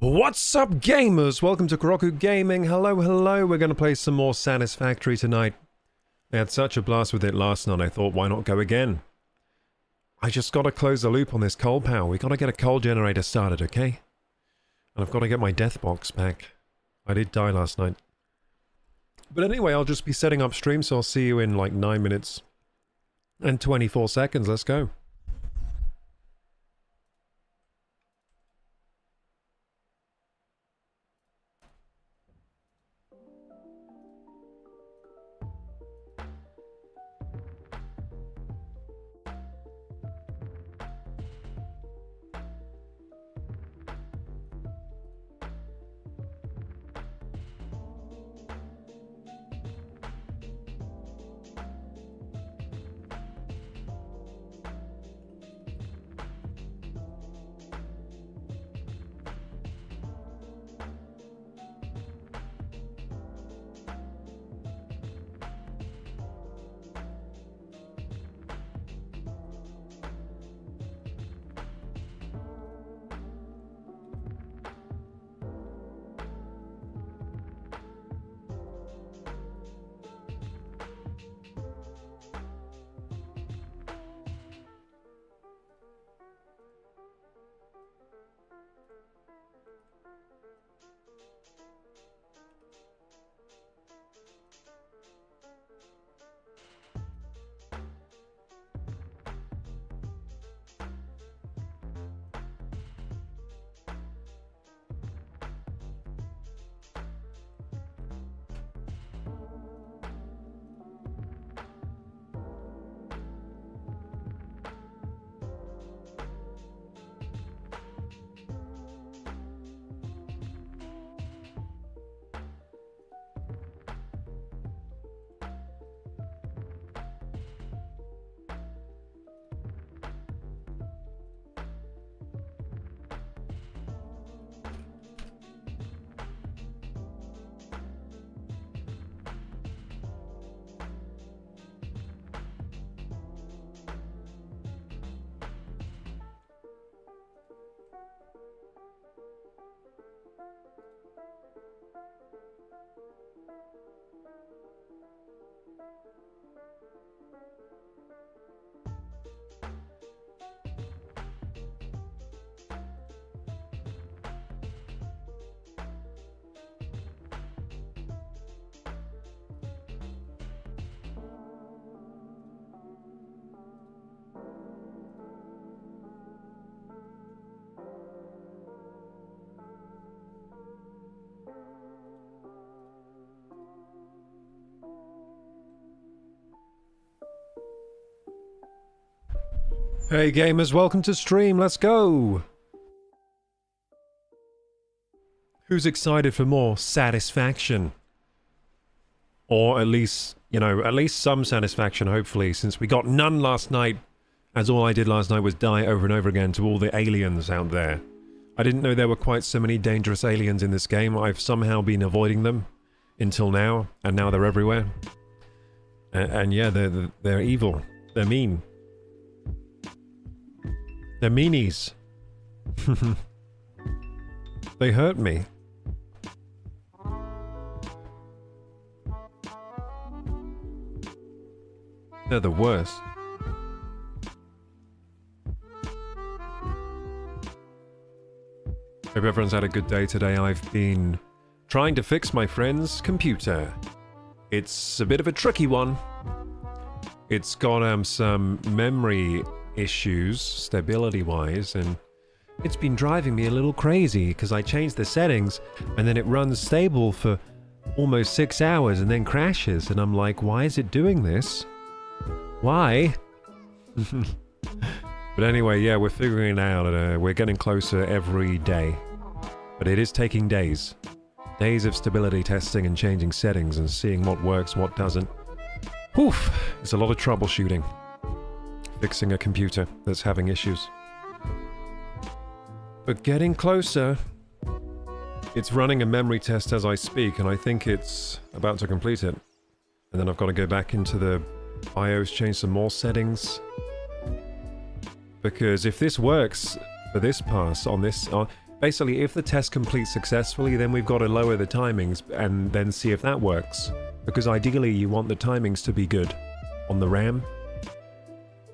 What's up, gamers? Welcome to KorokuGaming. Hello, hello. We're going to play some more Satisfactory tonight. I had such a blast with it last night, I thought, why not go again? I just got to close the loop on this coal power. We got to get a coal generator started, okay? And I've got to get my death box back. I did die last night. But anyway, I'll just be setting up stream, so I'll see you in like 9 minutes and 24 seconds. Let's go. Hey gamers, welcome to stream, let's go! Who's excited for more satisfaction? Or at least, you know, at least some satisfaction, hopefully, since we got none last night, as all I did last night was die over and over again to all the aliens out there. I didn't know there were quite so many dangerous aliens in this game. I've somehow been avoiding them until now, and now they're everywhere. And yeah, they're evil. They're mean. They're meanies. They hurt me. They're the worst. Hope everyone's had a good day today. I've been trying to fix my friend's computer. It's a bit of a tricky one. It's got some memory issues, stability-wise, and it's been driving me a little crazy because I changed the settings and then it runs stable for almost 6 hours and then crashes, and I'm like, why is it doing this? Why? But anyway, yeah, we're figuring it out. We're getting closer every day, but it is taking days. Days of stability testing and changing settings and seeing what works, what doesn't. Oof, it's a lot of troubleshooting. Fixing a computer that's having issues. But getting closer. It's running a memory test as I speak, and I think it's about to complete it. And then I've got to go back into the BIOS, change some more settings. Because if this works for this pass on this, basically, if the test completes successfully, then we've got to lower the timings and then see if that works. Because ideally, you want the timings to be good on the RAM.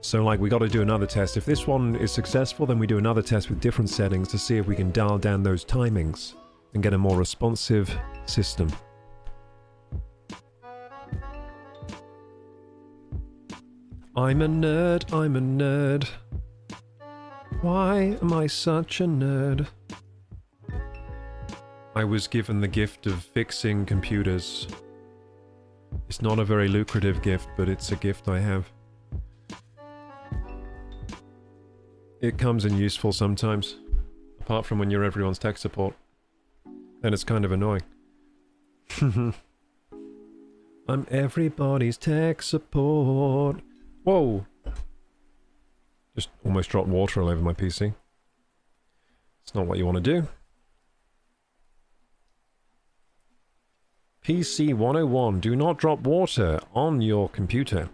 So, like, we got to do another test. If this one is successful, then we do another test with different settings to see if we can dial down those timings and get a more responsive system. I'm a nerd, I'm a nerd. Why am I such a nerd? I was given the gift of fixing computers. It's not a very lucrative gift, but it's a gift I have. It comes in useful sometimes, apart from when you're everyone's tech support. Then it's kind of annoying. I'm everybody's tech support. Whoa! Just almost dropped water all over my PC. It's not what you want to do. PC 101, do not drop water on your computer.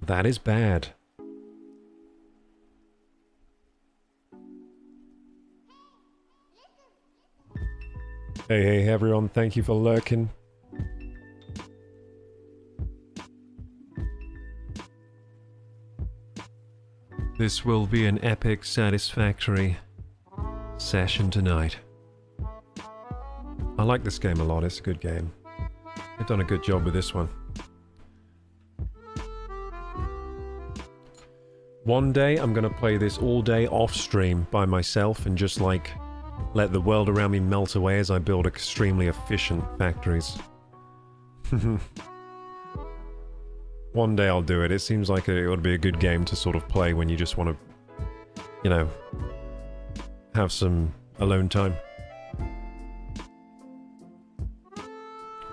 That is bad. Hey everyone, thank you for lurking. This will be an epic Satisfactory session tonight. I like this game a lot, it's a good game. They've done a good job with this one. One day I'm gonna play this all day off stream by myself and just like let the world around me melt away as I build extremely efficient factories. One day I'll do it. It seems like it would be a good game to sort of play when you just want to, you know, have some alone time.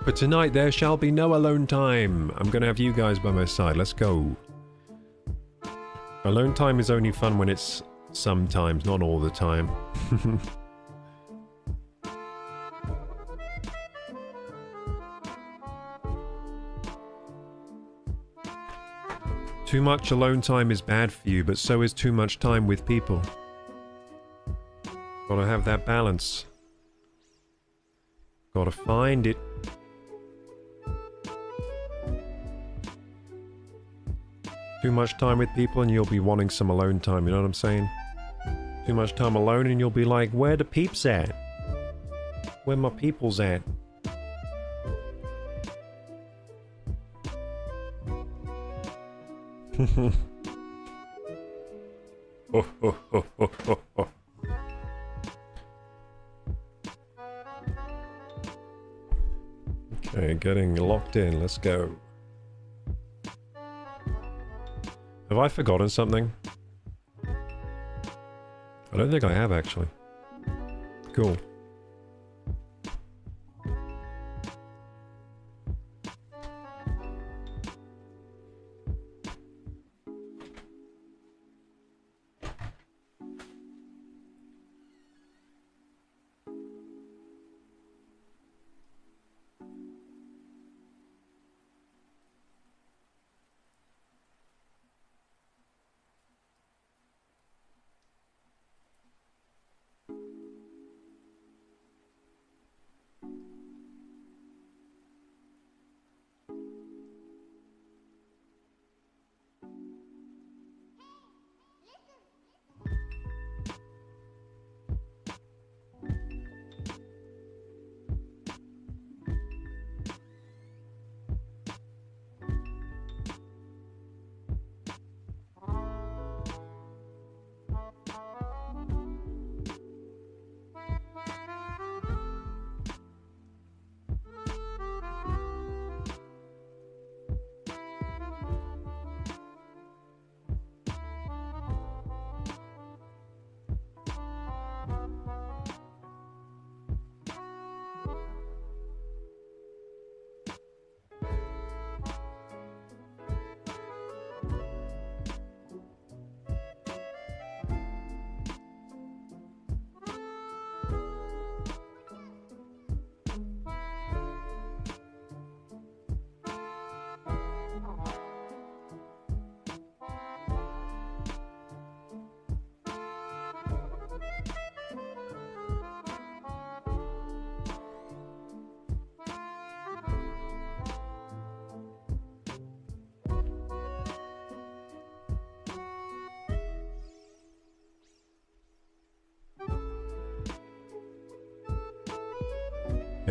But tonight there shall be no alone time. I'm gonna have you guys by my side. Let's go. Alone time is only fun when it's sometimes, not all the time. Too much alone time is bad for you, but so is too much time with people. Gotta have that balance. Gotta find it. Too much time with people and you'll be wanting some alone time, you know what I'm saying? Too much time alone and you'll be like, where the peeps at? Where my peoples at? Okay, getting locked in. Let's go. Have I forgotten something? I don't think I have, actually. Cool.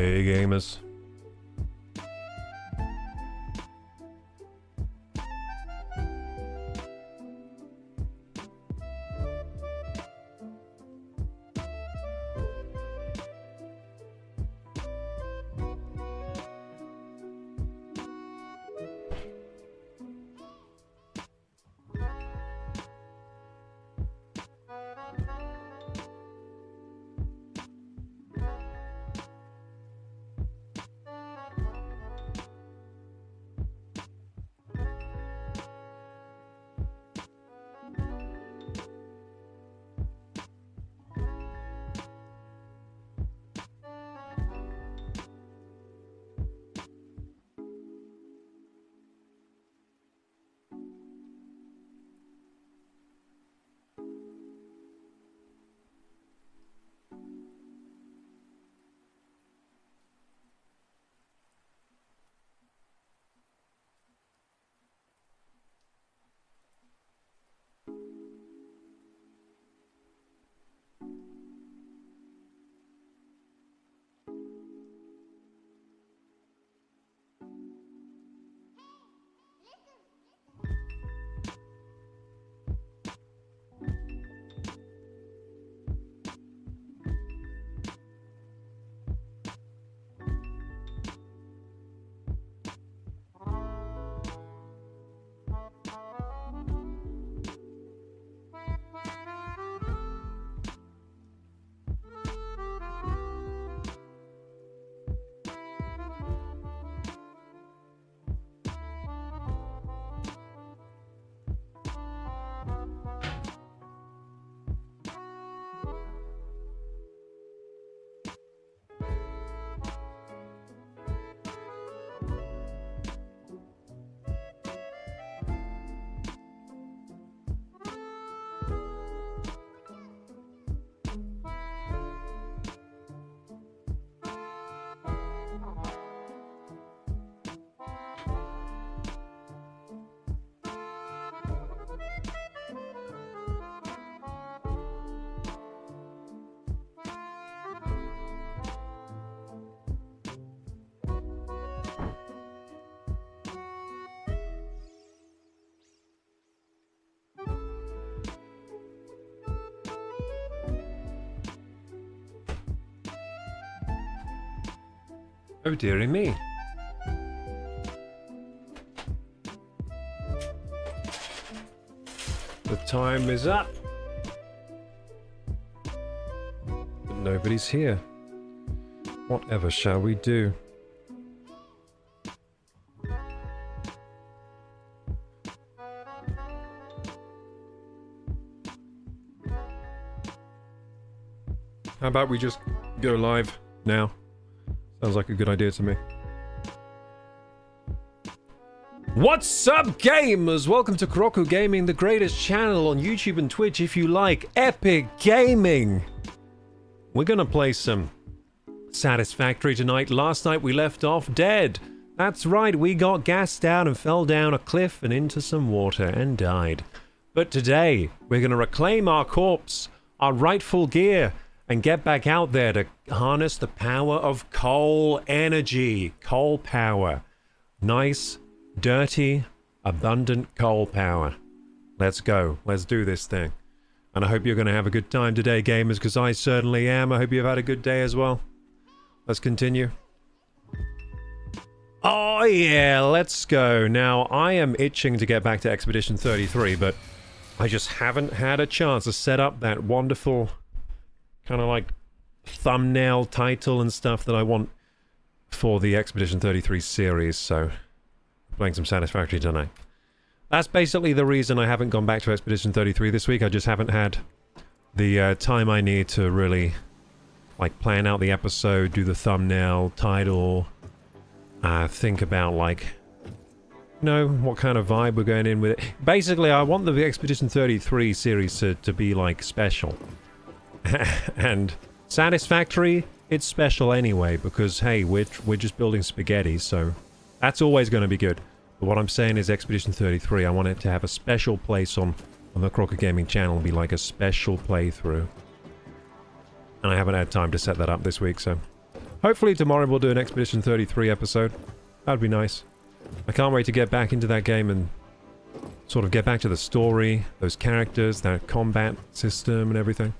Hey gamers. Oh dearie me. The time is up. But nobody's here. Whatever shall we do? How about we just go live now? Sounds like a good idea to me. What's up, gamers? Welcome to KorokuGaming, the greatest channel on YouTube and Twitch if you like epic gaming. We're gonna play some Satisfactory tonight. Last night we left off dead. That's right, we got gassed out and fell down a cliff and into some water and died. But today, we're gonna reclaim our corpse, our rightful gear, and get back out there to harness the power of coal energy. Coal power. Nice, dirty, abundant coal power. Let's go. Let's do this thing. And I hope you're going to have a good time today, gamers, because I certainly am. I hope you've had a good day as well. Let's continue. Oh yeah, let's go. Now, I am itching to get back to Expedition 33, but I just haven't had a chance to set up that wonderful kind of like thumbnail title and stuff that I want for the Expedition 33 series, so playing some Satisfactory tonight. That's basically the reason I haven't gone back to Expedition 33 this week. I just haven't had the time I need to really like plan out the episode, do the thumbnail, title, think about like, you know, what kind of vibe we're going in with it. Basically, I want the Expedition 33 series to be like special. And Satisfactory, it's special anyway, because hey, we're just building spaghetti, so that's always going to be good. But what I'm saying is Expedition 33, I want it to have a special place on the KorokuGaming channel, be like a special playthrough. And I haven't had time to set that up this week, so Hopefully tomorrow we'll do an Expedition 33 episode. That'd be nice. I can't wait to get back into that game and sort of get back to the story, those characters, that combat system and everything.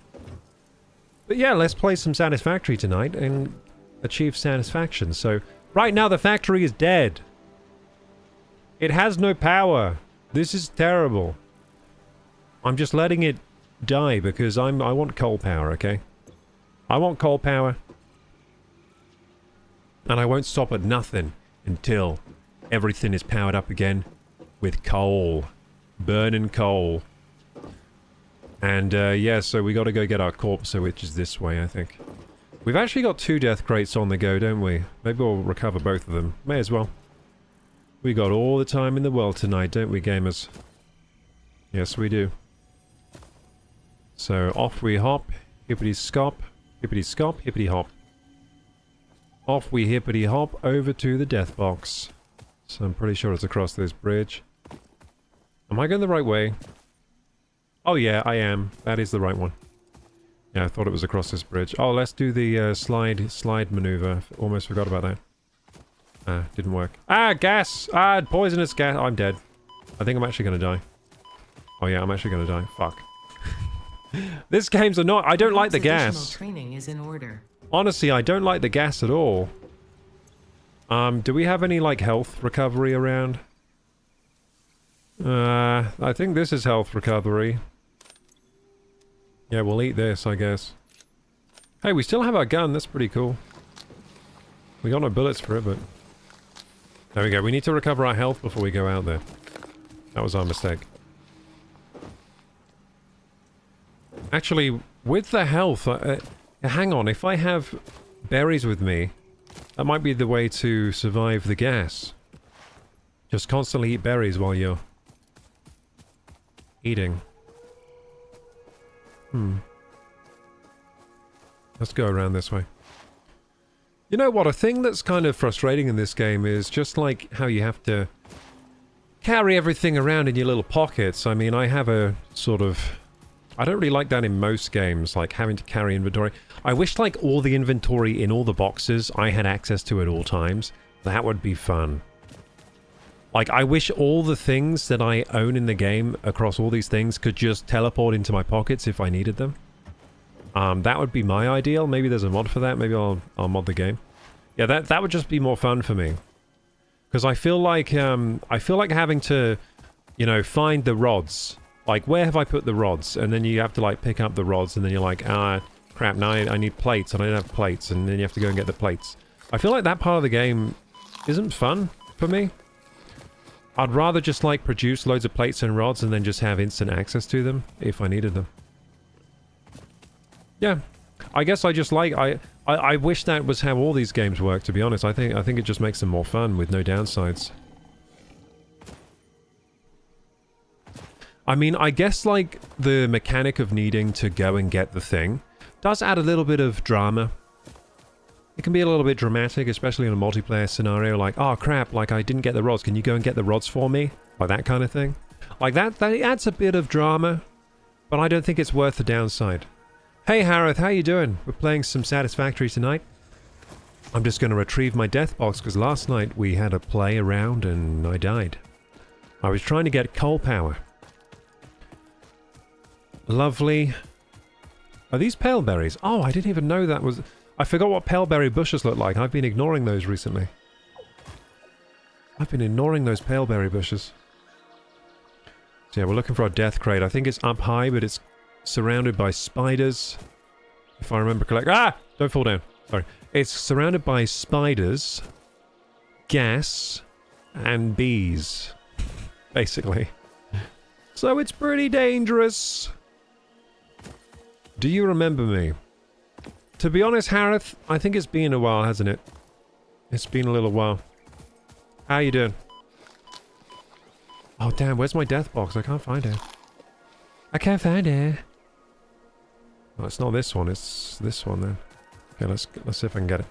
But yeah, let's play some Satisfactory tonight and achieve satisfaction. So, right now the factory is dead. It has no power. This is terrible. I'm just letting it die because I want coal power, okay? I want coal power. And I won't stop at nothing until everything is powered up again with coal. Burning coal. And yeah, so we got to go get our corpse, which is this way, I think. We've actually got 2 death crates on the go, don't we? Maybe we'll recover both of them. May as well. We got all the time in the world tonight, don't we, gamers? Yes, we do. So off we hop, hippity-scop, hippity-scop, hippity-hop. Off we hippity-hop over to the death box. So I'm pretty sure it's across this bridge. Am I going the right way? Oh yeah, I am. That is the right one. Yeah, I thought it was across this bridge. Oh, let's do the slide maneuver. Almost forgot about that. Ah, didn't work. Ah, gas! Ah, poisonous gas. I'm dead. I think I'm actually going to die. Oh yeah, I'm actually going to die. Fuck. This game's annoying. I don't like the gas. Training is in order. Honestly, I don't like the gas at all. Do we have any, like, health recovery around? I think this is health recovery. Yeah, we'll eat this, I guess. Hey, we still have our gun. That's pretty cool. We got no bullets for it, but... There we go. We need to recover our health before we go out there. That was our mistake. Actually, with the health... hang on, if I have berries with me, that might be the way to survive the gas. Just constantly eat berries while you're... eating. Let's go around this way. You know what, a thing that's kind of frustrating in this game is just like how you have to carry everything around in your little pockets. I mean, I have a sort of... I don't really like that in most games, like having to carry inventory. I wish like all the inventory in all the boxes I had access to at all times. That would be fun. Like, I wish all the things that I own in the game across all these things could just teleport into my pockets if I needed them. That would be my ideal. Maybe there's a mod for that. Maybe I'll mod the game. Yeah, that would just be more fun for me. Because I feel like having to, you know, find the rods. Like, where have I put the rods? And then you have to, like, pick up the rods, and then you're like, ah, crap, now I need plates, and I don't have plates, and then you have to go and get the plates. I feel like that part of the game isn't fun for me. I'd rather just, like, produce loads of plates and rods and then just have instant access to them if I needed them. Yeah. I guess I just like... I wish that was how all these games work, to be honest. I think it just makes them more fun with no downsides. I mean, I guess, like, the mechanic of needing to go and get the thing does add a little bit of drama. It can be a little bit dramatic, especially in a multiplayer scenario, like, oh crap, like I didn't get the rods, can you go and get the rods for me? Like that kind of thing. Like that adds a bit of drama, but I don't think it's worth the downside. Hey Harith, how you doing? We're playing some Satisfactory tonight. I'm just going to retrieve my death box, because last night we had a play around and I died. I was trying to get coal power. Lovely. Are these pale berries? Oh, I didn't even know that was... I forgot what pale berry bushes look like. I've been ignoring those recently. I've been ignoring those pale berry bushes. So yeah, we're looking for our death crate. I think it's up high, but it's surrounded by spiders. If I remember correctly. Ah! Don't fall down. Sorry. It's surrounded by spiders, gas, and bees. Basically. So it's pretty dangerous. Do you remember me? To be honest, Harith, I think it's been a while, hasn't it? It's been a little while. How you doing? Oh, damn, where's my death box? I can't find it. I can't find it. Well, it's not this one, it's this one then. Okay, let's see if I can get it.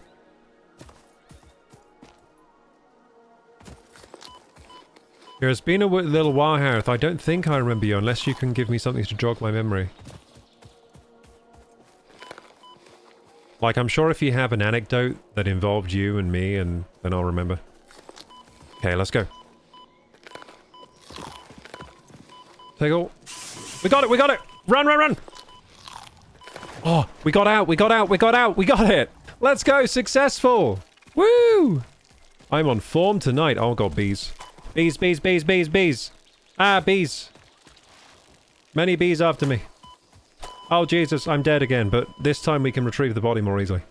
Yeah, it's been a little while, Harith. I don't think I remember you, unless you can give me something to jog my memory. Like, I'm sure if you have an anecdote that involved you and me, and then I'll remember. Okay, let's go. Take all. We got it, we got it! Run, run, run! Oh, we got out, we got out, we got out, we got it! Let's go, successful! Woo! I'm on form tonight. Oh god, bees. Bees, bees, bees, bees, bees! Ah, bees! Many bees after me. Oh Jesus, I'm dead again, but this time we can retrieve the body more easily.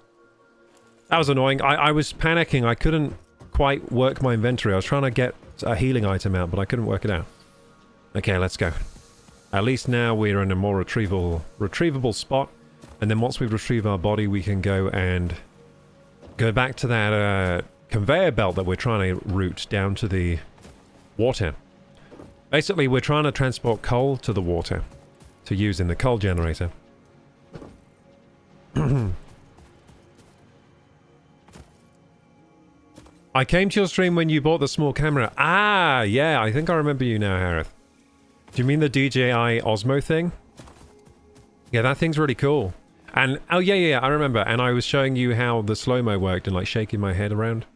That was annoying. I was panicking. I couldn't quite work my inventory. I was trying to get a healing item out, but I couldn't work it out. Okay, let's go. At least now we're in a more retrievable spot. And then once we retrieve our body, we can go and go back to that conveyor belt that we're trying to route down to the water. Basically, we're trying to transport coal to the water to use in the coal generator. I came to your stream when you bought the small camera. Ah, yeah, I think I remember you now, Harith. Do you mean the DJI Osmo thing? Yeah, that thing's really cool. And, oh yeah, I remember. And I was showing you how the slow-mo worked and like shaking my head around.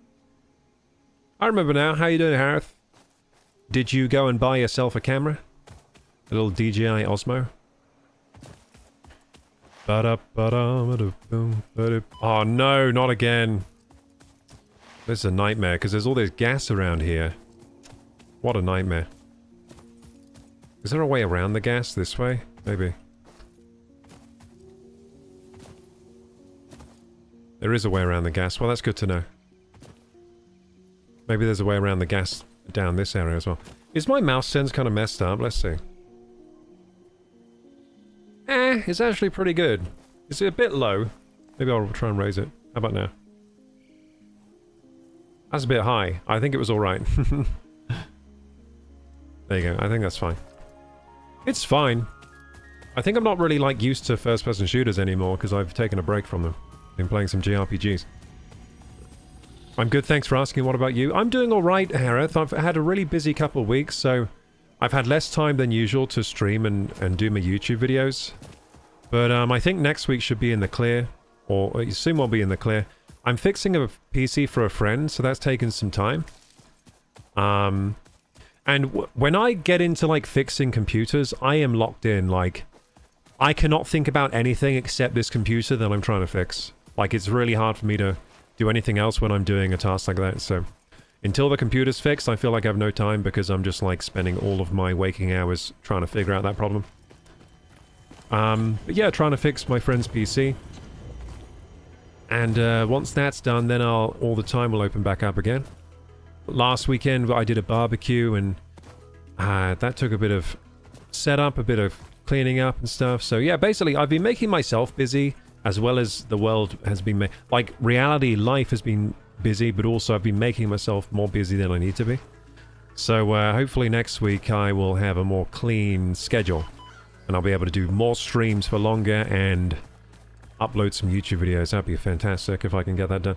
I remember now. How you doing, Harith? Did you go and buy yourself a camera? A little DJI Osmo? Oh no, not again. This is a nightmare because there's all this gas around here. What a nightmare. Is there a way around the gas this way? Maybe. There is a way around the gas. Well, that's good to know. Maybe there's a way around the gas down this area as well. Is my mouse sense kind of messed up? Let's see. It's actually pretty good. It's a bit low. Maybe I'll try and raise it. How about now? That's a bit high. I think it was alright. There you go. I think that's fine. It's fine. I think I'm not really like used to first-person shooters anymore because I've taken a break from them. Been playing some JRPGs. I'm good, thanks for asking. What about you? I'm doing alright, Harith. I've had a really busy couple of weeks, so I've had less time than usual to stream and do my YouTube videos. But I think next week should be in the clear, or soon will be in the clear. I'm fixing a PC for a friend, so that's taken some time. And when I get into like fixing computers, I am locked in. Like, I cannot think about anything except this computer that I'm trying to fix. Like, it's really hard for me to do anything else when I'm doing a task like that. So until the computer's fixed, I feel like I have no time because I'm just like spending all of my waking hours trying to figure out that problem. But yeah, trying to fix my friend's PC. And once that's done, then all the time will open back up again. Last weekend, I did a barbecue, and that took a bit of setup, a bit of cleaning up and stuff. So yeah, basically, I've been making myself busy, as well as the world has been... Like, reality life has been busy, but also I've been making myself more busy than I need to be. So hopefully next week I will have a more clean schedule, and I'll be able to do more streams for longer and upload some YouTube videos. That'd be fantastic if I can get that done.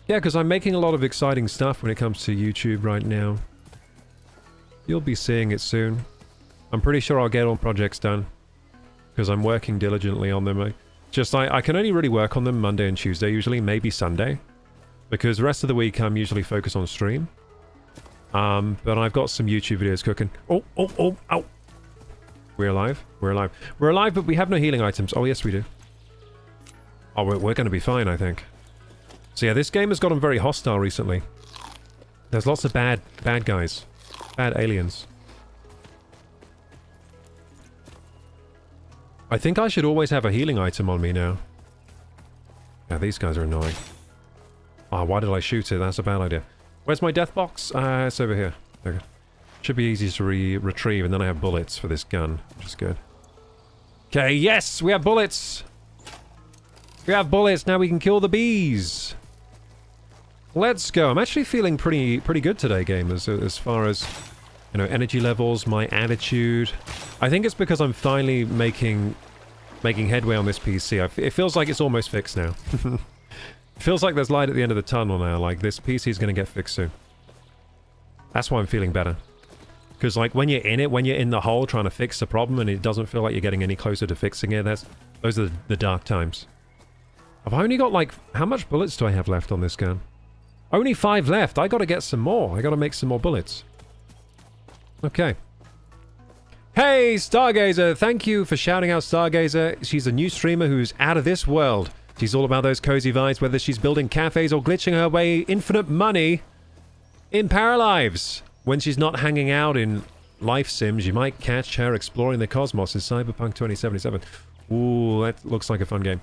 Yeah, because I'm making a lot of exciting stuff when it comes to YouTube right now. You'll be seeing it soon. I'm pretty sure I'll get all projects done, because I'm working diligently on them. I can only really work on them Monday and Tuesday, usually, maybe Sunday, because the rest of the week I'm usually focused on stream. But I've got some YouTube videos cooking. Oh! We're alive. We're alive. We're alive, but we have no healing items. Oh, yes, we do. Oh, we're going to be fine, I think. So yeah, this game has gotten very hostile recently. There's lots of bad guys. Bad aliens. I think I should always have a healing item on me now. Yeah, these guys are annoying. Ah, why did I shoot it? That's a bad idea. Where's my death box? It's over here. Okay. Should be easy to retrieve, and then I have bullets for this gun, which is good. Okay, yes! We have bullets! We have bullets, now we can kill the bees! Let's go. I'm actually feeling pretty good today, gamers, as far as, you know, energy levels, my attitude. I think it's because I'm finally making headway on this PC. It feels like it's almost fixed now. It feels like there's light at the end of the tunnel now, like this PC is going to get fixed soon. That's why I'm feeling better. Because, like, when you're in it, when you're in the hole trying to fix the problem and it doesn't feel like you're getting any closer to fixing it, those are the dark times. I've only got like... How much bullets do I have left on this gun? Only 5 left. I gotta get some more. I gotta make some more bullets. Okay. Hey, Stargazer! Thank you for shouting out Stargazer. She's a new streamer who's out of this world. She's all about those cozy vibes, whether she's building cafes or glitching her way infinite money in Paralives. When she's not hanging out in life sims, you might catch her exploring the cosmos in Cyberpunk 2077. Ooh, that looks like a fun game.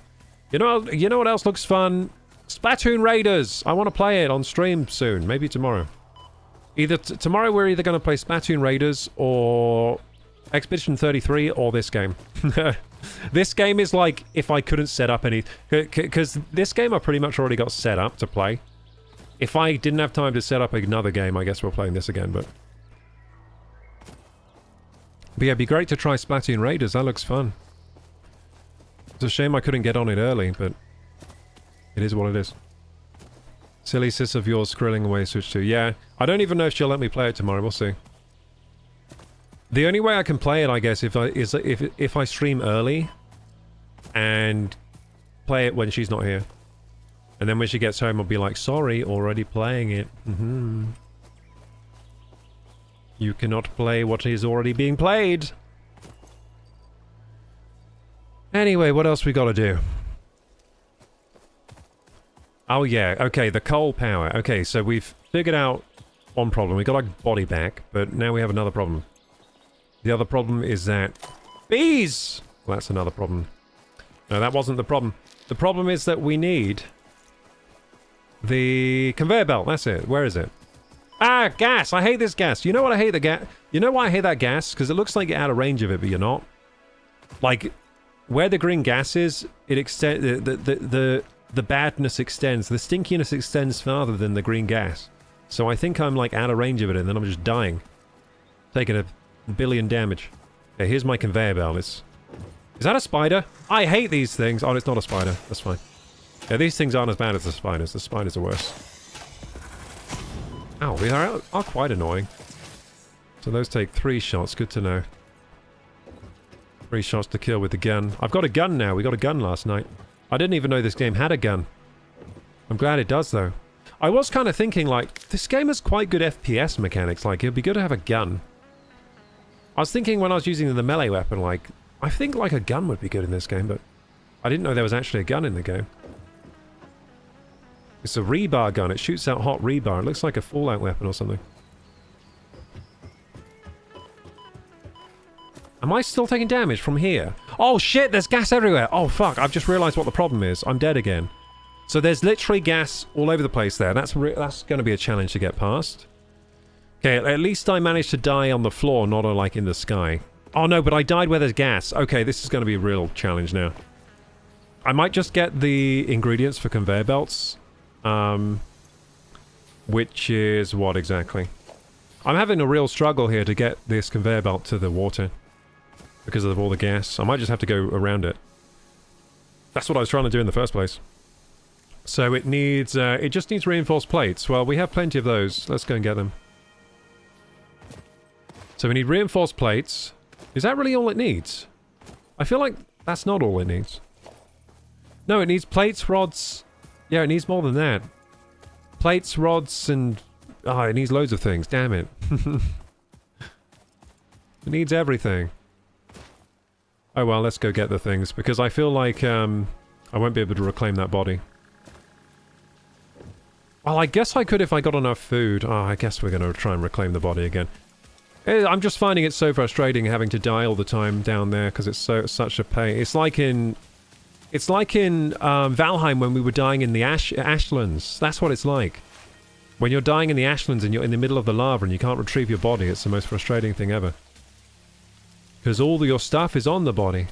You know what else looks fun? Splatoon Raiders! I want to play it on stream soon. Maybe tomorrow. Tomorrow we're either going to play Splatoon Raiders or Expedition 33 or this game. This game is like if I couldn't set up any... Because this game I pretty much already got set up to play. If I didn't have time to set up another game, I guess we're playing this again, but yeah, it'd be great to try Splatoon Raiders. That looks fun. It's a shame I couldn't get on it early, but it is what it is. Silly sis of yours scrolling away Switch 2. Yeah, I don't even know if she'll let me play it tomorrow. We'll see. The only way I can play it, I guess, if I stream early and play it when she's not here. And then when she gets home, I'll be like, sorry, already playing it. You cannot play what is already being played. Anyway, what else we gotta do? Oh yeah, okay, the coal power. Okay, so we've figured out one problem. We got our body back, but now we have another problem. The other problem is that... Bees! Well, that's another problem. No, that wasn't the problem. The problem is that we need... the conveyor belt. That's it. Where is it? Ah, gas! I hate this gas. You know what I hate the gas? You know why I hate that gas? Because it looks like you're out of range of it, but you're not. Like, where the green gas is, it extends... The badness extends. The stinkiness extends farther than the green gas. So I think I'm, like, out of range of it, and then I'm just dying. Taking a billion damage. Okay, here's my conveyor belt. Is that a spider? I hate these things. Oh, it's not a spider. That's fine. Yeah, these things aren't as bad as the spiders. The spiders are worse. Ow, they are quite annoying. So those take 3 shots. Good to know. 3 shots to kill with the gun. I've got a gun now. We got a gun last night. I didn't even know this game had a gun. I'm glad it does, though. I was kind of thinking, like, this game has quite good FPS mechanics. Like, it'd be good to have a gun. I was thinking when I was using the melee weapon, like, I think, like, a gun would be good in this game, but I didn't know there was actually a gun in the game. It's a rebar gun. It shoots out hot rebar. It looks like a Fallout weapon or something. Am I still taking damage from here? Oh shit, there's gas everywhere! Oh fuck, I've just realised what the problem is. I'm dead again. So there's literally gas all over the place there. That's going to be a challenge to get past. Okay, at least I managed to die on the floor, not like in the sky. Oh no, but I died where there's gas. Okay, this is going to be a real challenge now. I might just get the ingredients for conveyor belts. Which is what exactly? I'm having a real struggle here to get this conveyor belt to the water. Because of all the gas. I might just have to go around it. That's what I was trying to do in the first place. So it needs, it just needs reinforced plates. Well, we have plenty of those. Let's go and get them. So we need reinforced plates. Is that really all it needs? I feel like that's not all it needs. No, it needs plates, rods. Yeah, it needs more than that. Plates, rods, and... oh, it needs loads of things. Damn it. It needs everything. Oh well, let's go get the things, because I feel like I won't be able to reclaim that body. Well, I guess I could if I got enough food. Oh, I guess we're going to try and reclaim the body again. I'm just finding it so frustrating having to die all the time down there, because it's such a pain. It's like in Valheim when we were dying in the ashlands. That's what it's like. When you're dying in the ashlands and you're in the middle of the lava and you can't retrieve your body, it's the most frustrating thing ever. Because all your stuff is on the body.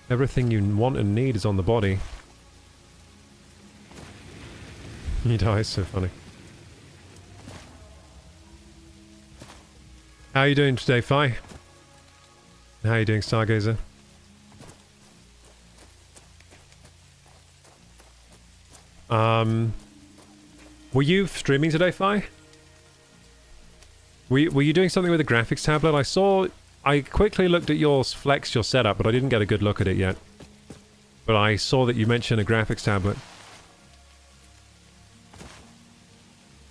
Everything you want and need is on the body. You die, it's so funny. How are you doing today, Fi? How are you doing, Stargazer? Were you streaming today, Fi? Were you doing something with the graphics tablet? I quickly looked at your setup, but I didn't get a good look at it yet. But I saw that you mentioned a graphics tablet.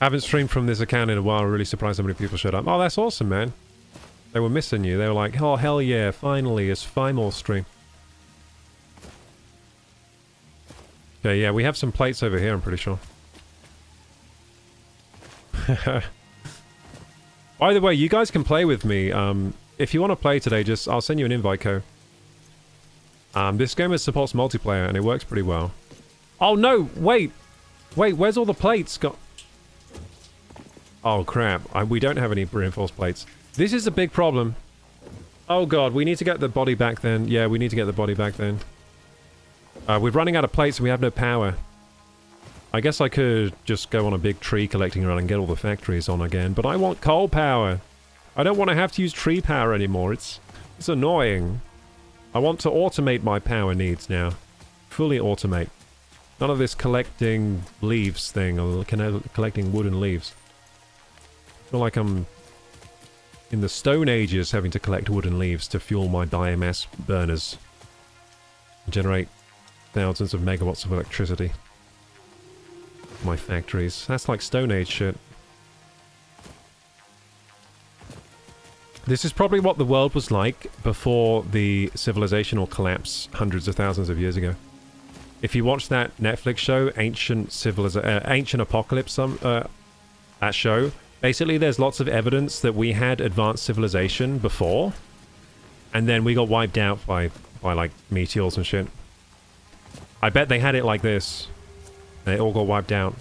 Haven't streamed from this account in a while. Really surprised how many people showed up. Oh, that's awesome, man. They were missing you. They were like, oh, hell yeah, finally, it's Fimore stream. Okay, yeah, we have some plates over here, I'm pretty sure. By the way, you guys can play with me. If you want to play today, I'll send you an invite code. This game supports multiplayer, and it works pretty well. Oh, no! Wait! Wait, where's all the plates? Oh, crap. We don't have any reinforced plates. This is a big problem. Oh, God. We need to get the body back then. Yeah, we need to get the body back then. We're running out of plates and we have no power. I guess I could just go on a big tree collecting run and get all the factories on again, but I want coal power. I don't want to have to use tree power anymore. It's annoying. I want to automate my power needs now. Fully automate. None of this collecting leaves thing, or collecting wooden leaves. I feel like I'm in the Stone Ages having to collect wooden leaves to fuel my biomass burners. And generate thousands of megawatts of electricity. My factories. That's like Stone Age shit. This is probably what the world was like before the civilizational collapse hundreds of thousands of years ago. If you watch that Netflix show, Ancient Apocalypse, that show, basically there's lots of evidence that we had advanced civilization before, and then we got wiped out by like meteors and shit. I bet they had it like this. And it all got wiped out.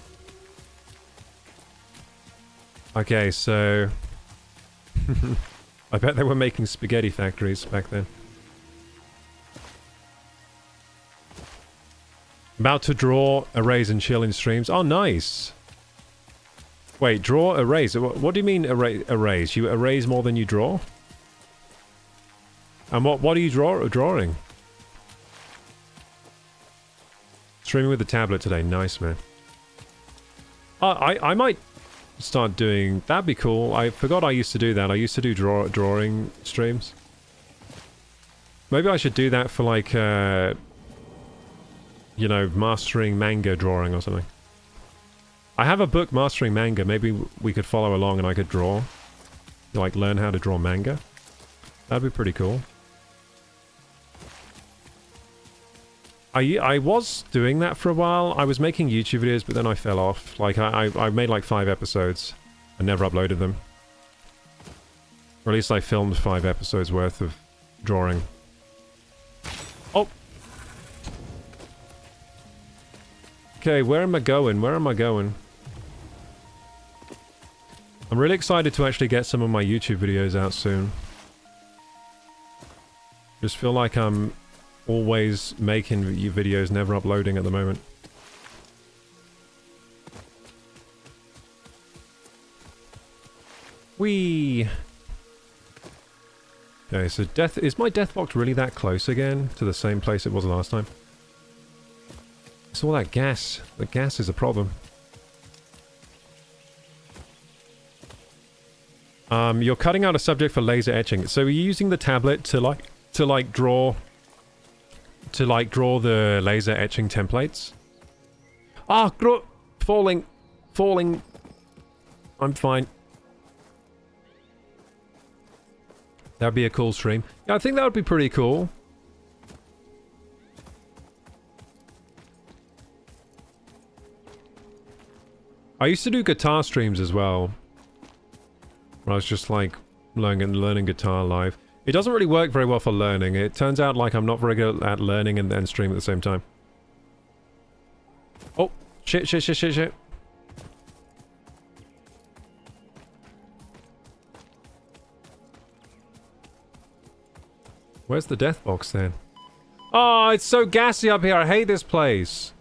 Okay, so... I bet they were making spaghetti factories back then. About to draw, erase, and chill in streams. Oh, nice! Wait, draw, erase. What do you mean erase? You erase more than you draw? And what are you drawing? Streaming with the tablet today. Nice, man. I might start doing... That'd be cool. I forgot I used to do that. I used to do drawing streams. Maybe I should do that for like, you know, mastering manga drawing or something. I have a book mastering manga. Maybe we could follow along and I could draw. Like, learn how to draw manga. That'd be pretty cool. I was doing that for a while. I was making YouTube videos, but then I fell off. Like, I made like 5 episodes and never uploaded them. Or at least I filmed 5 episodes worth of drawing. Oh! Okay, where am I going? Where am I going? I'm really excited to actually get some of my YouTube videos out soon. Just feel like I'm always making videos, never uploading at the moment. Whee! Okay, so is my death box really that close again to the same place it was last time? It's all that gas. The gas is a problem. You're cutting out a subject for laser etching. So are you using the tablet to draw the laser etching templates? Ah, falling. I'm fine. That'd be a cool stream. Yeah, I think that would be pretty cool. I used to do guitar streams as well. Where I was just like learning guitar live. It doesn't really work very well for learning. It turns out like I'm not very good at learning and stream at the same time. Oh, shit. Where's the death box then? Oh, it's so gassy up here. I hate this place.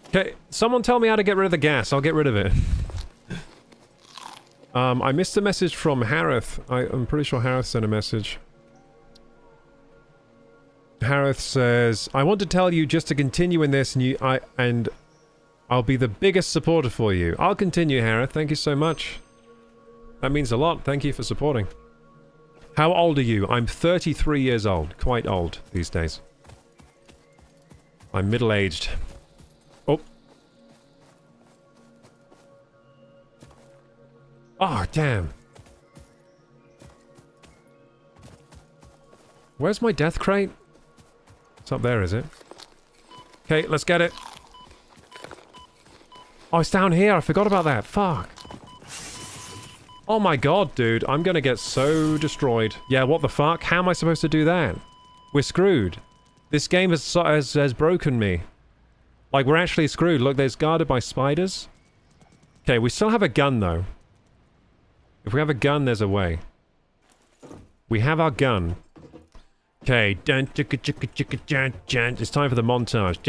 Okay, someone tell me how to get rid of the gas. I'll get rid of it. I missed a message from Harith. I'm pretty sure Harith sent a message. Harith says, I want to tell you just to continue in this and I'll be the biggest supporter for you. I'll continue, Harith. Thank you so much. That means a lot. Thank you for supporting. How old are you? I'm 33 years old. Quite old these days. I'm middle-aged. Oh. Oh, damn. Where's my death crate? It's up there, is it? Okay, let's get it. Oh, it's down here. I forgot about that. Fuck. Oh my god, dude. I'm gonna get so destroyed. Yeah, what the fuck? How am I supposed to do that? We're screwed. This game has broken me. Like, we're actually screwed. Look, there's guarded by spiders. Okay, we still have a gun, though. If we have a gun, there's a way. We have our gun. Okay. It's time for the montage.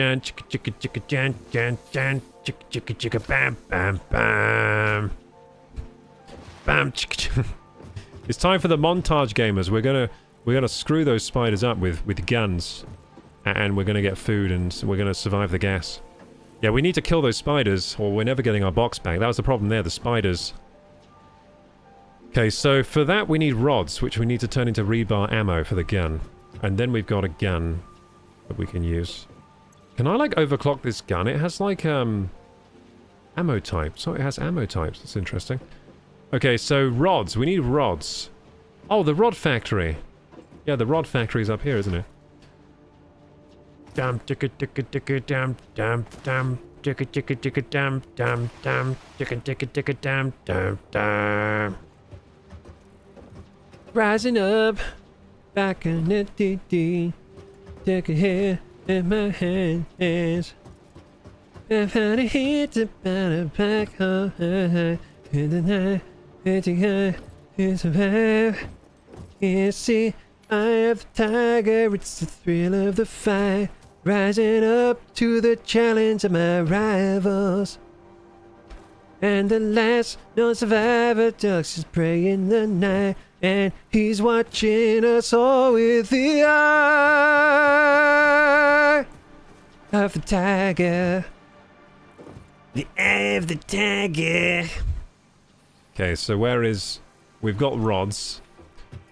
Bam, bam, bam. Bam. It's time for the montage, gamers. We're gonna screw those spiders up with guns. And we're gonna get food and we're gonna survive the gas. Yeah, we need to kill those spiders or we're never getting our box back. That was the problem there, the spiders. Okay, so for that we need rods, which we need to turn into rebar ammo for the gun. And then we've got a gun that we can use. Can I, like, overclock this gun? It has, like, ammo types. So it has ammo types. That's interesting. Okay, so rods. We need rods. Oh, the rod factory. Yeah, the rod factory's up here, isn't it? Dam ticka ticka ticka dam dam dam ticka ticka ticka dam dam dam ticka ticka ticka dam dam dam. Rising up, back in the DD, take a hit in my hands. I've had a hit about a back home in the night, hitting high, it's a vibe. You see, I have the tiger, it's the thrill of the fight. Rising up to the challenge of my rivals. And the last known survivor ducks his prey in the night. And he's watching us all with the eye of the tiger. The eye of the tiger. Okay, so where is... We've got rods.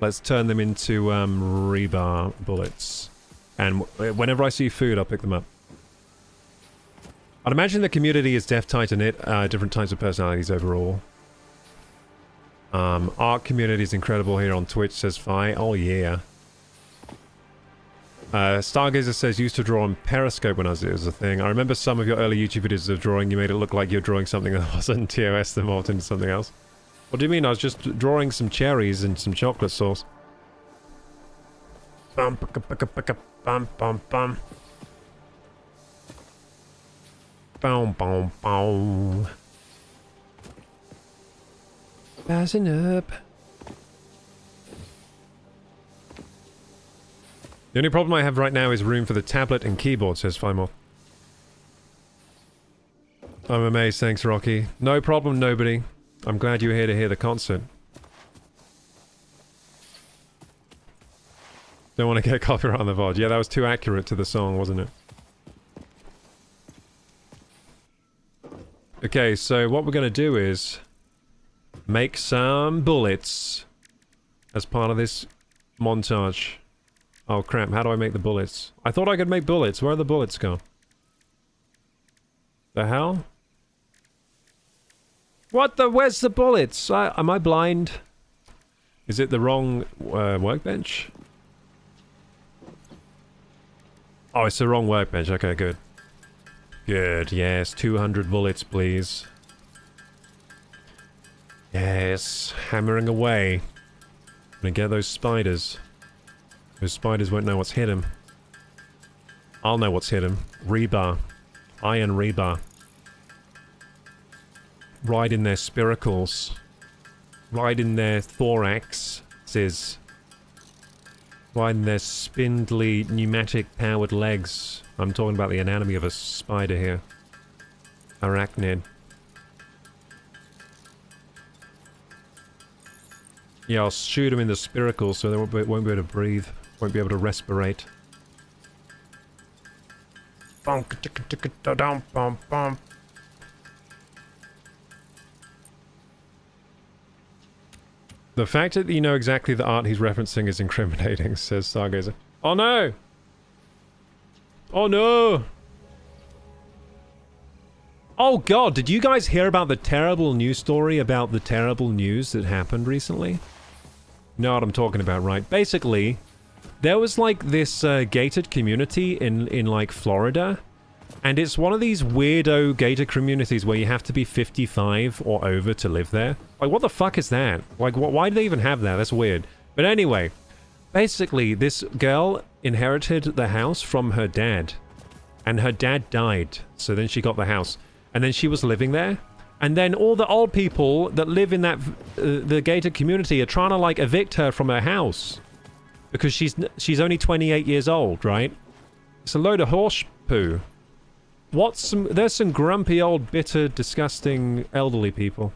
Let's turn them into rebar bullets. And whenever I see food, I'll pick them up. I'd imagine the community is deaf, tight, and knit. Different types of personalities overall. Art community is incredible here on Twitch, says Fi. Oh, yeah. Stargazer says, used to draw on Periscope when it was a thing. I remember some of your early YouTube videos of drawing. You made it look like you're drawing something that wasn't TOS, then morphed into something else. What do you mean? I was just drawing some cherries and some chocolate sauce. Bum, bum, bum, bum. Boom, boom, boom. Passing up. The only problem I have right now is room for the tablet and keyboard, says Fimore. I'm amazed, thanks Rocky. No problem, nobody. I'm glad you were here to hear the concert. Don't want to get copyright on the VOD. Yeah, that was too accurate to the song, wasn't it? Okay, so what we're going to do is make some bullets as part of this montage. Oh crap, how do I make the bullets? I thought I could make bullets. Where are the bullets gone? The hell? What the? Where's the bullets? Am I blind? Is it the wrong workbench? Oh, it's the wrong workbench. Okay, good. Good, yes. 200 bullets, please. Yes. Hammering away. Gonna get those spiders. Those spiders won't know what's hit them. I'll know what's hit them. Rebar. Iron rebar. Right in their spiracles. Right in their thoraxes. Right in their spindly, pneumatic-powered legs. I'm talking about the anatomy of a spider here. Arachnid. Yeah, I'll shoot them in the spiracles so they won't be able to breathe. Won't be able to respirate. The fact that you know exactly the art he's referencing is incriminating, says Stargazer. Oh no! Oh no! Oh god, did you guys hear about the terrible news story about the terrible news that happened recently? You know what I'm talking about, right? Basically, there was like this gated community in like Florida, and it's one of these weirdo gated communities where you have to be 55 or over to live there. Like, what the fuck is that? Like, why do they even have that? That's weird. But anyway, basically, this girl inherited the house from her dad, and her dad died, so then she got the house, and then she was living there, and then all the old people that live in that the gated community are trying to like evict her from her house because she's only 28 years old, right? It's a load of horse poo. There's some grumpy old bitter disgusting elderly people.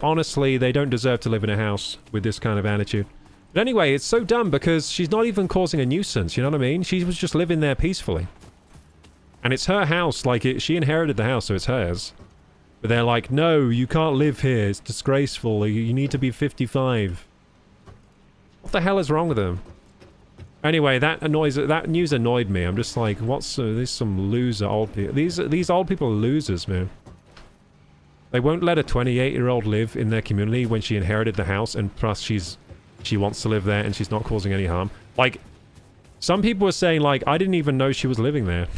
Honestly, they don't deserve to live in a house with this kind of attitude. But anyway, it's so dumb because she's not even causing a nuisance, you know what I mean? She was just living there peacefully. And it's her house, like, she inherited the house, so it's hers. But they're like, no, you can't live here, it's disgraceful, you need to be 55. What the hell is wrong with them? Anyway, that news annoyed me. I'm just like, there's some loser old people. These old people are losers, man. They won't let a 28-year-old live in their community when she inherited the house, and plus she wants to live there and she's not causing any harm. Like, some people were saying, like, I didn't even know she was living there.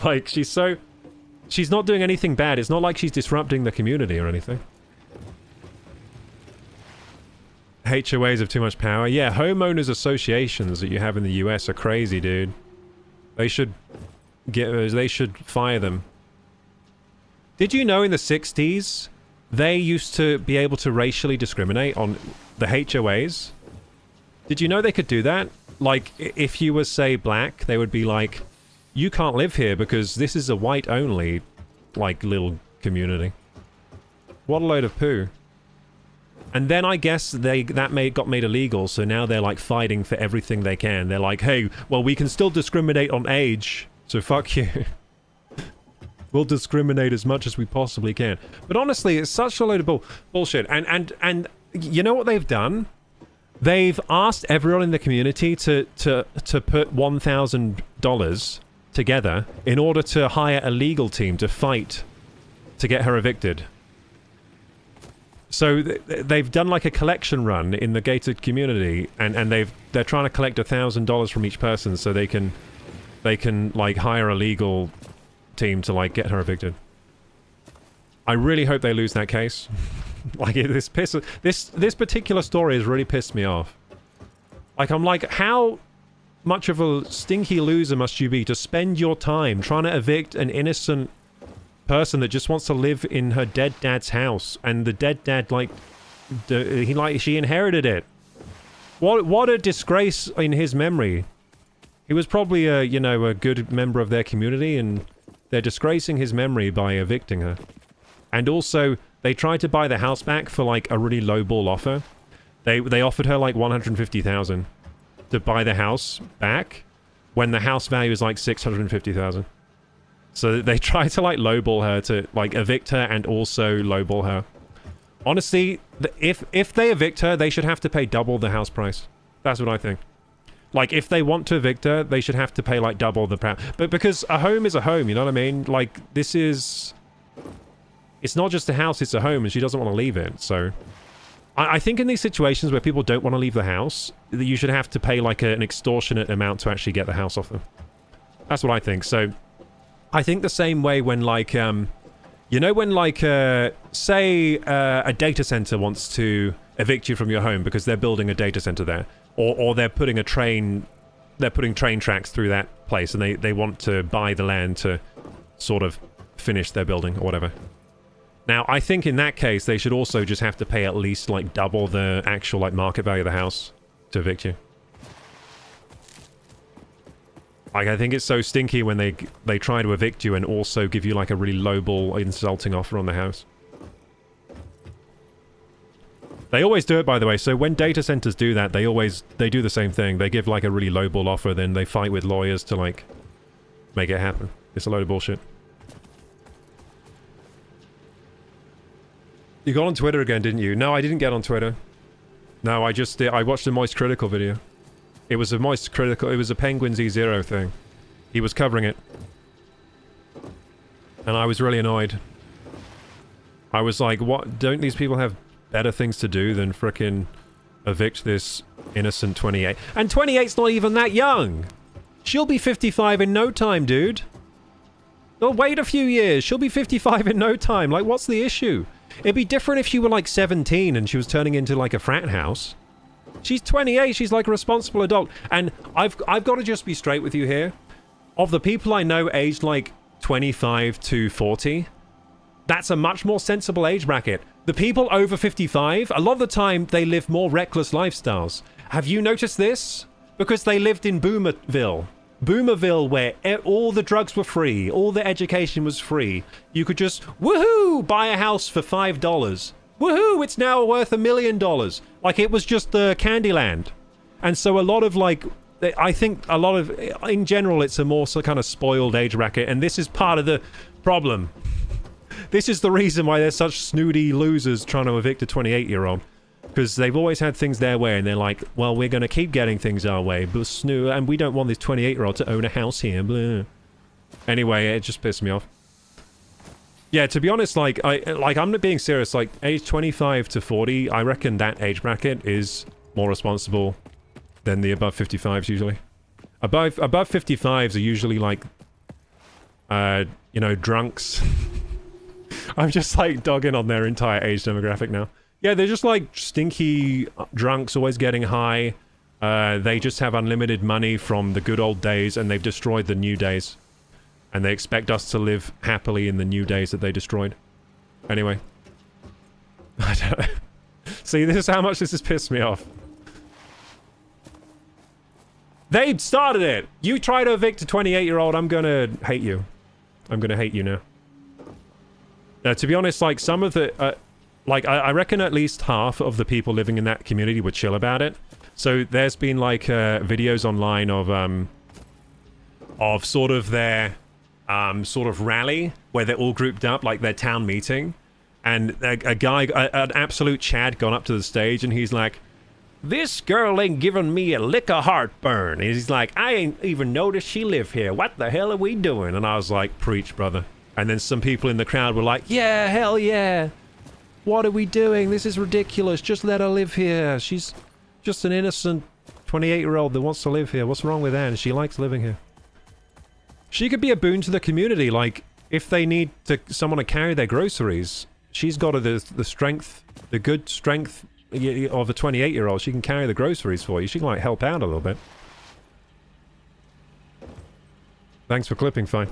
Like, she's not doing anything bad. It's not like she's disrupting the community or anything. HOAs have too much power. Yeah, homeowners associations that you have in the US are crazy, dude. They should fire them. Did you know in the 60s they used to be able to racially discriminate on the HOAs? Did you know they could do that? Like, if you were, say, black, they would be like, you can't live here because this is a white-only, like, little community. What a load of poo. And then I guess got made illegal, so now they're, like, fighting for everything they can. They're like, hey, well, we can still discriminate on age, so fuck you. We'll discriminate as much as we possibly can. But honestly, it's such a load of bullshit. And you know what they've done? They've asked everyone in the community to put $1,000 together in order to hire a legal team to fight to get her evicted. So they've done like a collection run in the gated community, and they're trying to collect $1,000 from each person so they can like hire a legal team to like get her evicted. I really hope they lose that case. Like, this particular story has really pissed me off. Like, I'm like, how much of a stinky loser must you be to spend your time trying to evict an innocent person that just wants to live in her dead dad's house, and the dead dad, like, she inherited it. What a disgrace in his memory. He was probably a, you know, a good member of their community, and they're disgracing his memory by evicting her. And also, they tried to buy the house back for, like, a really lowball offer. They offered her, like, $150,000 to buy the house back, when the house value is, like, $650,000. So they tried to, like, lowball her to, like, evict her and also lowball her. Honestly, if they evict her, they should have to pay double the house price. That's what I think. Like, if they want to evict her, they should have to pay, like, double the price. But because a home is a home, you know what I mean? Like, this is... It's not just a house, it's a home, and she doesn't want to leave it, so... I think in these situations where people don't want to leave the house, you should have to pay, like, an extortionate amount to actually get the house off them. That's what I think, so... I think the same way when, like, you know when, like, say, a data center wants to evict you from your home because they're building a data center there, or they're putting train tracks through that place, and they want to buy the land to sort of finish their building or whatever. Now, I think in that case, they should also just have to pay at least, like, double the actual, like, market value of the house to evict you. Like, I think it's so stinky when they try to evict you and also give you, like, a really lowball, insulting offer on the house. They always do it, by the way, so when data centers do that, they do the same thing. They give, like, a really lowball offer, then they fight with lawyers to, like, make it happen. It's a load of bullshit. You got on Twitter again, didn't you? No, I didn't get on Twitter. No, I watched a Moist Critical video. It was a Moist Critical, it was a Penguin Z0 thing. He was covering it. And I was really annoyed. I was like, what? Don't these people have better things to do than frickin' evict this innocent 28? And 28's not even that young! She'll be 55 in no time, dude. Oh, wait a few years. She'll be 55 in no time. Like, what's the issue? It'd be different if she were like 17 and she was turning into like a frat house. She's 28. She's like a responsible adult. And I've got to just be straight with you here. Of the people I know aged like 25 to 40, that's a much more sensible age bracket. The people over 55, a lot of the time they live more reckless lifestyles. Have you noticed this? Because they lived in Boomerville. Boomerville, where all the drugs were free, all the education was free. You could just, woohoo, buy a house for $5. Woohoo, it's now worth $1 million. Like, it was just the Candyland. And so a lot of, like, I think a lot of, in general, it's a more kind of spoiled age bracket, and this is part of the problem. This is the reason why there's such snooty losers trying to evict a 28-year-old. Because they've always had things their way, and they're like, well, we're going to keep getting things our way, but and we don't want this 28-year-old to own a house here. Blah. Anyway, it just pissed me off. Yeah, to be honest, I'm not being serious. Like, age 25 to 40, I reckon that age bracket is more responsible than the above 55s usually. Above 55s are usually like, you know, drunks. I'm just like dogging on their entire age demographic now. Yeah, they're just like stinky drunks, always getting high. They just have unlimited money from the good old days, and they've destroyed the new days. And they expect us to live happily in the new days that they destroyed. Anyway. I don't know. See, this is how much this has pissed me off. They started it! You try to evict a 28-year-old, I'm gonna hate you. I'm gonna hate you now. To be honest, like, some of the... I reckon at least half of the people living in that community were chill about it. So there's been like videos online of sort of their sort of rally where they're all grouped up, like their town meeting, and a guy, an absolute Chad, gone up to the stage and he's like, "This girl ain't giving me a lick of heartburn." And he's like, "I ain't even noticed she live here. What the hell are we doing?" And I was like, "Preach, brother." And then some people in the crowd were like, "Yeah, hell yeah. What are we doing? This is ridiculous. Just let her live here. She's just an innocent 28-year-old that wants to live here. What's wrong with that? And she likes living here." She could be a boon to the community. Like, if they need someone to carry their groceries, she's got the strength, the good strength of a 28-year-old. She can carry the groceries for you. She can, like, help out a little bit. Thanks for clipping, fine.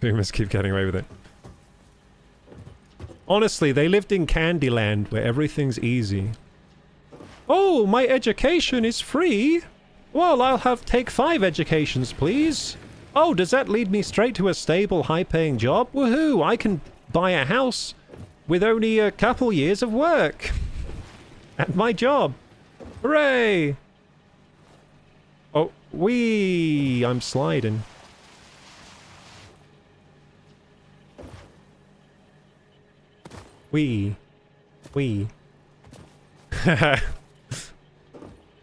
We must keep getting away with it. Honestly, they lived in Candyland where everything's easy. Oh, my education is free? Well, I'll take 5 educations, please. Oh, does that lead me straight to a stable, high-paying job? Woohoo, I can buy a house with only a couple years of work. At my job. Hooray! Oh, wee! I'm sliding. Wee.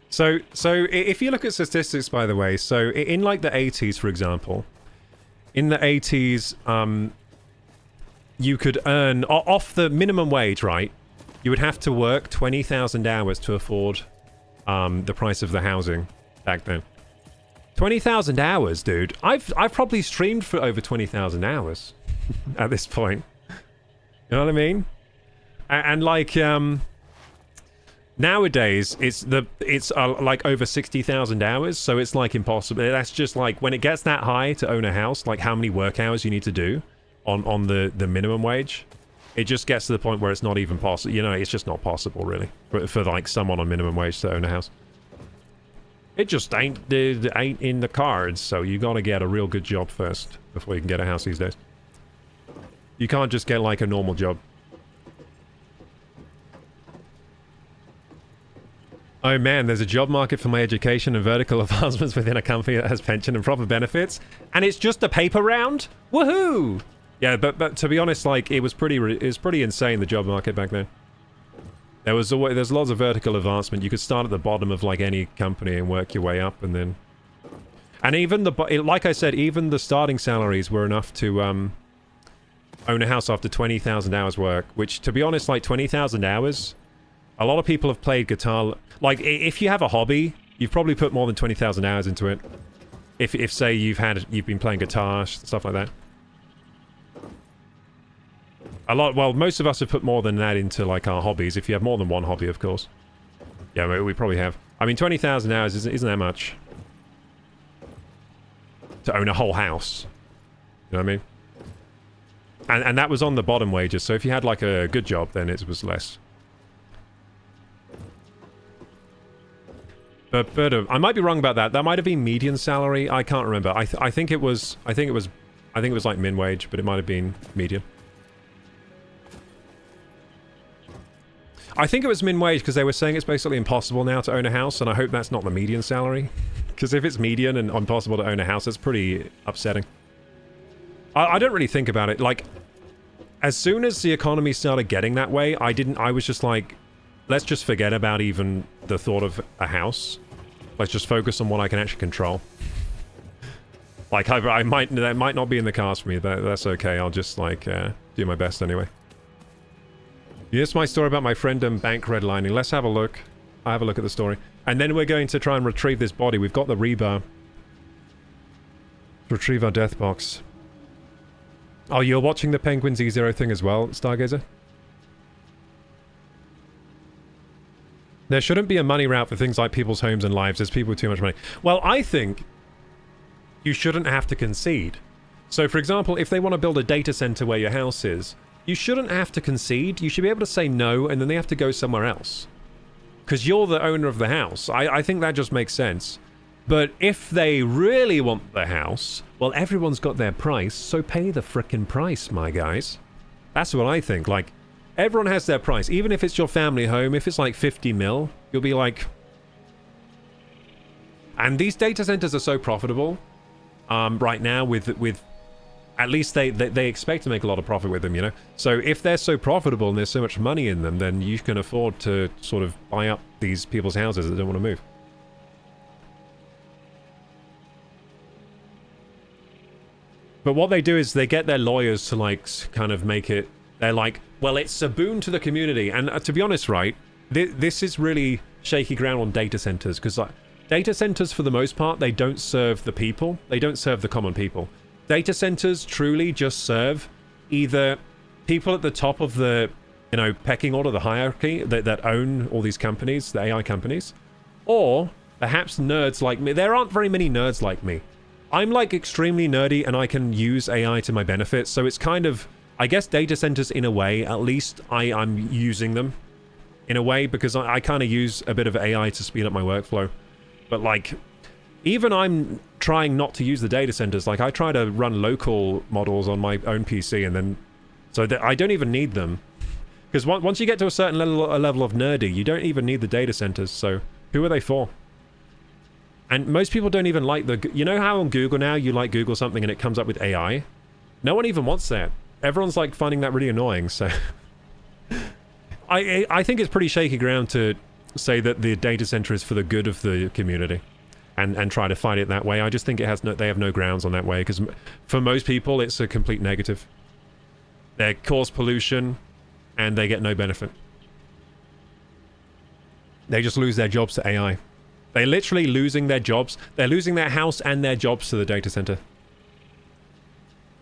So if you look at statistics, by the way, so in like the 80s, for example, in the 80s, you could earn, off the minimum wage, right? You would have to work 20,000 hours to afford the price of the housing back then. 20,000 hours, dude. I've probably streamed for over 20,000 hours at this point. You know what I mean? And like, nowadays, it's like over 60,000 hours, so it's like impossible. That's just like, when it gets that high to own a house, like how many work hours you need to do on the minimum wage, it just gets to the point where it's not even possible. You know, it's just not possible, really, for like someone on minimum wage to own a house. It just ain't in the cards, so you gotta get a real good job first before you can get a house these days. You can't just get like a normal job. Oh man, there's a job market for my education and vertical advancements within a company that has pension and proper benefits, and it's just a paper round? Woohoo! Yeah, but to be honest, like, it was pretty insane, the job market back then. There's lots of vertical advancement. You could start at the bottom of like any company and work your way up, and then And even like I said, even the starting salaries were enough to own a house after 20,000 hours work, which, to be honest, like 20,000 hours, a lot of people have played guitar. Like, if you have a hobby, you've probably put more than 20,000 hours into it. If say you've been playing guitar, stuff like that. Well, most of us have put more than that into, like, our hobbies. If you have more than one hobby, of course. Yeah, we probably have. I mean, 20,000 hours isn't that much to own a whole house. You know what I mean? And that was on the bottom wages, so if you had, like, a good job, then it was less. But I might be wrong about that. That might have been median salary. I can't remember. I think it was like min wage, but it might have been median. I think it was min wage because they were saying it's basically impossible now to own a house, and I hope that's not the median salary. Because if it's median and impossible to own a house, that's pretty upsetting. I don't really think about it. Like, as soon as the economy started getting that way, I was just like, let's just forget about even the thought of a house. Let's just focus on what I can actually control. Like, that might not be in the cards for me. That's okay. I'll just, like, do my best anyway. Here's my story about my friend and bank redlining. Let's have a look. I'll have a look at the story. And then we're going to try and retrieve this body. We've got the rebar. Retrieve our death box. Oh, you're watching the Penguins E0 thing as well, Stargazer? There shouldn't be a money route for things like people's homes and lives. There's people with too much money. Well, I think you shouldn't have to concede. So, for example, if they want to build a data center where your house is, you shouldn't have to concede. You should be able to say no, and then they have to go somewhere else. Because you're the owner of the house. I think that just makes sense. But if they really want the house, well, everyone's got their price, so pay the frickin' price, my guys. That's what I think. Like, everyone has their price. Even if it's your family home, if it's like 50 mil, you'll be like... And these data centers are so profitable right now with at least they expect to make a lot of profit with them, you know? So if they're so profitable and there's so much money in them, then you can afford to sort of buy up these people's houses that don't want to move. But what they do is they get their lawyers to, like, kind of make it... They're like, well, it's a boon to the community. And to be honest, right, this is really shaky ground on data centers. Because, like, data centers, for the most part, they don't serve the people. They don't serve the common people. Data centers truly just serve either people at the top of the, you know, pecking order, the hierarchy, that own all these companies, the AI companies, or perhaps nerds like me. There aren't very many nerds like me. I'm, like, extremely nerdy, and I can use AI to my benefit, so it's kind of, I guess, data centers in a way. At least I'm using them in a way, because I kind of use a bit of AI to speed up my workflow. But, like, even I'm trying not to use the data centers. Like, I try to run local models on my own PC, and then... So that I don't even need them. Because once you get to a certain level of nerdy, you don't even need the data centers, so who are they for? And most people don't even like the... You know how on Google now, you, like, Google something and it comes up with AI? No one even wants that. Everyone's, like, finding that really annoying, so... I think it's pretty shaky ground to say that the data center is for the good of the community. And try to fight it that way. I just think it has they have no grounds on that way, because for most people, it's a complete negative. They cause pollution, and they get no benefit. They just lose their jobs to AI. They're literally losing their jobs. They're losing their house and their jobs to the data center.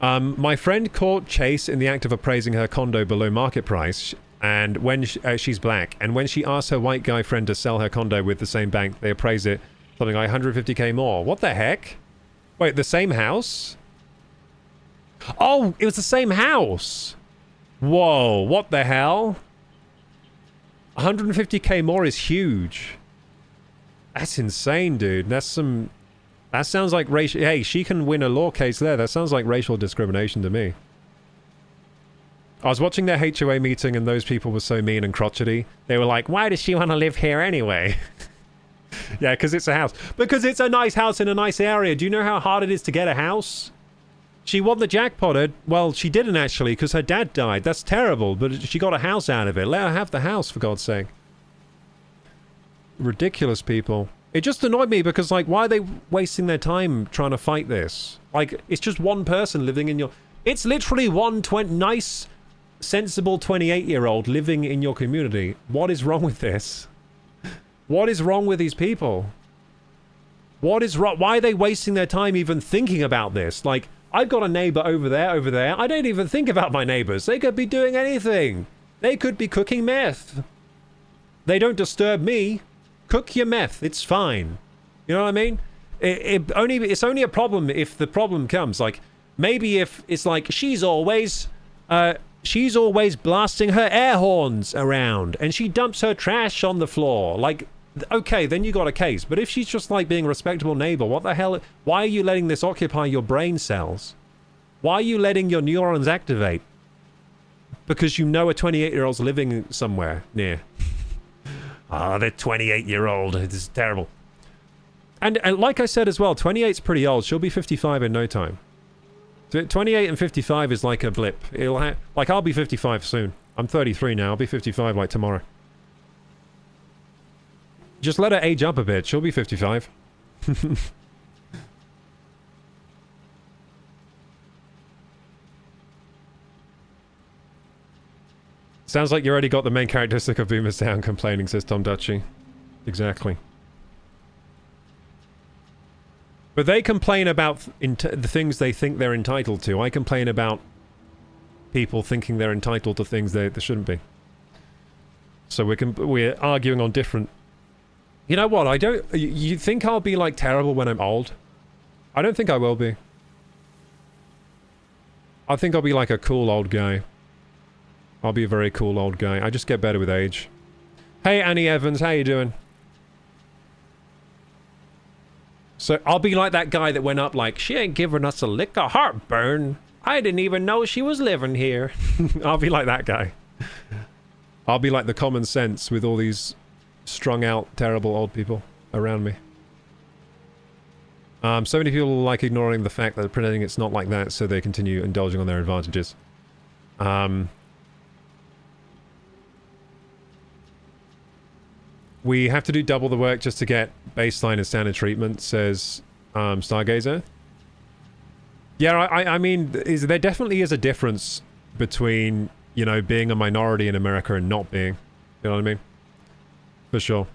My friend caught Chase in the act of appraising her condo below market price, and when she's black, and when she asked her white guy friend to sell her condo with the same bank, they appraised it something like 150k more. What the heck? Wait, the same house? Oh, it was the same house! Whoa, what the hell? 150k more is huge. That's insane, dude. That's some... That sounds like racial... Hey, she can win a law case there. That sounds like racial discrimination to me. I was watching their HOA meeting and those people were so mean and crotchety. They were like, why does she want to live here anyway? Yeah, because it's a house. Because it's a nice house in a nice area. Do you know how hard it is to get a house? She won the jackpot. Well, she didn't actually, because her dad died. That's terrible, but she got a house out of it. Let her have the house, for God's sake. Ridiculous people. It just annoyed me because, like, why are they wasting their time trying to fight this? Like, it's just one person living in your... It's literally one nice, sensible 28-year-old living in your community. What is wrong with this? What is wrong with these people? What is wrong? Why are they wasting their time even thinking about this? Like, I've got a neighbor over there. I don't even think about my neighbors. They could be doing anything. They could be cooking meth. They don't disturb me. Cook your meth. It's fine. You know what I mean? It's only a problem if the problem comes. Like, maybe if it's like she's always blasting her air horns around and she dumps her trash on the floor. Like, okay, then you got a case. But if she's just like being a respectable neighbor, what the hell? Why are you letting this occupy your brain cells? Why are you letting your neurons activate? Because you know a 28-year-old's living somewhere near. Ah, the 28-year-old. This is terrible. And like I said as well, 28's pretty old. She'll be 55 in no time. 28 and 55 is like a blip. Like, I'll be 55 soon. I'm 33 now. I'll be 55 like tomorrow. Just let her age up a bit. She'll be 55. Sounds like you already got the main characteristic of Boomer Sound complaining, says Tom Dutchy. Exactly. But they complain about the things they think they're entitled to. I complain about people thinking they're entitled to things they shouldn't be. So we're arguing on different... You know what? You think I'll be like terrible when I'm old? I don't think I will be. I think I'll be like a cool old guy. I'll be a very cool old guy. I just get better with age. Hey, Annie Evans, how you doing? So I'll be like that guy that went up like, she ain't giving us a lick of heartburn. I didn't even know she was living here. I'll be like that guy. I'll be like the common sense with all these strung out, terrible old people around me. So many people like ignoring the fact that pretending it's not like that, so they continue indulging on their advantages. We have to do double the work just to get baseline and standard treatment, says Stargazer. Yeah, I mean, there definitely is a difference between, you know, being a minority in America and not being. You know what I mean? For sure.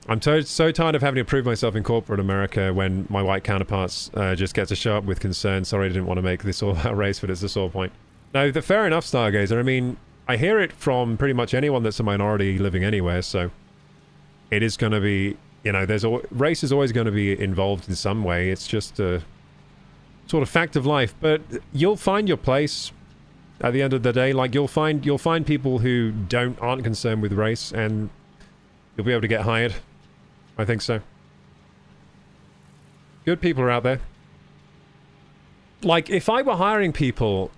I'm so tired of having to prove myself in corporate America when my white counterparts just get to show up with concern. Sorry, I didn't want to make this all about race, but it's the sort of point. No, fair enough, Stargazer. I mean, I hear it from pretty much anyone that's a minority living anywhere, so it is going to be, you know, race is always going to be involved in some way. It's just a sort of fact of life, but you'll find your place at the end of the day. Like, you'll find people who aren't concerned with race, and you'll be able to get hired. I think so. Good people are out there. Like, if I were hiring people,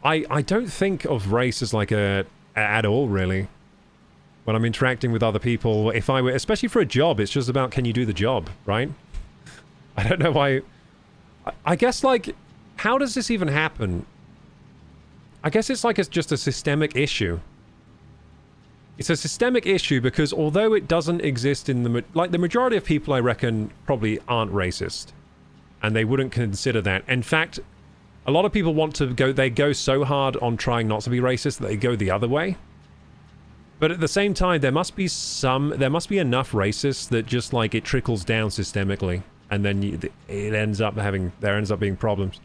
I don't think of race as like at all, really. When I'm interacting with other people, if I were, especially for a job, it's just about, can you do the job, right? I don't know why. I guess, like, how does this even happen? I guess it's like it's just a systemic issue. It's a systemic issue because although it doesn't exist in the majority of people, I reckon, probably aren't racist, and they wouldn't consider that. In fact, a lot of people want to go, they go so hard on trying not to be racist that they go the other way. But at the same time, there must be enough racists that just, like, it trickles down systemically, and then there ends up being problems.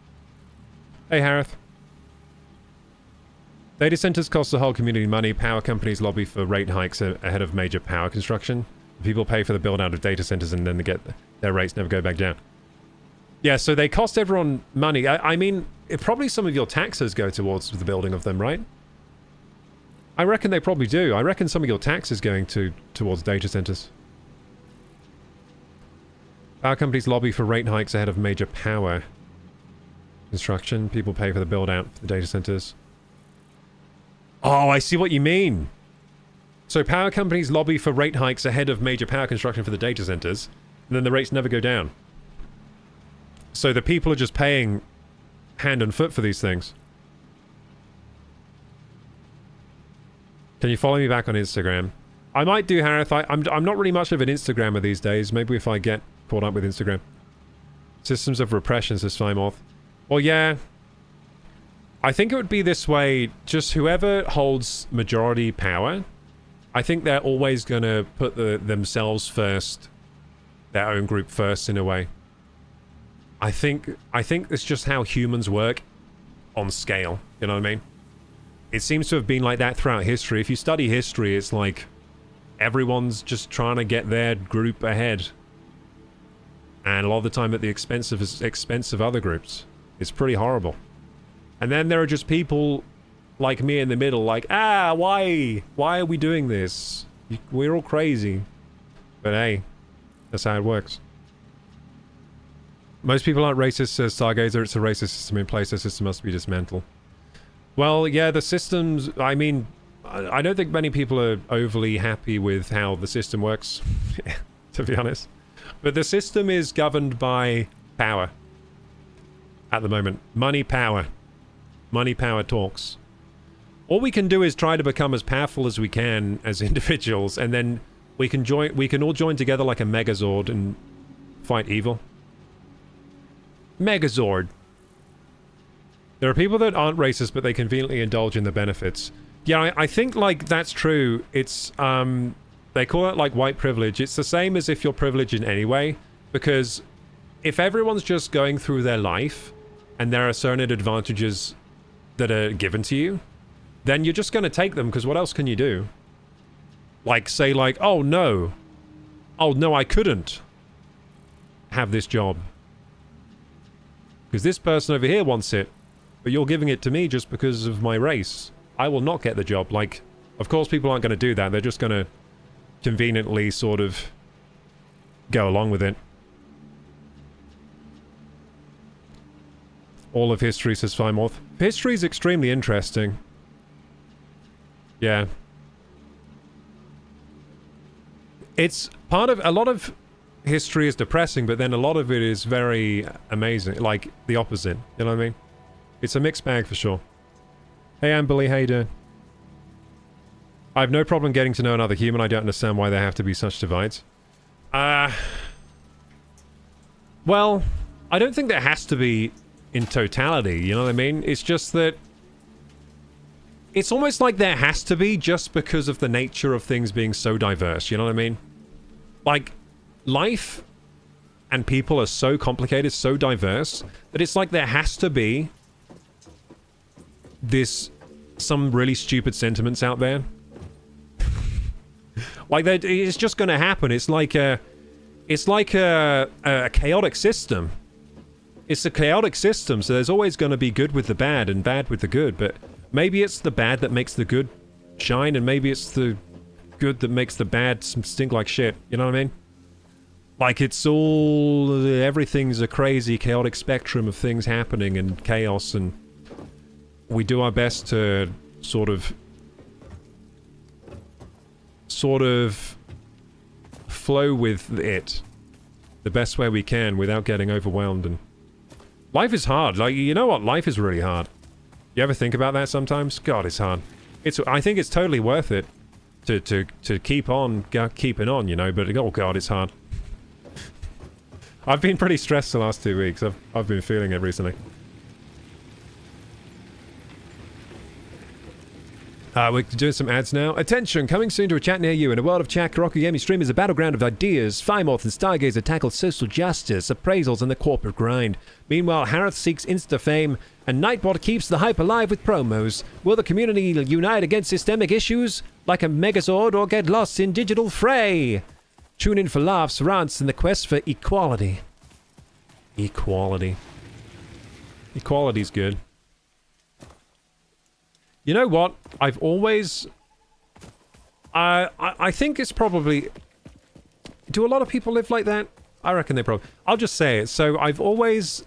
Hey, Harith. Data centers cost the whole community money. Power companies lobby for rate hikes ahead of major power construction. People pay for the build out of data centers and then their rates never go back down. Yeah, so they cost everyone money. I mean, probably some of your taxes go towards the building of them, right? I reckon they probably do. I reckon some of your tax is going towards data centers. Power companies lobby for rate hikes ahead of major power construction. People pay for the build out for the data centers. Oh, I see what you mean. So power companies lobby for rate hikes ahead of major power construction for the data centers, and then the rates never go down. So the people are just paying hand and foot for these things. Can you follow me back on Instagram? I might do, Harith. I'm not really much of an Instagrammer these days. Maybe if I get caught up with Instagram. Systems of repression, says Slimoth. Well, yeah. I think it would be this way. Just whoever holds majority power, I think they're always going to put themselves first. Their own group first, in a way. I think it's just how humans work on scale. You know what I mean? It seems to have been like that throughout history. If you study history, it's like everyone's just trying to get their group ahead. And a lot of the time at the expense of other groups. It's pretty horrible. And then there are just people like me in the middle, like, why? Why are we doing this? We're all crazy. But hey, that's how it works. Most people aren't racist, says Stargazer. It's a racist system in place. The system must be dismantled. Well, yeah, the systems... I mean, I don't think many people are overly happy with how the system works, to be honest. But the system is governed by power. At the moment. Money, power. Money, power talks. All we can do is try to become as powerful as we can as individuals, and then we can all join together like a Megazord and fight evil. Megazord. There are people that aren't racist, but they conveniently indulge in the benefits. Yeah, I think, like, that's true. It's, they call it, like, white privilege. It's the same as if you're privileged in any way, because if everyone's just going through their life, and there are certain advantages that are given to you, then you're just going to take them, because what else can you do? Like, say, like, oh, no, I couldn't have this job. Because this person over here wants it, but you're giving it to me just because of my race. I will not get the job. Like, of course people aren't going to do that. They're just going to conveniently sort of go along with it. All of history, says Fimorth. History is extremely interesting. Yeah. It's part of... A lot of history is depressing, but then a lot of it is very amazing. Like, the opposite. You know what I mean? It's a mixed bag for sure. Hey, Amberly, how you doing? I have no problem getting to know another human. I don't understand why there have to be such divides. Well, I don't think there has to be in totality, you know what I mean? It's just that... It's almost like there has to be just because of the nature of things being so diverse, you know what I mean? Like, life and people are so complicated, so diverse, that it's like there has to be some really stupid sentiments out there. Like, it's just gonna happen. It's like a chaotic system. It's a chaotic system, so there's always gonna be good with the bad and bad with the good, but maybe it's the bad that makes the good shine, and maybe it's the good that makes the bad stink like shit. You know what I mean? Like, it's all... Everything's a crazy, chaotic spectrum of things happening and chaos, and we do our best to sort of flow with it the best way we can without getting overwhelmed. And life is hard. Like, you know what? Life is really hard. You ever think about that sometimes? God, it's hard. I think it's totally worth it to keep on keeping on, you know, but oh god, it's hard. I've been pretty stressed the last 2 weeks. I've been feeling it recently. We're doing some ads now. Attention! Coming soon to a chat near you. In a world of chat, KorokuGaming stream is a battleground of ideas. Fimorth and Stargazer tackle social justice, appraisals, and the corporate grind. Meanwhile, Harith seeks insta-fame, and Nightbot keeps the hype alive with promos. Will the community unite against systemic issues like a Megazord, or get lost in digital fray? Tune in for laughs, rants, and the quest for equality. Equality. Equality's good. You know what? I've always... I think it's probably... Do a lot of people live like that? I reckon they probably... I'll just say it. So I've always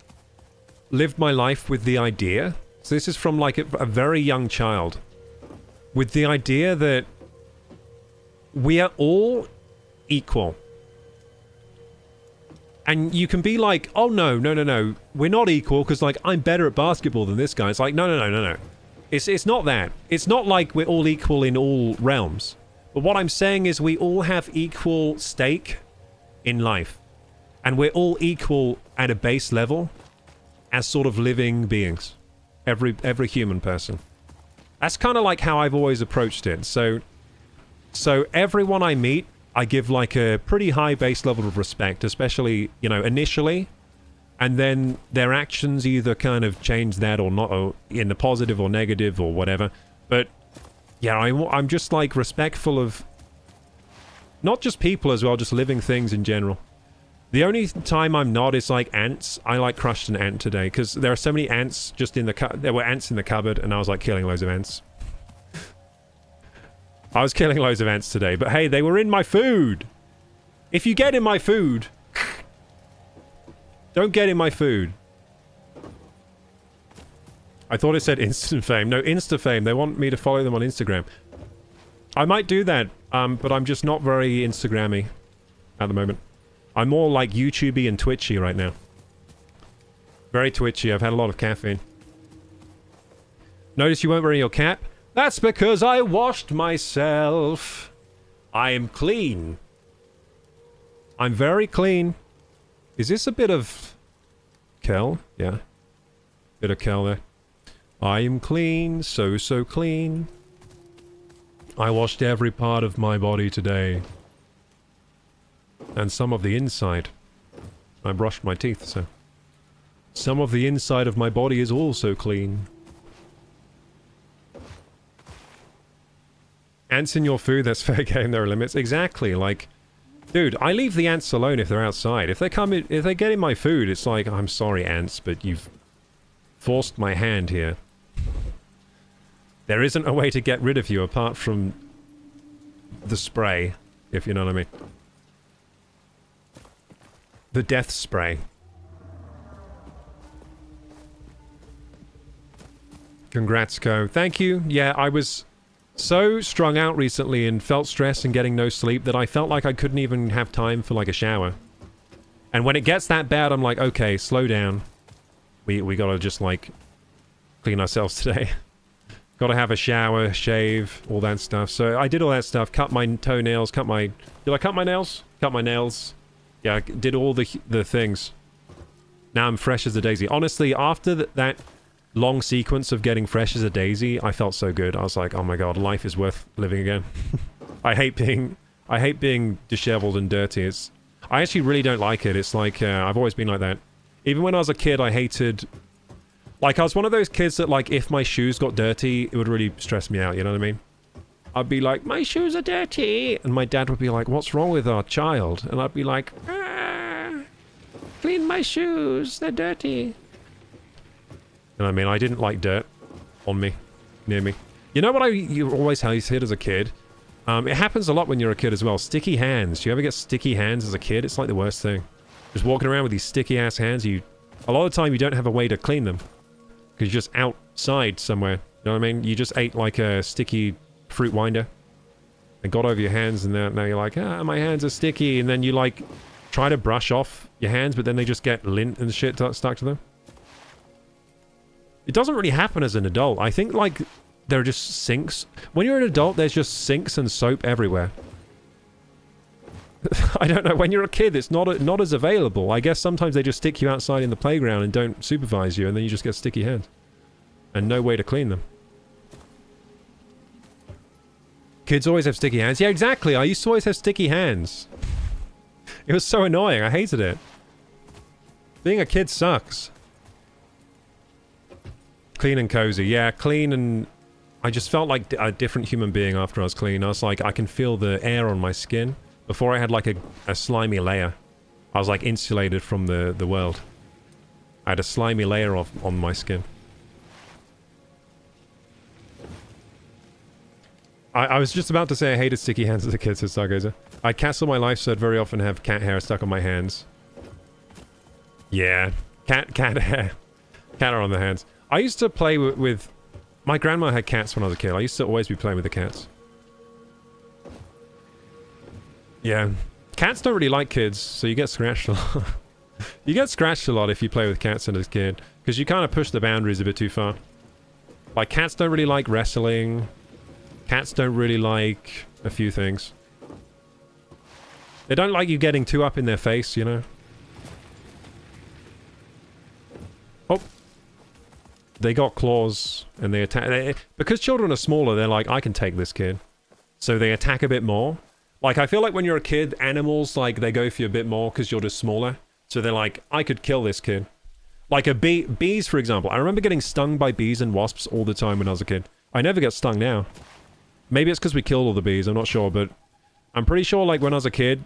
lived my life with the idea... So this is from like a very young child. With the idea that we are all equal. And you can be like, oh no, we're not equal because like I'm better at basketball than this guy. It's like, no. It's not that. It's not like we're all equal in all realms. But what I'm saying is we all have equal stake in life. And we're all equal at a base level as sort of living beings. Every human person. That's kind of like how I've always approached it. So everyone I meet, I give like a pretty high base level of respect, especially, you know, initially. And then their actions either kind of change that or not, or in the positive or negative or whatever. But yeah, I'm just like respectful of not just people as well, just living things in general. The only time I'm not is like ants. I like crushed an ant today because there are so many ants just in the there were ants in the cupboard and I was like killing loads of ants. I was killing loads of ants today, but hey, they were in my food. If you get in my food, don't get in my food. I thought it said instant fame. No, Insta fame. They want me to follow them on Instagram. I might do that, but I'm just not very Instagrammy at the moment. I'm more like YouTubey and Twitchy right now. Very twitchy. I've had a lot of caffeine. Notice you weren't wearing your cap? That's because I washed myself. I am clean. I'm very clean. Is this a bit of Kel? Yeah. Bit of Kel there. I am clean, so clean. I washed every part of my body today. And some of the inside. I brushed my teeth, so... Some of the inside of my body is also clean. Ants in your food, that's fair game, there are limits. Exactly, like... Dude, I leave the ants alone if they're outside. If they come in, if they get in my food, it's like, I'm sorry, ants, but you've forced my hand here. There isn't a way to get rid of you apart from the spray, if you know what I mean. The death spray. Congrats, Co. Thank you. Yeah, I was so strung out recently and felt stressed and getting no sleep that I felt like I couldn't even have time for like a shower. And when it gets that bad, I'm like, okay, slow down. We gotta just like clean ourselves today. Gotta have a shower, shave, all that stuff. So I did all that stuff, cut my toenails, did I cut my nails? Cut my nails. Yeah, I did all the things. Now I'm fresh as a daisy. Honestly, after that long sequence of getting fresh as a daisy, I felt so good. I was like, oh my god, life is worth living again. I hate being disheveled and dirty. I actually really don't like it. It's like, I've always been like that. Even when I was a kid, I hated... Like, I was one of those kids that, like, if my shoes got dirty, it would really stress me out, you know what I mean? I'd be like, my shoes are dirty! And my dad would be like, what's wrong with our child? And I'd be like, clean my shoes, they're dirty. You know what I mean? I didn't like dirt on me, near me. You know what you always hated as a kid? It happens a lot when you're a kid as well. Sticky hands. Do you ever get sticky hands as a kid? It's like the worst thing. Just walking around with these sticky-ass hands, a lot of the time you don't have a way to clean them. Because you're just outside somewhere. You know what I mean? You just ate like a sticky fruit winder. And got over your hands and now you're like, my hands are sticky. And then you like try to brush off your hands, but then they just get lint and shit stuck to them. It doesn't really happen as an adult. I think like there are just sinks. When you're an adult, there's just sinks and soap everywhere. I don't know, when you're a kid, it's not as available. I guess sometimes they just stick you outside in the playground and don't supervise you, and then you just get sticky hands. And no way to clean them. Kids always have sticky hands. Yeah, exactly. I used to always have sticky hands. It was so annoying. I hated it. Being a kid sucks. Clean and cozy. Yeah, clean and... I just felt like a different human being after I was clean. I was like, I can feel the air on my skin. Before I had like a slimy layer. I was like insulated from the world. I had a slimy layer on my skin. I was just about to say I hated sticky hands as a kid, says Stargazer. I had cats all my life, so I'd very often have cat hair stuck on my hands. Yeah, cat hair. Cat hair on the hands. I used to play with... My grandma had cats when I was a kid. I used to always be playing with the cats. Yeah. Cats don't really like kids, so you get scratched a lot. You get scratched a lot if you play with cats as a kid, because you kind of push the boundaries a bit too far. Like, cats don't really like wrestling. Cats don't really like a few things. They don't like you getting too up in their face, you know? Oh. They got claws, and they attack... because children are smaller, they're like, I can take this kid. So they attack a bit more. Like, I feel like when you're a kid, animals, like, they go for you a bit more because you're just smaller. So they're like, I could kill this kid. Like a bee... bees, for example. I remember getting stung by bees and wasps all the time when I was a kid. I never get stung now. Maybe it's because we killed all the bees, I'm not sure, but... I'm pretty sure, like, when I was a kid,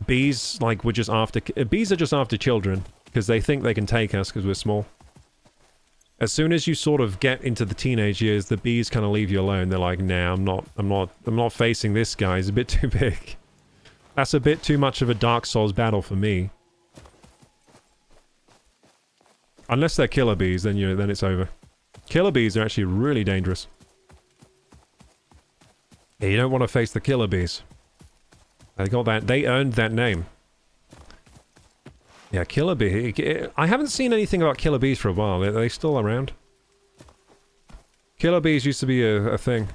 bees, like, were just after... bees are just after children, because they think they can take us because we're small. As soon as you sort of get into the teenage years, the bees kind of leave you alone. They're like, nah, I'm not facing this guy. He's a bit too big. That's a bit too much of a Dark Souls battle for me. Unless they're killer bees, then then it's over. Killer bees are actually really dangerous. Yeah, you don't want to face the killer bees. They got that. They earned that name. Yeah, killer bee. I haven't seen anything about killer bees for a while. Are they still around? Killer bees used to be a thing.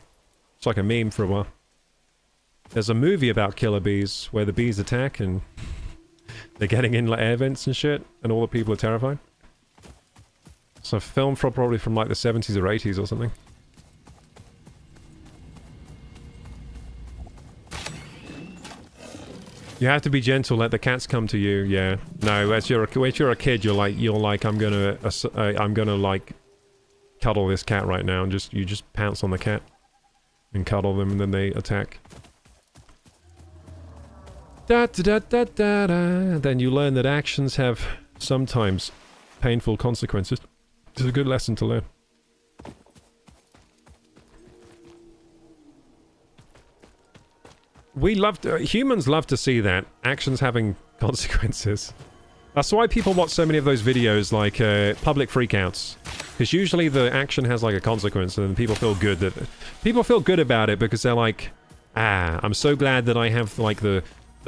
It's like a meme for a while. There's a movie about killer bees where the bees attack and they're getting in like air vents and shit, and all the people are terrified. It's a film probably from like the 70s or 80s or something. You have to be gentle. Let the cats come to you. Yeah. No, as you're a kid, you're like I'm gonna like cuddle this cat right now, and you just pounce on the cat and cuddle them, and then they attack. Da da da da da da. Then you learn that actions have sometimes painful consequences. It's a good lesson to learn. Humans love to see that. Actions having consequences. That's why people watch so many of those videos, like, public freakouts. Because usually the action has, like, a consequence, and people feel good that... people feel good about it because they're like, ah, I'm so glad that I have, like, the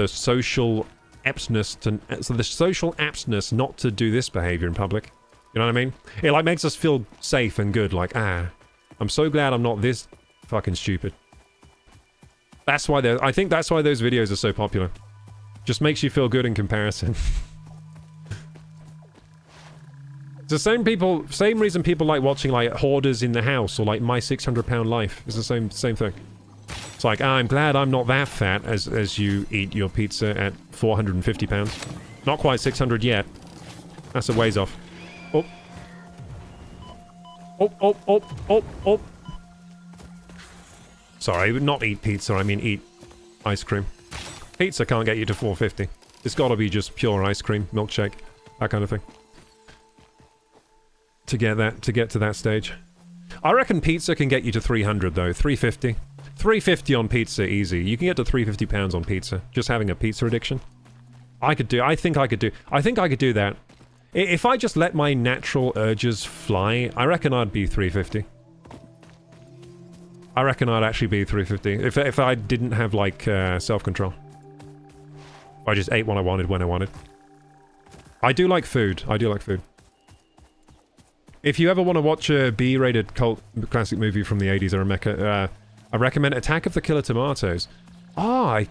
social aptness to... so the social aptness not to do this behavior in public. You know what I mean? It, like, makes us feel safe and good, like, ah, I'm so glad I'm not this fucking stupid. That's why I think that's why those videos are so popular. Just makes you feel good in comparison. It's the same reason people like watching like Hoarders in the House or like My 600 Pound Life. It's the same thing. It's like, I'm glad I'm not that fat as you eat your pizza at 450 pounds. Not quite 600 yet. That's a ways off. Oh. Oh. Sorry, not eat pizza, I mean eat ice cream. Pizza can't get you to 450. It's gotta be just pure ice cream, milkshake, that kind of thing. To get to that stage. I reckon pizza can get you to 300 though, 350. 350 on pizza, easy. You can get to 350 pounds on pizza, just having a pizza addiction. I think I could do that. If I just let my natural urges fly, I reckon I'd be 350. I reckon I'd actually be 350 if I didn't have like self-control. I just ate what I wanted when I wanted. I do like food. If you ever want to watch a B-rated cult classic movie from the 80s, I recommend Attack of the Killer Tomatoes. I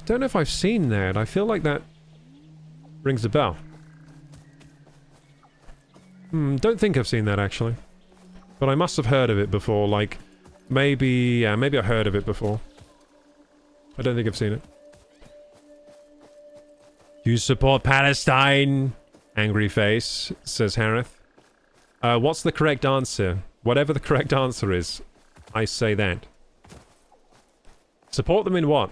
don't know if I've seen that. I feel like that rings a bell. Don't think I've seen that actually. But I must have heard of it before, like... maybe I heard of it before. I don't think I've seen it. You support Palestine? Angry face, says Harith. What's the correct answer? Whatever the correct answer is, I say that. Support them in what?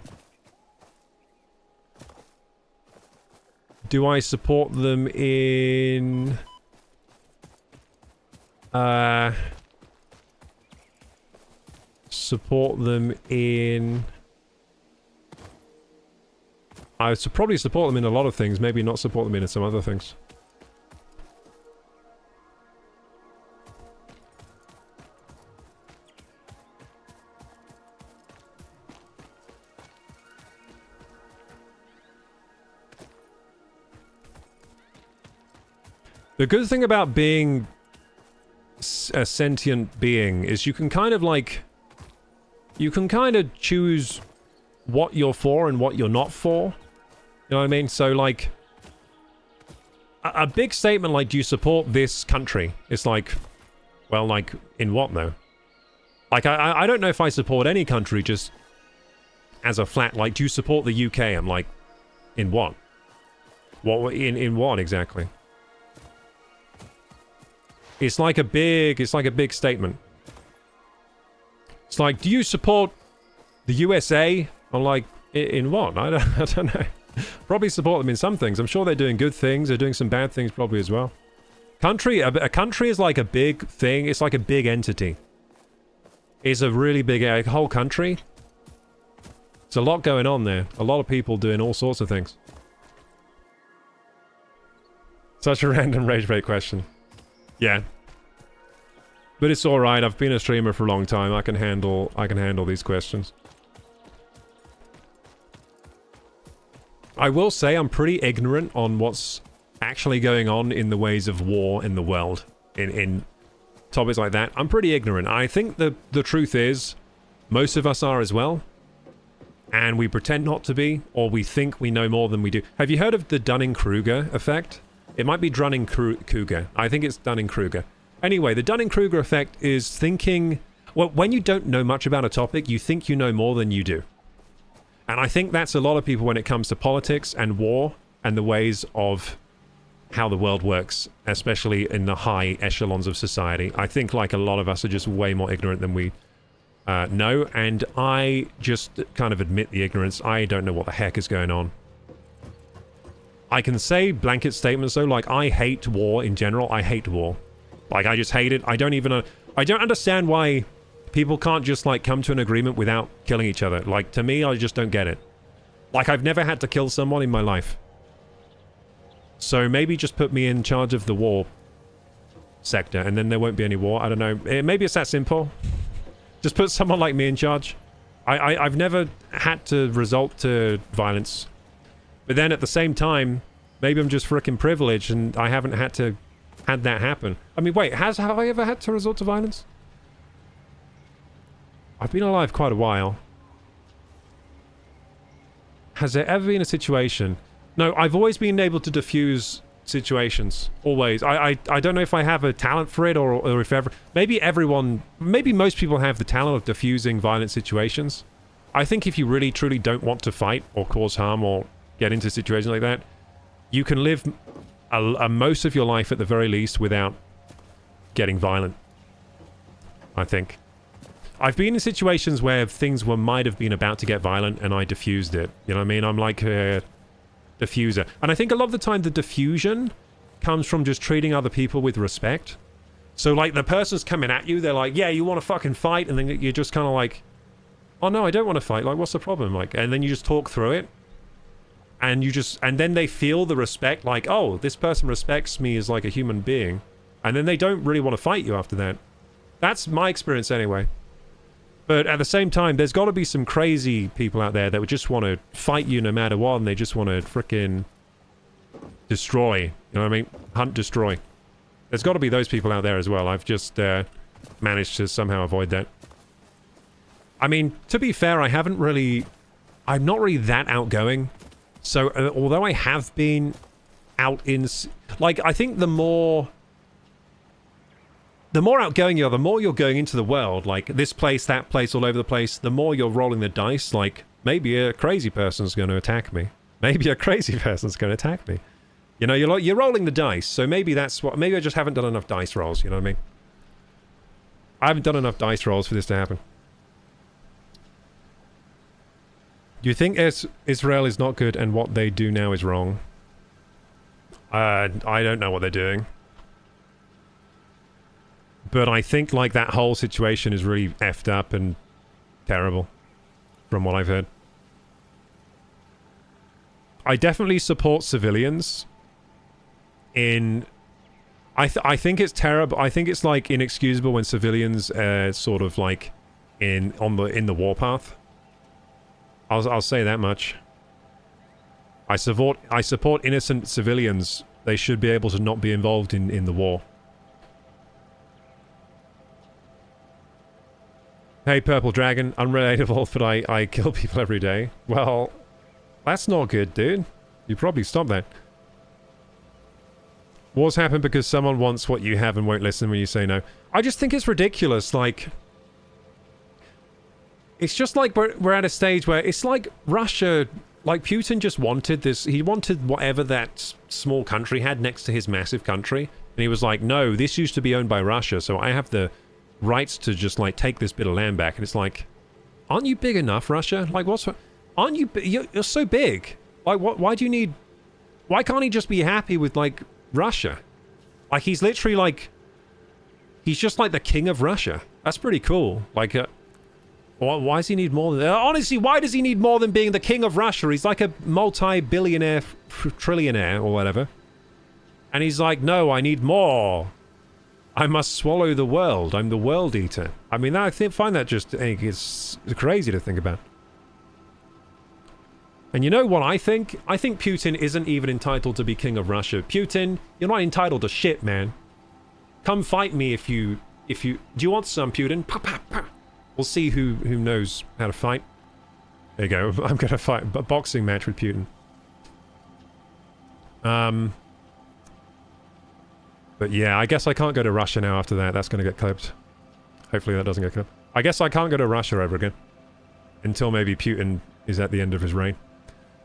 Do I support them in... support them in... I would probably support them in a lot of things, maybe not support them in some other things. The good thing about being a sentient being is you can kind of like... you can kind of choose what you're for and what you're not for. You know what I mean? So, like, a big statement like, do you support this country? It's like, well, like, in what, though? Like, I don't know if I support any country just as a flat, like, do you support the UK? I'm like, in what? What, in what exactly? It's like a big statement. It's like, do you support the USA? I'm like, in what? I don't know. Probably support them in some things. I'm sure they're doing good things. They're doing some bad things probably as well. A country is like a big thing. It's like a big entity. It's a really big, a whole country. There's a lot going on there. A lot of people doing all sorts of things. Such a random rage bait question. Yeah. But it's alright. I've been a streamer for a long time. I can handle these questions. I will say I'm pretty ignorant on what's actually going on in the ways of war in the world. In topics like that. I'm pretty ignorant. I think the truth is, most of us are as well. And we pretend not to be, or we think we know more than we do. Have you heard of the Dunning-Kruger effect? It might be Dunning-Kruger. I think it's Dunning-Kruger. Anyway, the Dunning-Kruger effect is thinking... Well, when you don't know much about a topic, you think you know more than you do. And I think that's a lot of people when it comes to politics and war and the ways of how the world works, especially in the high echelons of society. I think like a lot of us are just way more ignorant than we know, and I just kind of admit the ignorance. I don't know what the heck is going on. I can say blanket statements though, like I hate war in general. I hate war. Like I just hate it. I don't understand why people can't just like come to an agreement without killing each other. Like to me, I just don't get it. Like I've never had to kill someone in my life. So maybe just put me in charge of the war sector and then there won't be any war. I don't know. Maybe it's that simple. Just put someone like me in charge. I've never had to resort to violence. But then at the same time, maybe I'm just frickin' privileged and I haven't had that happen. I mean, wait, have I ever had to resort to violence? I've been alive quite a while. Has there ever been a situation? No, I've always been able to diffuse situations. Always. I don't know if I have a talent for it or if ever... Maybe most people have the talent of diffusing violent situations. I think if you really truly don't want to fight or cause harm or get into situations like that, you can live most of your life at the very least without getting violent. I think. I've been in situations where things might have been about to get violent and I diffused it. You know what I mean? I'm like a diffuser. And I think a lot of the time the diffusion comes from just treating other people with respect. So like the person's coming at you, they're like, yeah, you want to fucking fight? And then you're just kind of like, oh no, I don't want to fight. Like, what's the problem? Like, and then you just talk through it. And then they feel the respect, like, oh, this person respects me as like a human being. And then they don't really want to fight you after that. That's my experience anyway. But at the same time, there's got to be some crazy people out there that would just want to fight you no matter what, and they just want to frickin' destroy. You know what I mean? Hunt, destroy. There's got to be those people out there as well. I've just managed to somehow avoid that. I mean, to be fair, I'm not really that outgoing. So, although I have been out in... Like, I think the more outgoing you are, the more you're going into the world, like this place, that place, all over the place, the more you're rolling the dice, like, maybe a crazy person's going to attack me. Maybe a crazy person's going to attack me. You know, you're rolling the dice, so maybe I just haven't done enough dice rolls, you know what I mean? I haven't done enough dice rolls for this to happen. Do you think Israel is not good and what they do now is wrong? I don't know what they're doing. But I think, like, that whole situation is really effed up and terrible, from what I've heard. I definitely support civilians in... I think it's terrible. I think it's, like, inexcusable when civilians sort of, like, in the warpath. I'll say that much. I support innocent civilians. They should be able to not be involved in the war. Hey, Purple Dragon, unrelatable, but I kill people every day. Well, that's not good, dude. You probably stop that. Wars happen because someone wants what you have and won't listen when you say no. I just think it's ridiculous, like... It's just like we're at a stage where it's like Russia... Like, Putin just wanted this... He wanted whatever that small country had next to his massive country. And he was like, no, this used to be owned by Russia, so I have the rights to just, like, take this bit of land back. And it's like, aren't you big enough, Russia? Like, what's... Aren't you... You're so big. Like, what? Why do you need... Why can't he just be happy with, like, Russia? Like, he's literally, like... He's just, like, the king of Russia. That's pretty cool. Like, why does he need more than... honestly, why does he need more than being the king of Russia? He's like a multi-billionaire, trillionaire, or whatever. And he's like, no, I need more. I must swallow the world. I'm the world eater. I mean, I find that just... It's crazy to think about. And you know what I think? I think Putin isn't even entitled to be king of Russia. Putin, you're not entitled to shit, man. Come fight me if you... Do you want some, Putin? Pa, pa, pa. We'll see who knows how to fight. There you go. I'm going to fight a boxing match with Putin. But yeah, I guess I can't go to Russia now after that. That's going to get clipped. Hopefully that doesn't get clipped. I guess I can't go to Russia ever again. Until maybe Putin is at the end of his reign.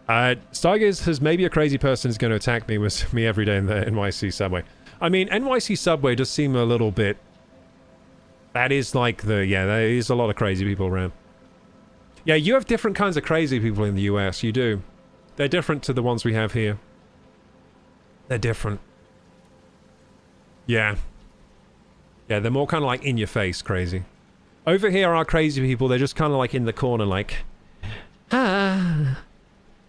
Stargaze says maybe a crazy person is going to attack me with me every day in the NYC subway. I mean, NYC subway does seem a little bit... That is like the... Yeah, there is a lot of crazy people around. Yeah, you have different kinds of crazy people in the US. You do. They're different to the ones we have here. They're different. Yeah. Yeah, they're more kind of like in-your-face crazy. Over here are crazy people. They're just kind of like in the corner like... Ah,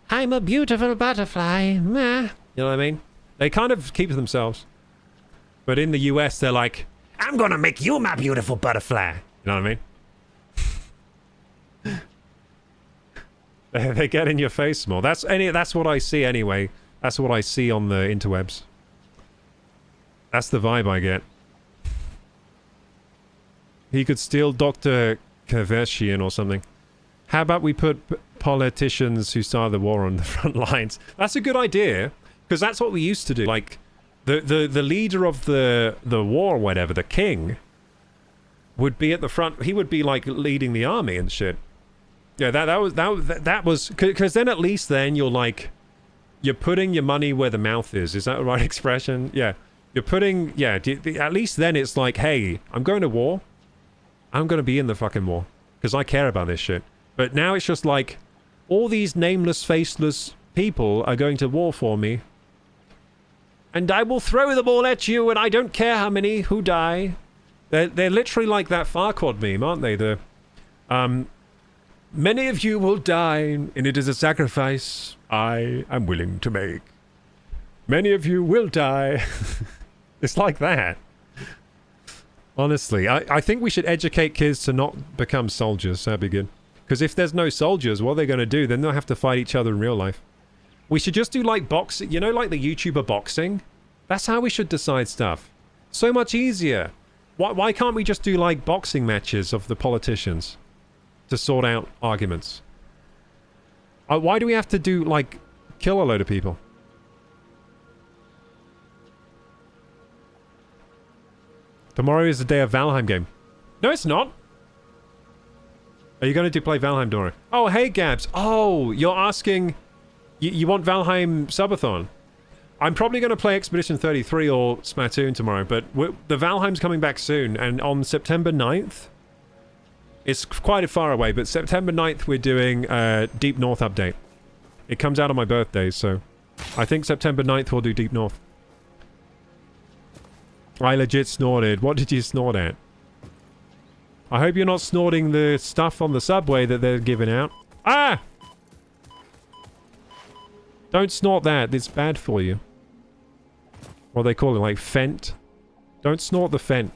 I'm a beautiful butterfly. Meh. You know what I mean? They kind of keep to themselves. But in the US, they're like... I'm gonna make you my beautiful butterfly. You know what I mean? They get in your face more. That's what I see anyway. That's what I see on the interwebs. That's the vibe I get. He could steal Dr. Kardashian or something. How about we put politicians who started the war on the front lines? That's a good idea, because that's what we used to do. Like, the leader of the war or whatever, the king, would be at the front. He would be like leading the army and shit. Yeah, that was because then at least then you're putting your money where the mouth is. Is that the right expression? Yeah, you're putting at least then it's like, hey, I'm going to war. I'm going to be in the fucking war because I care about this shit. But now it's just like all these nameless, faceless people are going to war for me. And I will throw them all at you, and I don't care how many who die. They're literally like that Farquaad meme, aren't they? The many of you will die, and it is a sacrifice I am willing to make. Many of you will die. It's like that. Honestly, I think we should educate kids to not become soldiers. That'd be good. Because if there's no soldiers, what are they going to do? Then they'll have to fight each other in real life. We should just do like boxing, you know, like the YouTuber boxing? That's how we should decide stuff. So much easier. Why can't we just do like boxing matches of the politicians to sort out arguments? Why do we have to do like kill a load of people? Tomorrow is the day of Valheim game. No, it's not. Are you going to play Valheim tomorrow? Oh, hey Gabs. Oh, you're asking... You want Valheim Subathon? I'm probably going to play Expedition 33 or Splatoon tomorrow, but the Valheim's coming back soon, and on September 9th, it's quite far away, but September 9th we're doing a Deep North update. It comes out on my birthday, so I think September 9th we'll do Deep North. I legit snorted. What did you snort at? I hope you're not snorting the stuff on the subway that they're giving out. Ah! Don't snort that. It's bad for you. What they call it, like Fent. Don't snort the Fent.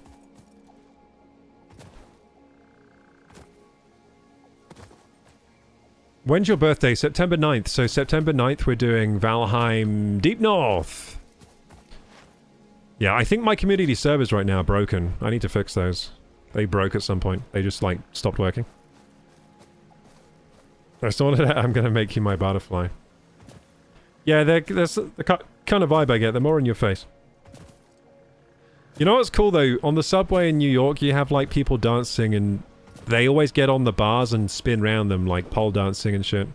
When's your birthday? September 9th. So September 9th we're doing Valheim Deep North. Yeah, I think my community servers right now are broken. I need to fix those. They broke at some point. They just, like, stopped working. I sorted out, I'm gonna make you my butterfly. Yeah, that's the kind of vibe I get. They're more in your face. You know what's cool, though? On the subway in New York, you have, like, people dancing, and they always get on the bars and spin around them, like pole dancing and shit.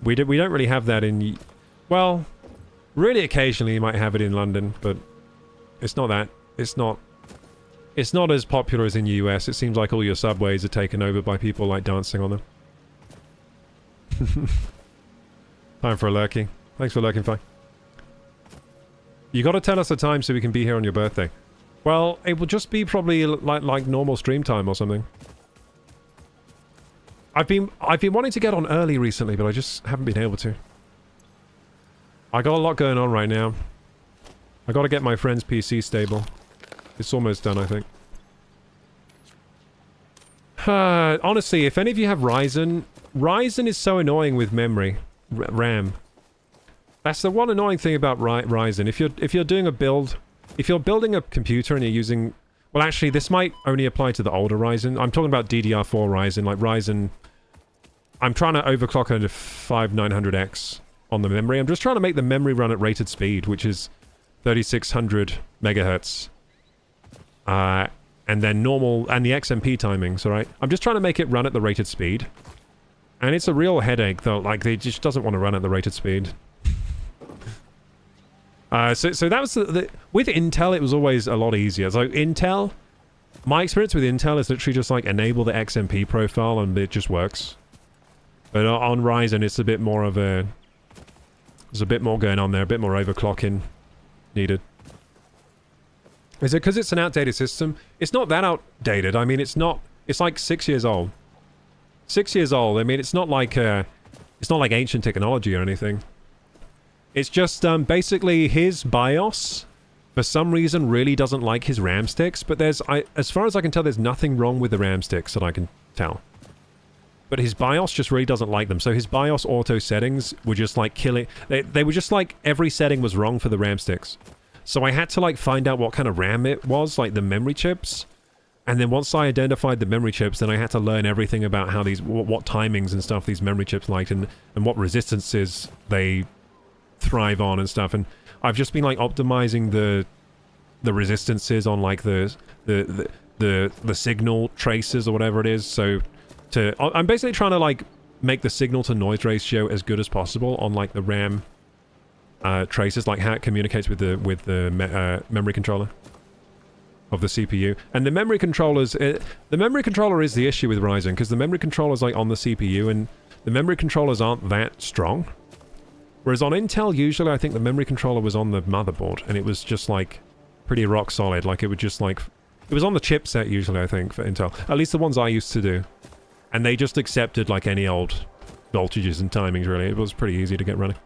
We don't really have that in... Well, really occasionally you might have it in London, but it's not that. It's not as popular as in the US. It seems like all your subways are taken over by people, like, dancing on them. Time for a lurking. Thanks for lurking, Fi. You gotta tell us the time so we can be here on your birthday. Well, it will just be probably like normal stream time or something. I've been wanting to get on early recently, but I just haven't been able to. I got a lot going on right now. I gotta get my friend's PC stable. It's almost done, I think. Honestly, if any of you have Ryzen is so annoying with memory. RAM. That's the one annoying thing about Ryzen. If you're doing a build... If you're building a computer and you're using... Well, actually, this might only apply to the older Ryzen. I'm talking about DDR4 Ryzen. Like, Ryzen... I'm trying to overclock a 5900X on the memory. I'm just trying to make the memory run at rated speed, which is 3600 megahertz. And then normal... And the XMP timings, alright? I'm just trying to make it run at the rated speed. And it's a real headache, though. Like, it just doesn't want to run at the rated speed. So that was with Intel, it was always a lot easier. So Intel, my experience with Intel is literally just like enable the XMP profile and it just works. But on Ryzen, it's a bit more of a... There's a bit more going on there, a bit more overclocking needed. Is it because it's an outdated system? It's not that outdated. I mean, it's not... It's like 6 years old. 6 years old. I mean, it's not like ancient technology or anything. It's just, basically his BIOS, for some reason, really doesn't like his RAM sticks, but as far as I can tell, there's nothing wrong with the RAM sticks that I can tell. But his BIOS just really doesn't like them, so his BIOS auto settings were just like killing... They were just like, every setting was wrong for the RAM sticks. So I had to like find out what kind of RAM it was, like the memory chips, and then once I identified the memory chips, then I had to learn everything about how these... what timings and stuff these memory chips liked, and what resistances they... thrive on and stuff, and I've just been like optimizing the resistances on like the signal traces or whatever it is. So I'm basically trying to like make the signal to noise ratio as good as possible on like the RAM traces, like how it communicates with the memory controller of the CPU. And the memory controllers, the memory controller is the issue with Ryzen, because the memory controller's like on the CPU and the memory controllers aren't that strong. Whereas on Intel, usually I think the memory controller was on the motherboard, and it was just like pretty rock solid. Like it would just like... It was on the chipset usually, I think, for Intel. At least the ones I used to do. And they just accepted like any old voltages and timings, really. It was pretty easy to get running.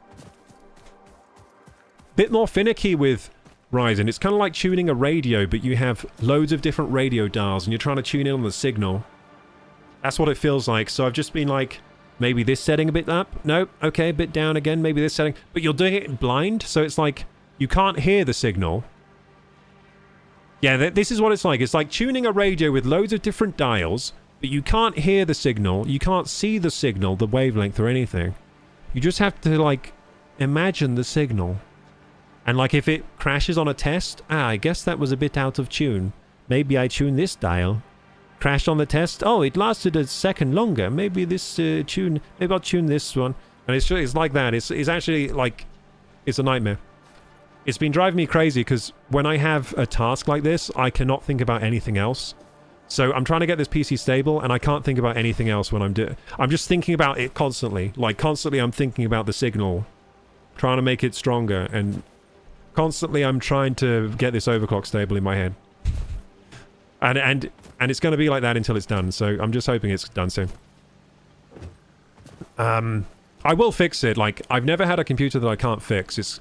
Bit more finicky with Ryzen. It's kind of like tuning a radio, but you have loads of different radio dials, and you're trying to tune in on the signal. That's what it feels like. So I've just been like... Maybe this setting a bit up. Nope. Okay, a bit down again. Maybe this setting. But you're doing it in blind, so it's like you can't hear the signal. Yeah, this is what it's like. It's like tuning a radio with loads of different dials, but you can't hear the signal. You can't see the signal, the wavelength or anything. You just have to, like, imagine the signal. And, like, if it crashes on a test, I guess that was a bit out of tune. Maybe I tune this dial. Crashed on the test. Oh, it lasted a second longer. Maybe this maybe I'll tune this one. And it's like that. It's actually like, it's a nightmare. It's been driving me crazy because when I have a task like this, I cannot think about anything else. So I'm trying to get this PC stable, and I can't think about anything else when I'm doing. I'm just thinking about it constantly. Like constantly, I'm thinking about the signal, trying to make it stronger, and constantly I'm trying to get this overclock stable in my head. And it's going to be like that until it's done, so I'm just hoping it's done soon. I will fix it. Like, I've never had a computer that I can't fix.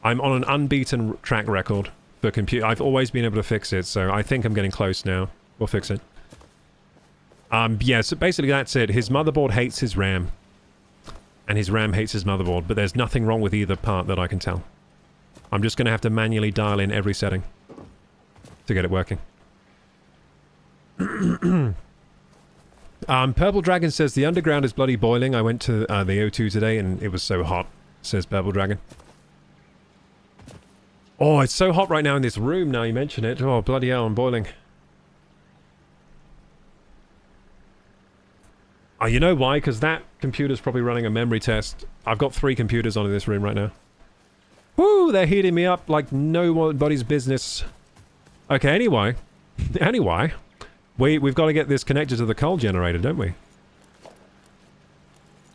I'm on an unbeaten track record for computer. I've always been able to fix it, so I think I'm getting close now. We'll fix it. Yeah, so basically that's it. His motherboard hates his RAM. And his RAM hates his motherboard, but there's nothing wrong with either part that I can tell. I'm just going to have to manually dial in every setting to get it working. Purple Dragon says, the underground is bloody boiling. I went to the O2 today and it was so hot, says Purple Dragon. Oh, it's so hot right now in this room now you mention it. Oh, bloody hell, I'm boiling. Oh, you know why? Because that computer's probably running a memory test. I've got 3 computers on in this room right now. Woo, they're heating me up like nobody's business. Okay, anyway. Anyway. We've got to get this connected to the coal generator, don't we?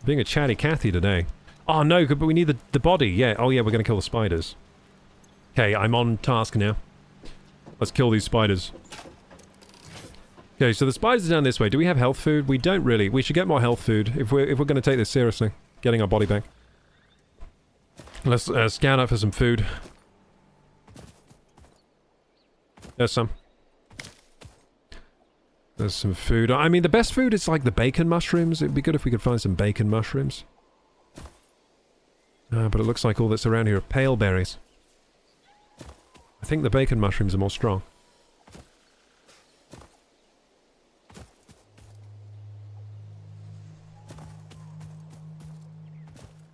Being a chatty Cathy today. Oh no, but we need the body. Yeah, oh yeah, we're going to kill the spiders. Okay, I'm on task now. Let's kill these spiders. Okay, so the spiders are down this way. Do we have health food? We don't really. We should get more health food if we're going to take this seriously. Getting our body back. Let's scan up for some food. There's some. There's some food. I mean, the best food is like the bacon mushrooms. It'd be good if we could find some bacon mushrooms. But it looks like all that's around here are pale berries. I think the bacon mushrooms are more strong.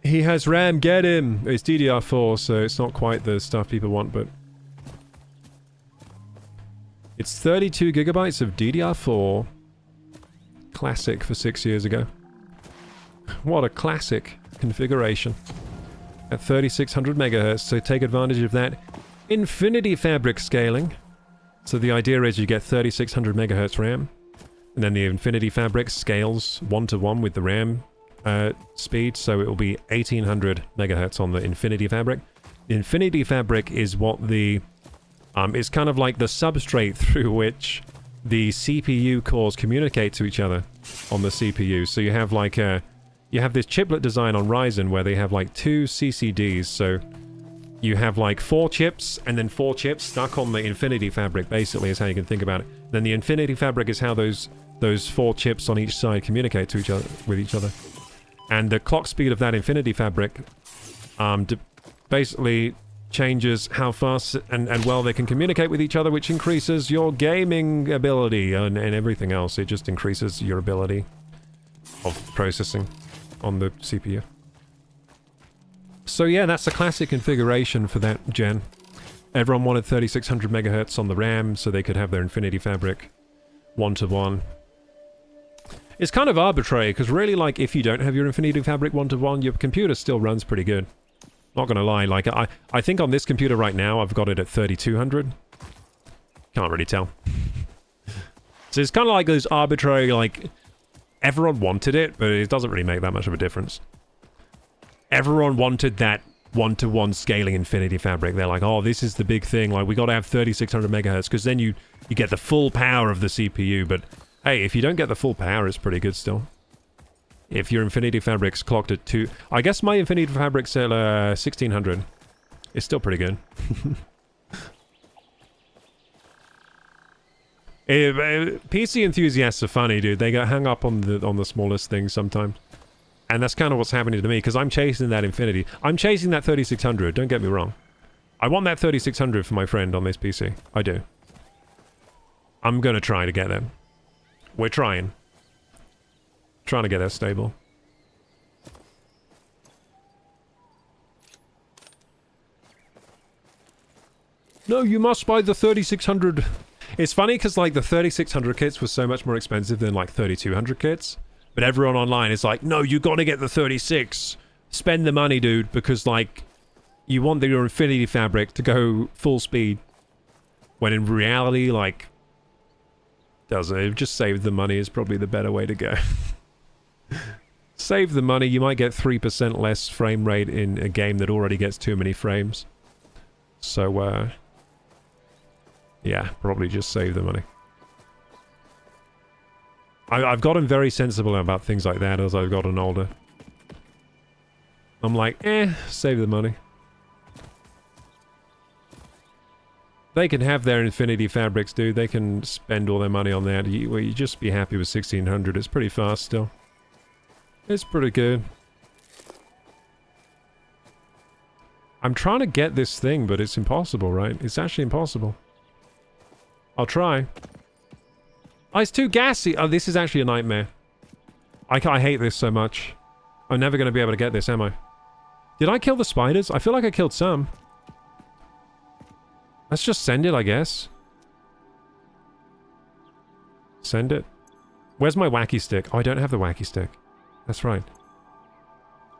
He has RAM, get him! It's DDR4, so it's not quite the stuff people want, but... It's 32 gigabytes of DDR4. Classic for 6 years ago. What a classic configuration. At 3600 megahertz, so take advantage of that Infinity Fabric scaling. So the idea is you get 3600 megahertz RAM, and then the Infinity Fabric scales 1-to-1 with the RAM speed, so it will be 1800 megahertz on the Infinity Fabric. The Infinity Fabric is what the... it's kind of like the substrate through which the CPU cores communicate to each other on the CPU. So you have like a... You have this chiplet design on Ryzen where they have like 2 CCDs, so you have like 4 chips and then 4 chips stuck on the Infinity Fabric, basically is how you can think about it. Then the Infinity Fabric is how those 4 chips on each side communicate to each other with each other. And the clock speed of that Infinity Fabric basically changes how fast and well they can communicate with each other, which increases your gaming ability and everything else. It just increases your ability of processing on the CPU. So yeah, that's the classic configuration for that gen. Everyone wanted 3600 megahertz on the RAM so they could have their Infinity Fabric 1-to-1. It's kind of arbitrary, because really, like, if you don't have your Infinity Fabric 1-to-1, your computer still runs pretty good. Not gonna lie, like, I think on this computer right now, I've got it at 3200. Can't really tell. So it's kind of like those arbitrary, like, everyone wanted it, but it doesn't really make that much of a difference. Everyone wanted that 1-to-1 scaling Infinity Fabric. They're like, oh, this is the big thing, like, we gotta have 3600 megahertz, because then you get the full power of the CPU, but... Hey, if you don't get the full power, it's pretty good still. If your Infinity Fabric's clocked at 2... I guess my Infinity Fabric's at 1600. It's still pretty good. PC enthusiasts are funny, dude. They get hung up on the smallest things sometimes. And that's kind of what's happening to me, because I'm chasing that Infinity. I'm chasing that 3600, don't get me wrong. I want that 3600 for my friend on this PC. I do. I'm gonna try to get them. We're trying. Trying to get that stable. No, you must buy the 3600. It's funny because like the 3600 kits was so much more expensive than like 3200 kits. But everyone online is like, no, you gotta get the 36. Spend the money, dude, because like you want your Infinity Fabric to go full speed. When in reality, like... Just save the money is probably the better way to go. Save the money, you might get 3% less frame rate in a game that already gets too many frames. So, yeah, probably just save the money. I've gotten very sensible about things like that as I've gotten older. I'm like, save the money. They can have their Infinity Fabrics, dude. They can spend all their money on that. You just be happy with 1600. It's pretty fast still. It's pretty good. I'm trying to get this thing, but it's impossible, right? It's actually impossible. I'll try. Oh, it's too gassy. Oh, this is actually a nightmare. I hate this so much. I'm never going to be able to get this, am I? Did I kill the spiders? I feel like I killed some. Let's just send it, I guess. Send it. Where's my wacky stick? Oh, I don't have the wacky stick. That's right.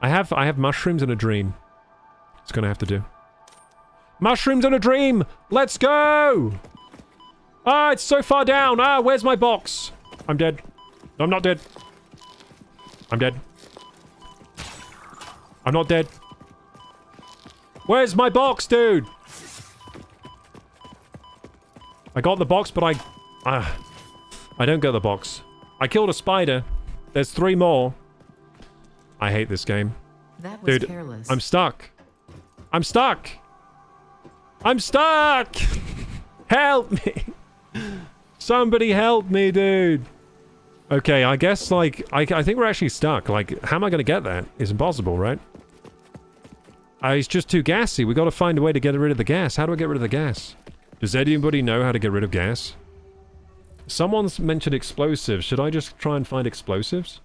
I have mushrooms and a dream. It's gonna have to do. Mushrooms and a dream! Let's go! Ah, it's so far down! Ah, where's my box? I'm dead. No, I'm not dead. I'm dead. I'm not dead. Where's my box, dude? I got the box, but I don't get the box. I killed a spider. There's 3 more. I hate this game. That was dude, careless. I'm stuck. I'm stuck. I'm stuck. Help me. Somebody help me, dude. Okay, I guess, like, I think we're actually stuck. Like, how am I going to get that? It's impossible, right? It's just too gassy. We got to find a way to get rid of the gas. How do I get rid of the gas? Does anybody know how to get rid of gas? Someone's mentioned explosives. Should I just try and find explosives?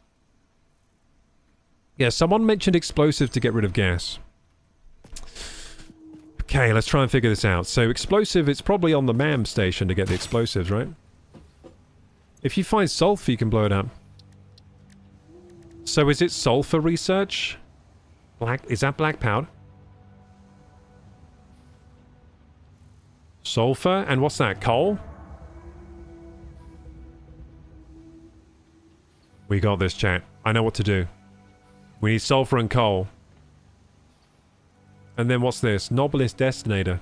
Yeah, someone mentioned explosives to get rid of gas. Okay, let's try and figure this out. So, explosive, it's probably on the MAM station to get the explosives, right? If you find sulfur, you can blow it up. So, is it sulfur research? Is that black powder? Sulfur? And what's that? Coal? We got this, chat. I know what to do. We need sulfur and coal. And then what's this? Nobilis detonator.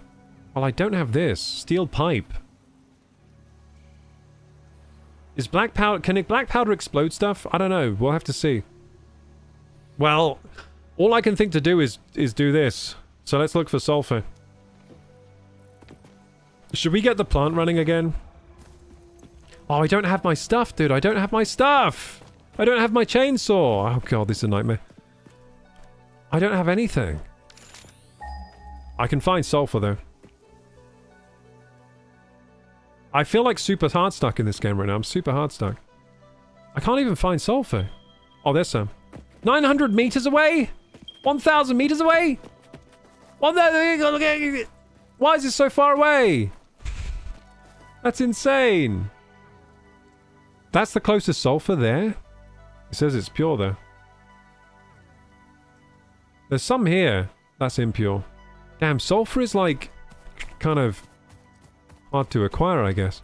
Well, I don't have this. Steel pipe. Is black powder... Can black powder explode stuff? I don't know. We'll have to see. Well, all I can think to do is do this. So let's look for sulfur. Should we get the plant running again? Oh, I don't have my stuff, dude. I don't have my stuff. I don't have my chainsaw. Oh, God, this is a nightmare. I don't have anything. I can find sulfur, though. I feel like super hard stuck in this game right now. I'm super hard stuck. I can't even find sulfur. Oh, there's some. 900 meters away? 1,000 meters away? 1,000... Why is it so far away? That's insane. That's the closest sulfur there? It says it's pure, though. There's some here. That's impure. Damn, sulfur is like... kind of... hard to acquire, I guess.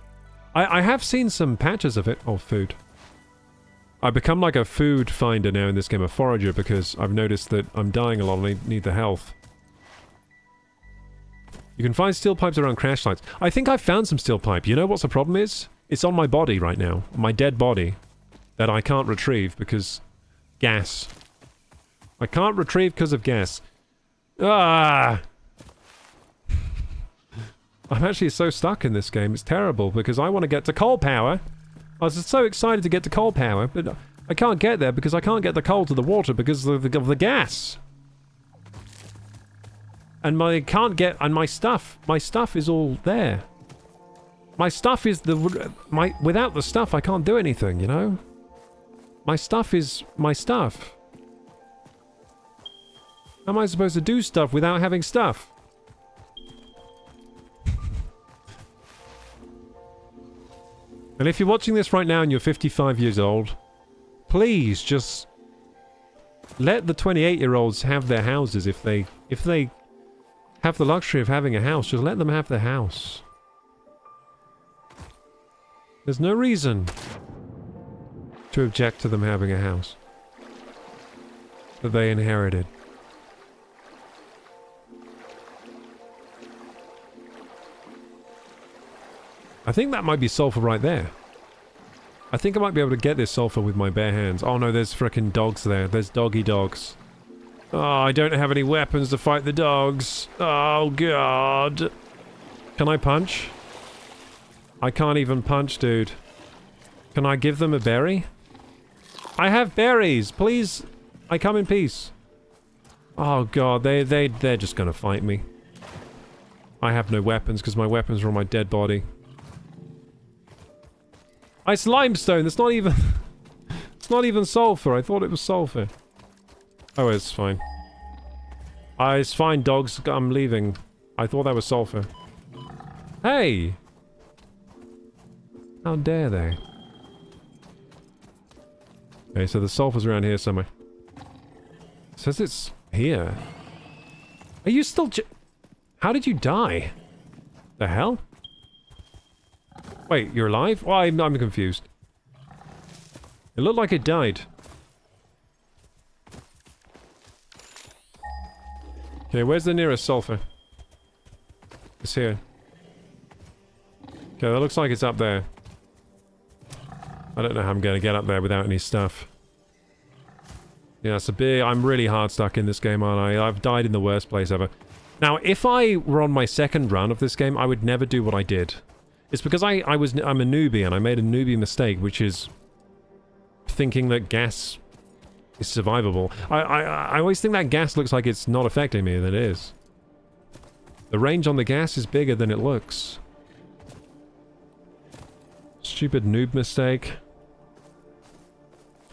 I have seen some patches of it. Oh, food. I become like a food finder now in this game, a forager, because I've noticed that I'm dying a lot and I need the health. You can find steel pipes around crash sites. I think I've found some steel pipe. You know what's the problem is? It's on my body right now. My dead body. That I can't retrieve because... gas. I can't retrieve because of gas. Ah! I'm actually so stuck in this game. It's terrible because I want to get to coal power. I was so excited to get to coal power, but I can't get there because I can't get the coal to the water because of the gas. And my stuff is all there. My stuff is without the stuff I can't do anything, you know? My stuff is my stuff. How am I supposed to do stuff without having stuff? And if you're watching this right now and you're 55 years old, please just let the 28-year-olds have their houses if they have the luxury of having a house. Just let them have their house. There's no reason to object to them having a house that they inherited. I think that might be sulfur right there. I think I might be able to get this sulfur with my bare hands. Oh no, there's frickin' dogs there. There's doggy dogs. Oh, I don't have any weapons to fight the dogs. Oh god. Can I punch? I can't even punch, dude. Can I give them a berry? I have berries! Please! I come in peace. Oh god, they're just gonna fight me. I have no weapons because my weapons are on my dead body. It's limestone. That's not even... It's not even sulfur. I thought it was sulfur. Oh, it's fine. It's fine, dogs. I'm leaving. I thought that was sulfur. Hey! How dare they? Okay, so the sulfur's around here somewhere. It says it's here. Are you still How did you die? The hell? Wait, you're alive? Well, I'm confused. It looked like it died. Okay, where's the nearest sulfur? It's here. Okay, that looks like it's up there. I don't know how I'm going to get up there without any stuff. Yeah, it's a bit... I'm really hard stuck in this game, aren't I? I've died in the worst place ever. Now, if I were on my second run of this game, I would never do what I did. It's because I'm a newbie, and I made a newbie mistake, which is... thinking that gas is survivable. I always think that gas looks like it's not affecting me, and it is. The range on the gas is bigger than it looks. Stupid noob mistake.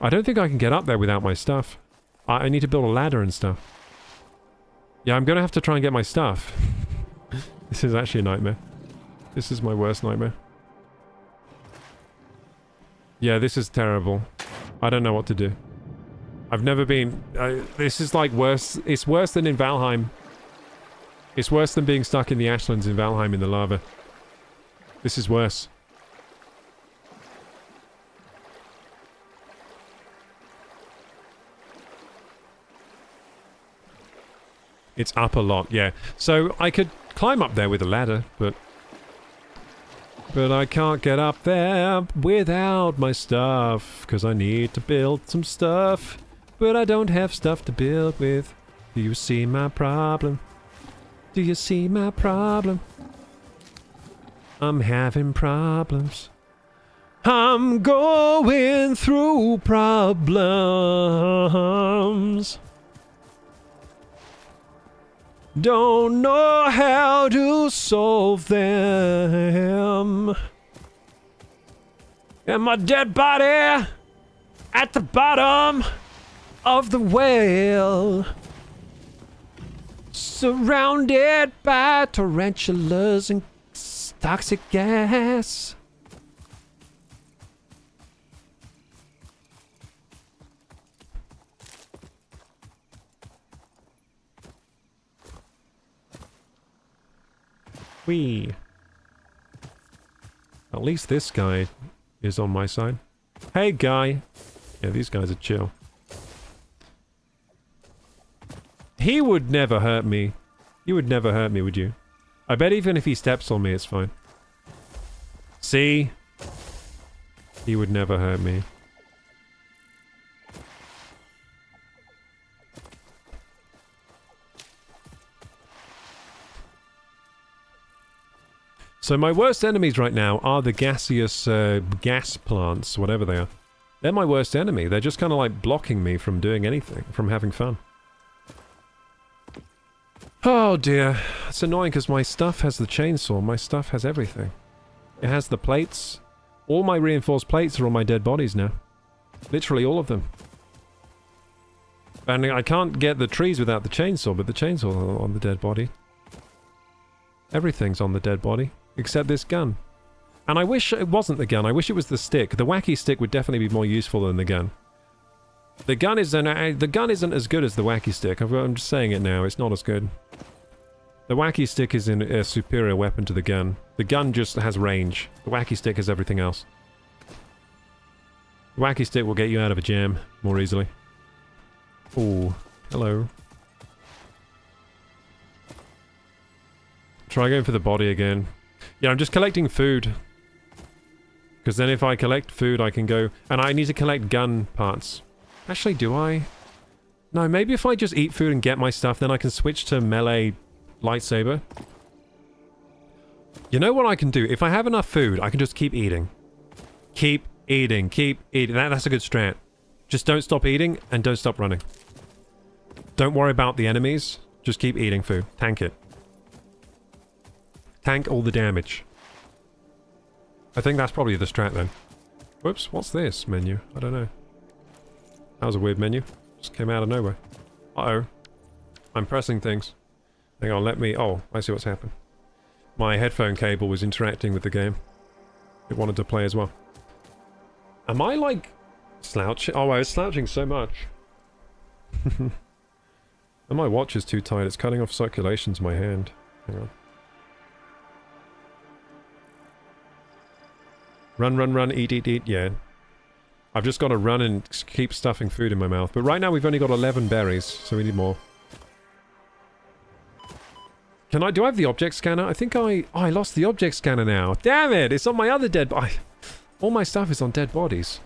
I don't think I can get up there without my stuff. I need to build a ladder and stuff. Yeah, I'm gonna have to try and get my stuff. This is actually a nightmare. This is my worst nightmare. Yeah, this is terrible. I don't know what to do. I've never been... this is like worse... It's worse than in Valheim. It's worse than being stuck in the ashlands in Valheim in the lava. This is worse. It's up a lot, yeah. So I could climb up there with a ladder, but I can't get up there without my stuff, because I need to build some stuff, but I don't have stuff to build with. Do you see my problem? Do you see my problem? I'm having problems. I'm going through problems. Don't know how to solve them. And my dead body at the bottom of the well, surrounded by tarantulas and toxic gas. Whee. At least this guy is on my side. Hey, guy. Yeah, these guys are chill. He would never hurt me. You would never hurt me, would you? I bet even if he steps on me, it's fine. See? He would never hurt me. So my worst enemies right now are the gaseous gas plants, whatever they are. They're my worst enemy. They're just kind of like blocking me from doing anything, from having fun. Oh dear. It's annoying because my stuff has the chainsaw. My stuff has everything. It has the plates. All my reinforced plates are on my dead bodies now. Literally all of them. And I can't get the trees without the chainsaw, but the chainsaw on the dead body. Everything's on the dead body. Except this gun. And I wish it wasn't the gun. I wish it was the stick. The wacky stick would definitely be more useful than the gun. The gun isn't as good as the wacky stick. I'm just saying it now. It's not as good. The wacky stick is a superior weapon to the gun. The gun just has range. The wacky stick has everything else. The wacky stick will get you out of a jam more easily. Ooh. Hello. Try going for the body again. Yeah, I'm just collecting food. Because then if I collect food, I can go... And I need to collect gun parts. Actually, do I? No, maybe if I just eat food and get my stuff, then I can switch to melee lightsaber. You know what I can do? If I have enough food, I can just keep eating. Keep eating. Keep eating. That's a good strat. Just don't stop eating and don't stop running. Don't worry about the enemies. Just keep eating food. Tank it. Tank all the damage. I think that's probably the strat then. Whoops, what's this menu? I don't know. That was a weird menu. Just came out of nowhere. Uh-oh. I'm pressing things. Hang on, let me... Oh, I see what's happened. My headphone cable was interacting with the game. It wanted to play as well. Am I, like, slouching? Oh, I was slouching so much. And my watch is too tight. It's cutting off circulation to my hand. Hang on. Run, run, run, eat, eat, eat. Yeah. I've just got to run and keep stuffing food in my mouth. But right now we've only got 11 berries, so we need more. Do I have the object scanner? I think I lost the object scanner now. Damn it! It's on my other dead body. All my stuff is on dead bodies.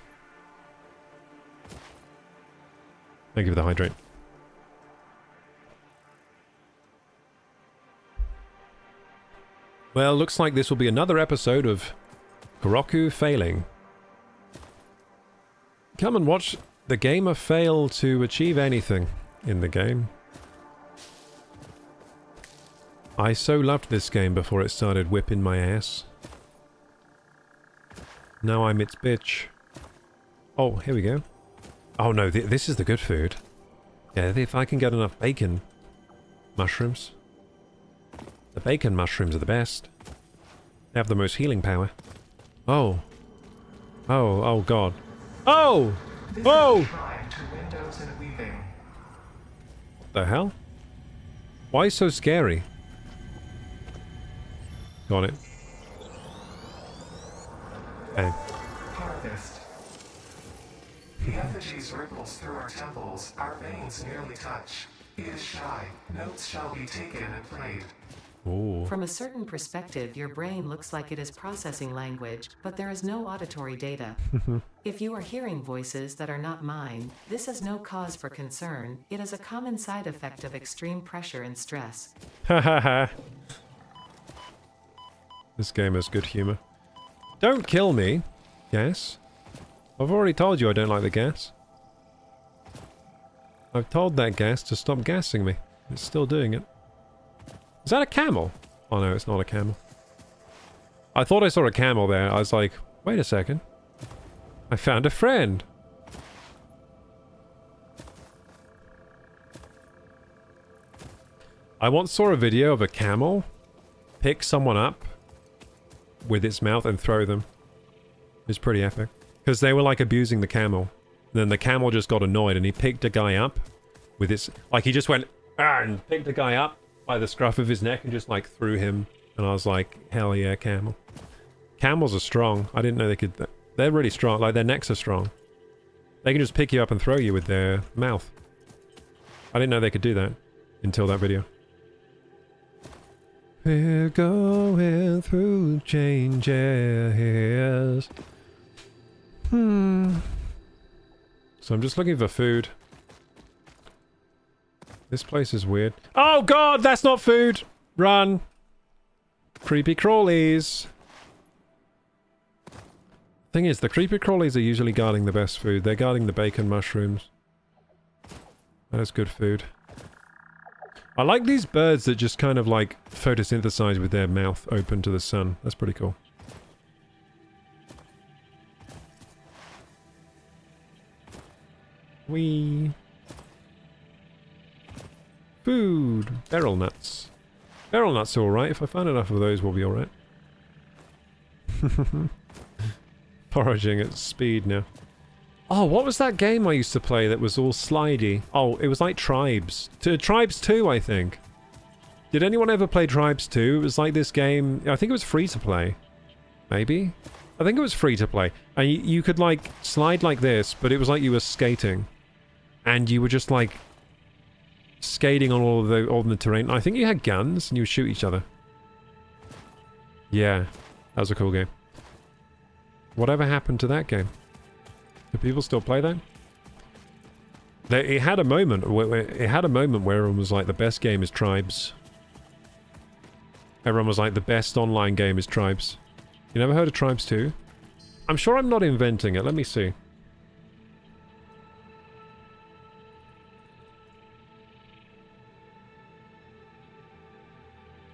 Thank you for the hydrate. Well, looks like this will be another episode of Koroku failing. Come and watch the gamer fail to achieve anything in the game. I so loved this game before it started whipping my ass. Now I'm its bitch. Oh, here we go. Oh no, this is the good food. Yeah, if I can get enough bacon mushrooms. The bacon mushrooms are the best. They have the most healing power. Oh. Oh, oh god. Oh! Oh! What the hell? Why so scary? Got it. Okay. Harvest. The effigies ripples through our temples. Our veins nearly touch. He is shy. Notes shall be taken and played. Ooh. From a certain perspective, your brain looks like it is processing language, but there is no auditory data. If you are hearing voices that are not mine, this is no cause for concern. It is a common side effect of extreme pressure and stress. Hahaha. This game has good humor. Don't kill me, gas. I've already told you I don't like the gas. I've told that gas to stop gassing me. It's still doing it. Is that a camel? Oh no, it's not a camel. I thought I saw a camel there. I was like, wait a second. I found a friend. I once saw a video of a camel pick someone up with its mouth and throw them. It's pretty epic. Because they were like abusing the camel. And then the camel just got annoyed and he picked a guy up with its... Like he just went and picked a guy up by the scruff of his neck and just like threw him. And I was like, hell yeah, camel. Camels are strong. I didn't know they could... They're really strong. Like their necks are strong. They can just pick you up and throw you with their mouth. I didn't know they could do that until that video. We're going through changes. So I'm just looking for food. This place is weird. Oh god, that's not food! Run! Creepy crawlies. Thing is, the creepy crawlies are usually guarding the best food. They're guarding the bacon mushrooms. That is good food. I like these birds that just kind of like photosynthesize with their mouth open to the sun. That's pretty cool. Whee! Food! Beryl nuts. Beryl nuts are alright. If I find enough of those, we'll be alright. Foraging at speed now. Oh, what was that game I used to play that was all slidey? Oh, it was like Tribes. Tribes 2, I think. Did anyone ever play Tribes 2? It was like this game... I think it was free to play. Maybe? I think it was free to play. And you could like slide like this, but it was like you were skating. And you were just like skating on all the terrain. I think you had guns and you would shoot each other. Yeah, that was a cool game. Whatever happened to that game? Do people still play that? It had a moment where everyone was like, the best game is Tribes. Everyone was like, the best online game is Tribes. You never heard of Tribes 2? I'm sure I'm not inventing it. Let me see.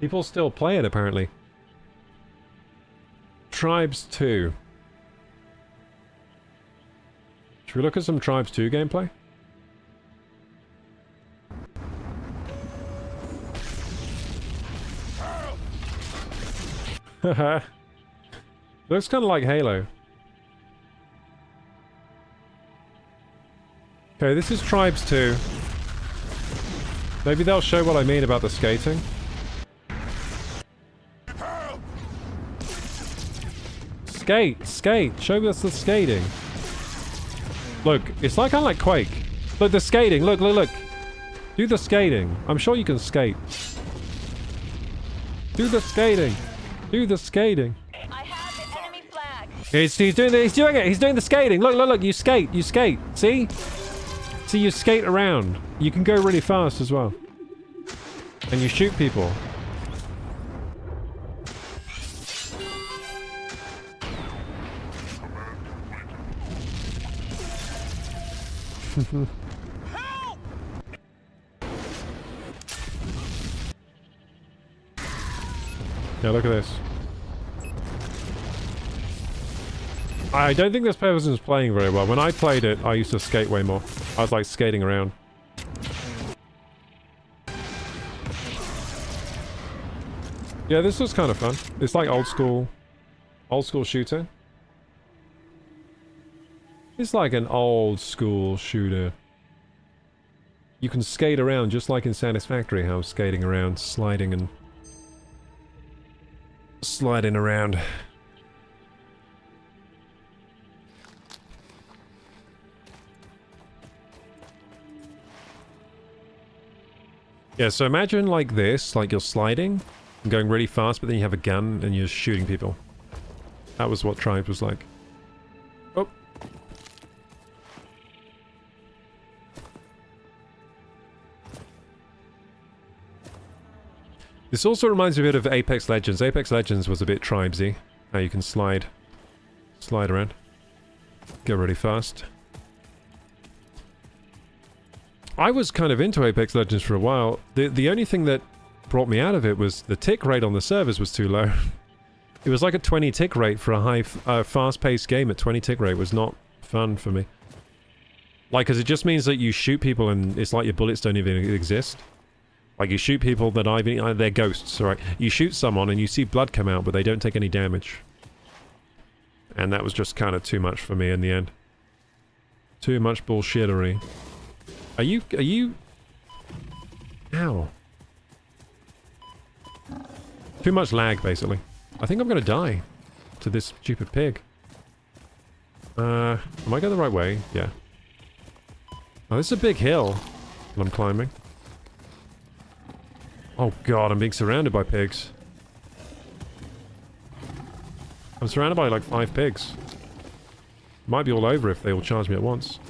People still play it, apparently. Tribes 2. Should we look at some Tribes 2 gameplay? Looks kind of like Halo. Okay, this is Tribes 2. Maybe they'll show what I mean about the skating. Skate! Skate! Show us the skating. Look, it's like kind of like Quake. Look, the skating. Look, look, look. Do the skating. I'm sure you can skate. Do the skating. Do the skating. I have the enemy flag. He's doing it. He's doing the skating. Look, look, look. You skate. You skate. See? See, you skate around. You can go really fast as well. And you shoot people. Yeah, look at this. I don't think this person is playing very well. When I played it, I used to skate way more. I was like skating around. Yeah, this was kind of fun. It's like old school shooter. It's like an old school shooter. You can skate around just like in Satisfactory, how I'm skating around, sliding and sliding around. Yeah, so imagine like this, like you're sliding and going really fast, but then you have a gun and you're shooting people. That was what Tribes was like. Oh. This also reminds me a bit of Apex Legends. Apex Legends was a bit Tribesy. How you can slide around. Go really fast. I was kind of into Apex Legends for a while. The only thing that brought me out of it was the tick rate on the servers was too low. It was like a 20 tick rate for a fast-paced game. At 20 tick rate was not fun for me. Like, because it just means that you shoot people and it's like your bullets don't even exist. Like, you shoot people that they're ghosts, right? You shoot someone and you see blood come out, but they don't take any damage. And that was just kind of too much for me in the end. Too much bullshittery. Are you... Ow. Too much lag, basically. I think I'm gonna die to this stupid pig. Am I going the right way? Yeah. Oh, this is a big hill that I'm climbing. Oh god, I'm being surrounded by pigs. I'm surrounded by like 5 pigs. Might be all over if they all charge me at once.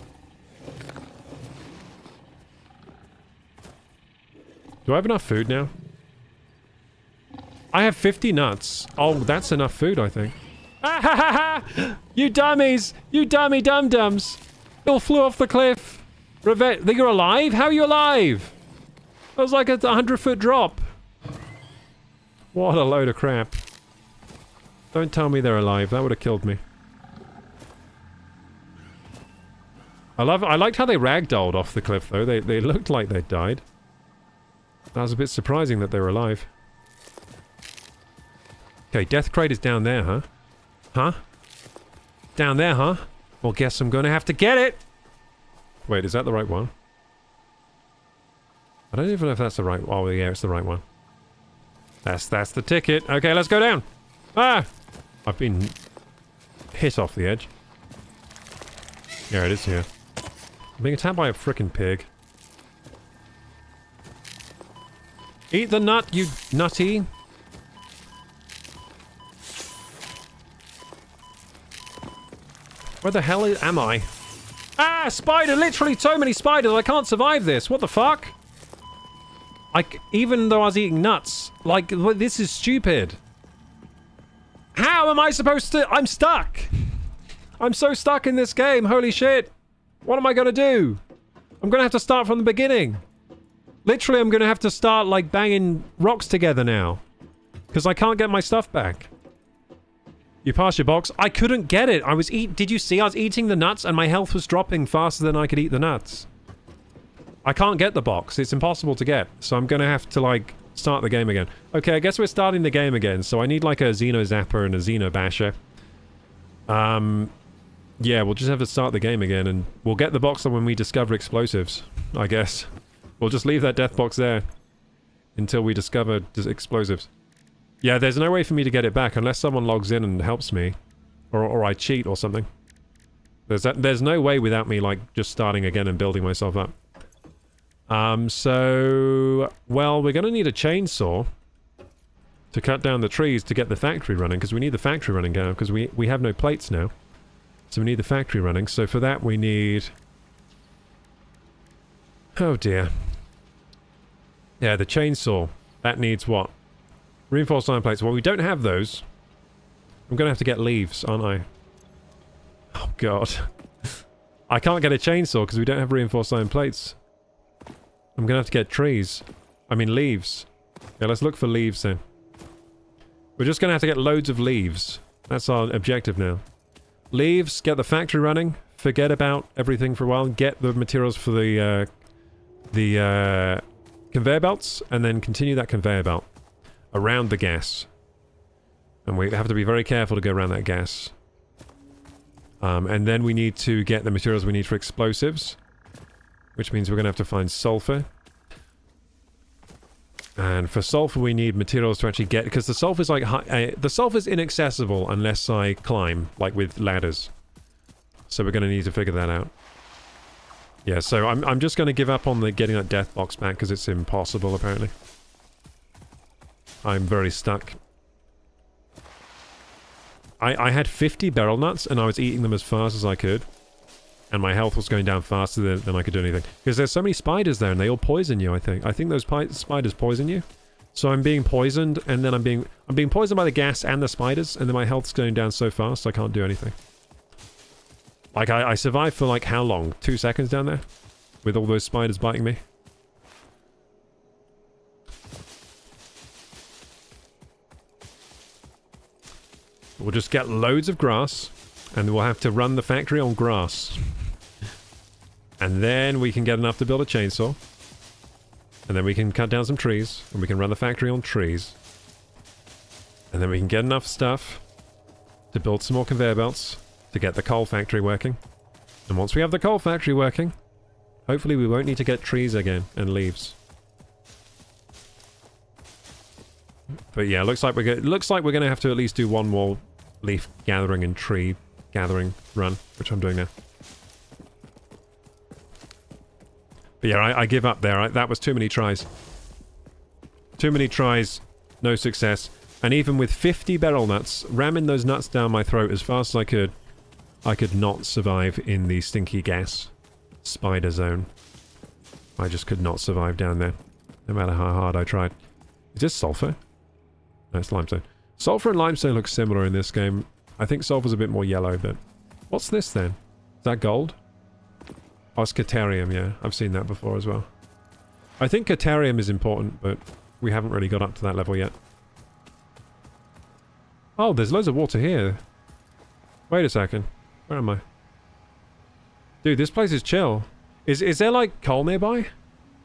Do I have enough food now? I have 50 nuts. Oh, that's enough food, I think. Ah ha ha ha! You dummies! You dummy dum-dums! They all flew off the cliff! You're alive? How are you alive? That was like a 100-foot drop. What a load of crap. Don't tell me they're alive. That would have killed me. I liked how they ragdolled off the cliff, though. They looked like they'd died. That was a bit surprising that they were alive. Okay, Death Crate is down there, huh? Huh? Down there, huh? Well, guess I'm gonna have to get it! Wait, is that the right one? I don't even know if that's the right... Oh, yeah, it's the right one. That's the ticket. Okay, let's go down! Ah! I've been hit off the edge. Yeah, it is here. I'm being attacked by a frickin' pig. Eat the nut, you nutty! Where the hell am I? Ah! Spider! Literally so many spiders! I can't survive this! What the fuck? Even though I was eating nuts. Like, this is stupid. How am I supposed to... I'm stuck! I'm so stuck in this game, holy shit! What am I gonna do? I'm gonna have to start from the beginning. Literally, I'm gonna have to start, like, banging rocks together now. Because I can't get my stuff back. You passed your box. I couldn't get it. Did you see I was eating the nuts and my health was dropping faster than I could eat the nuts? I can't get the box. It's impossible to get. So I'm going to have to, like, start the game again. Okay, I guess we're starting the game again. So I need, like, a Xeno Zapper and a Xeno Basher. Yeah, we'll just have to start the game again and we'll get the box when we discover explosives, I guess. We'll just leave that death box there until we discover explosives. Yeah, there's no way for me to get it back unless someone logs in and helps me. Or I cheat or something. There's no way without me, like, just starting again and building myself up. Well, we're gonna need a chainsaw to cut down the trees to get the factory running, because we need the factory running now, because we have no plates now. So we need the factory running, so for that we need... Oh dear. Yeah, the chainsaw. That needs what? Reinforced iron plates. Well, we don't have those. I'm gonna have to get leaves, aren't I? Oh god. I can't get a chainsaw because we don't have reinforced iron plates. I'm gonna have to get trees. I mean leaves. Yeah, let's look for leaves then. We're just gonna have to get loads of leaves. That's our objective now. Leaves, get the factory running, forget about everything for a while, get the materials for the conveyor belts, and then continue that conveyor belt around the gas. And we have to be very careful to go around that gas. And then we need to get the materials we need for explosives, which means we're going to have to find sulfur. And for sulfur we need materials to actually get, because the sulfur's like the sulfur's inaccessible unless I climb, like with ladders. So we're going to need to figure that out. Yeah, so I'm just going to give up on getting that death box back because it's impossible apparently. I'm very stuck. I had 50 beryl nuts and I was eating them as fast as I could. And my health was going down faster than I could do anything. Because there's so many spiders there and they all poison you, I think. I think those spiders poison you. So I'm being poisoned and then I'm being poisoned by the gas and the spiders. And then my health's going down so fast I can't do anything. Like I survived for like how long? 2 seconds down there? With all those spiders biting me. We'll just get loads of grass. And we'll have to run the factory on grass. And then we can get enough to build a chainsaw. And then we can cut down some trees. And we can run the factory on trees. And then we can get enough stuff to build some more conveyor belts to get the coal factory working. And once we have the coal factory working, hopefully we won't need to get trees again and leaves. But yeah, looks like we're going to have to at least do one more leaf gathering and tree gathering run, which I'm doing now. But yeah, I give up there. That was too many tries. Too many tries, no success. And even with 50 beryl nuts, ramming those nuts down my throat as fast as I could not survive in the stinky gas spider zone. I just could not survive down there, no matter how hard I tried. Is this sulfur? No, it's limestone. Sulfur and limestone look similar in this game. I think sulfur's a bit more yellow, but... What's this then? Is that gold? Oh, it's Caterium, yeah. I've seen that before as well. I think Caterium is important, but we haven't really got up to that level yet. Oh, there's loads of water here. Wait a second. Where am I? Dude, this place is chill. Is there, like, coal nearby?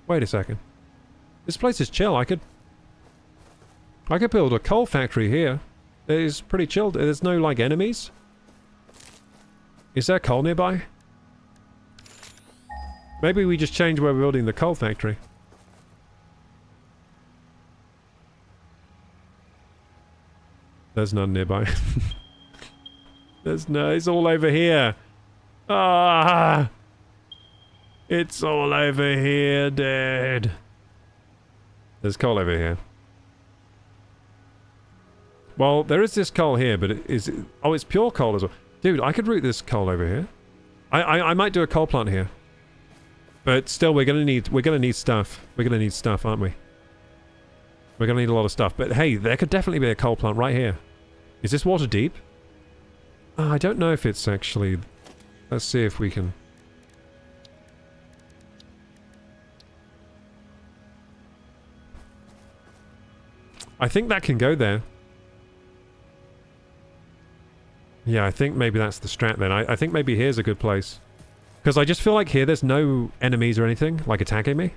Wait a second. This place is chill. I could build a coal factory here. It's pretty chilled. There's no, like, enemies. Is there coal nearby? Maybe we just change where we're building the coal factory. There's none nearby. There's no... It's all over here. Ah! It's all over here, dude. There's coal over here. Well, there is this coal here, but oh, it's pure coal as well. Dude, I could route this coal over here. I might do a coal plant here. But still, we're gonna need stuff. We're gonna need stuff, aren't we? We're gonna need a lot of stuff. But hey, there could definitely be a coal plant right here. Is this water deep? I don't know if it's actually... Let's see if we can... I think that can go there. Yeah, I think maybe that's the strat then. I think maybe here's a good place. Because I just feel like here there's no enemies or anything, like, attacking me.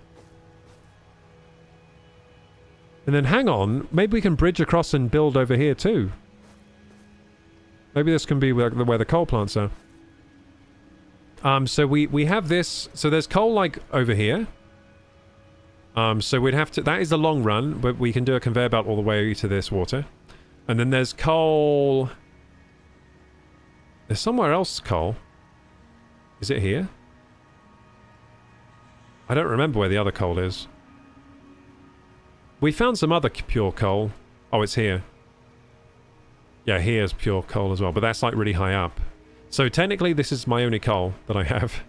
And then hang on, maybe we can bridge across and build over here too. Maybe this can be where the coal plants are. So we have this, so there's coal like over here. So we'd have to, that is the long run, but we can do a conveyor belt all the way to this water. And then there's coal. There's somewhere else coal. Is it here? I don't remember where the other coal is. We found some other pure coal. Oh, it's here. Yeah, here's pure coal as well, but that's like really high up. So technically this is my only coal that I have.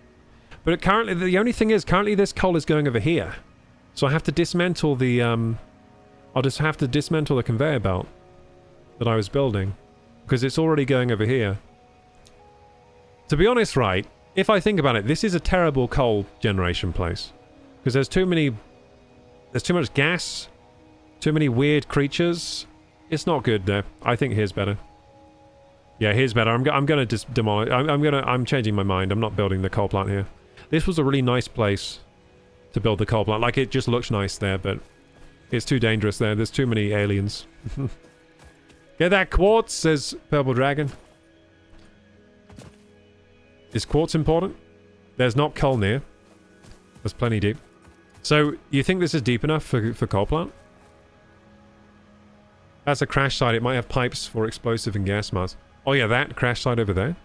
But currently, the only thing is, currently this coal is going over here. So I have to dismantle the, I'll just have to dismantle the conveyor belt that I was building. Because it's already going over here. To be honest, right, if I think about it, this is a terrible coal generation place. Because there's too much gas, too many weird creatures. It's not good there. I think here's better. Yeah, here's better. I'm gonna just demolish. I'm changing my mind. I'm not building the coal plant here. This was a really nice place to build the coal plant. Like, it just looks nice there, but it's too dangerous there. There's too many aliens. Get that quartz, says Purple Dragon. Is quartz important? There's not coal near. There's plenty deep. So, you think this is deep enough for coal plant? That's a crash site. It might have pipes for explosive and gas masks. Oh yeah, that crash site over there.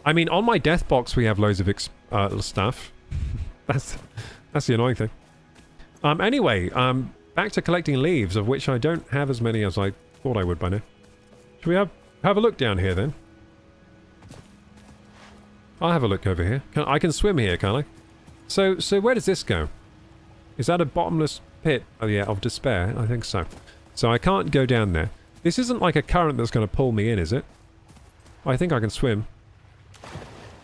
I mean, on my death box we have loads of stuff. that's the annoying thing. Anyway, back to collecting leaves, of which I don't have as many as I thought I would by now. Should we have a look down here then? I'll have a look over here. I can swim here, can't I? So where does this go? Is that a bottomless pit? Oh yeah, of despair. I think so. So I can't go down there. This isn't like a current that's going to pull me in, is it? I think I can swim.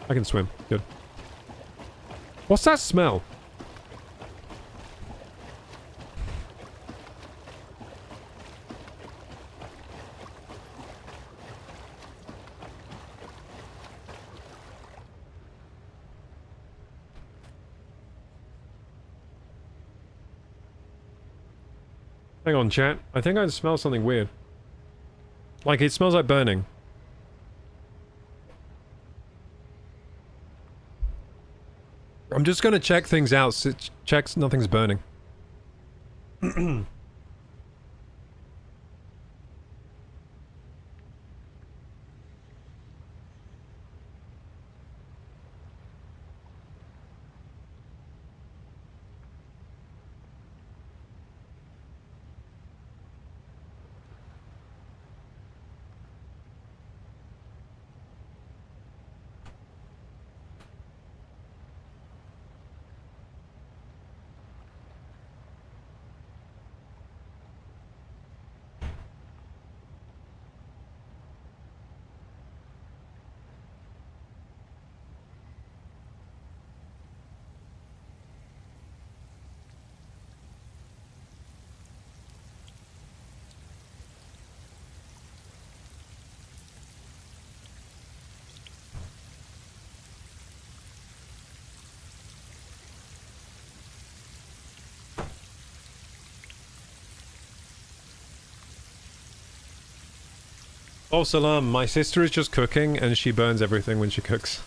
I can swim. Good. What's that smell? Hang on, chat. I think I smell something weird. Like, it smells like burning. I'm just gonna check things out. So checks nothing's burning. Oh, Salam, my sister is just cooking and she burns everything when she cooks.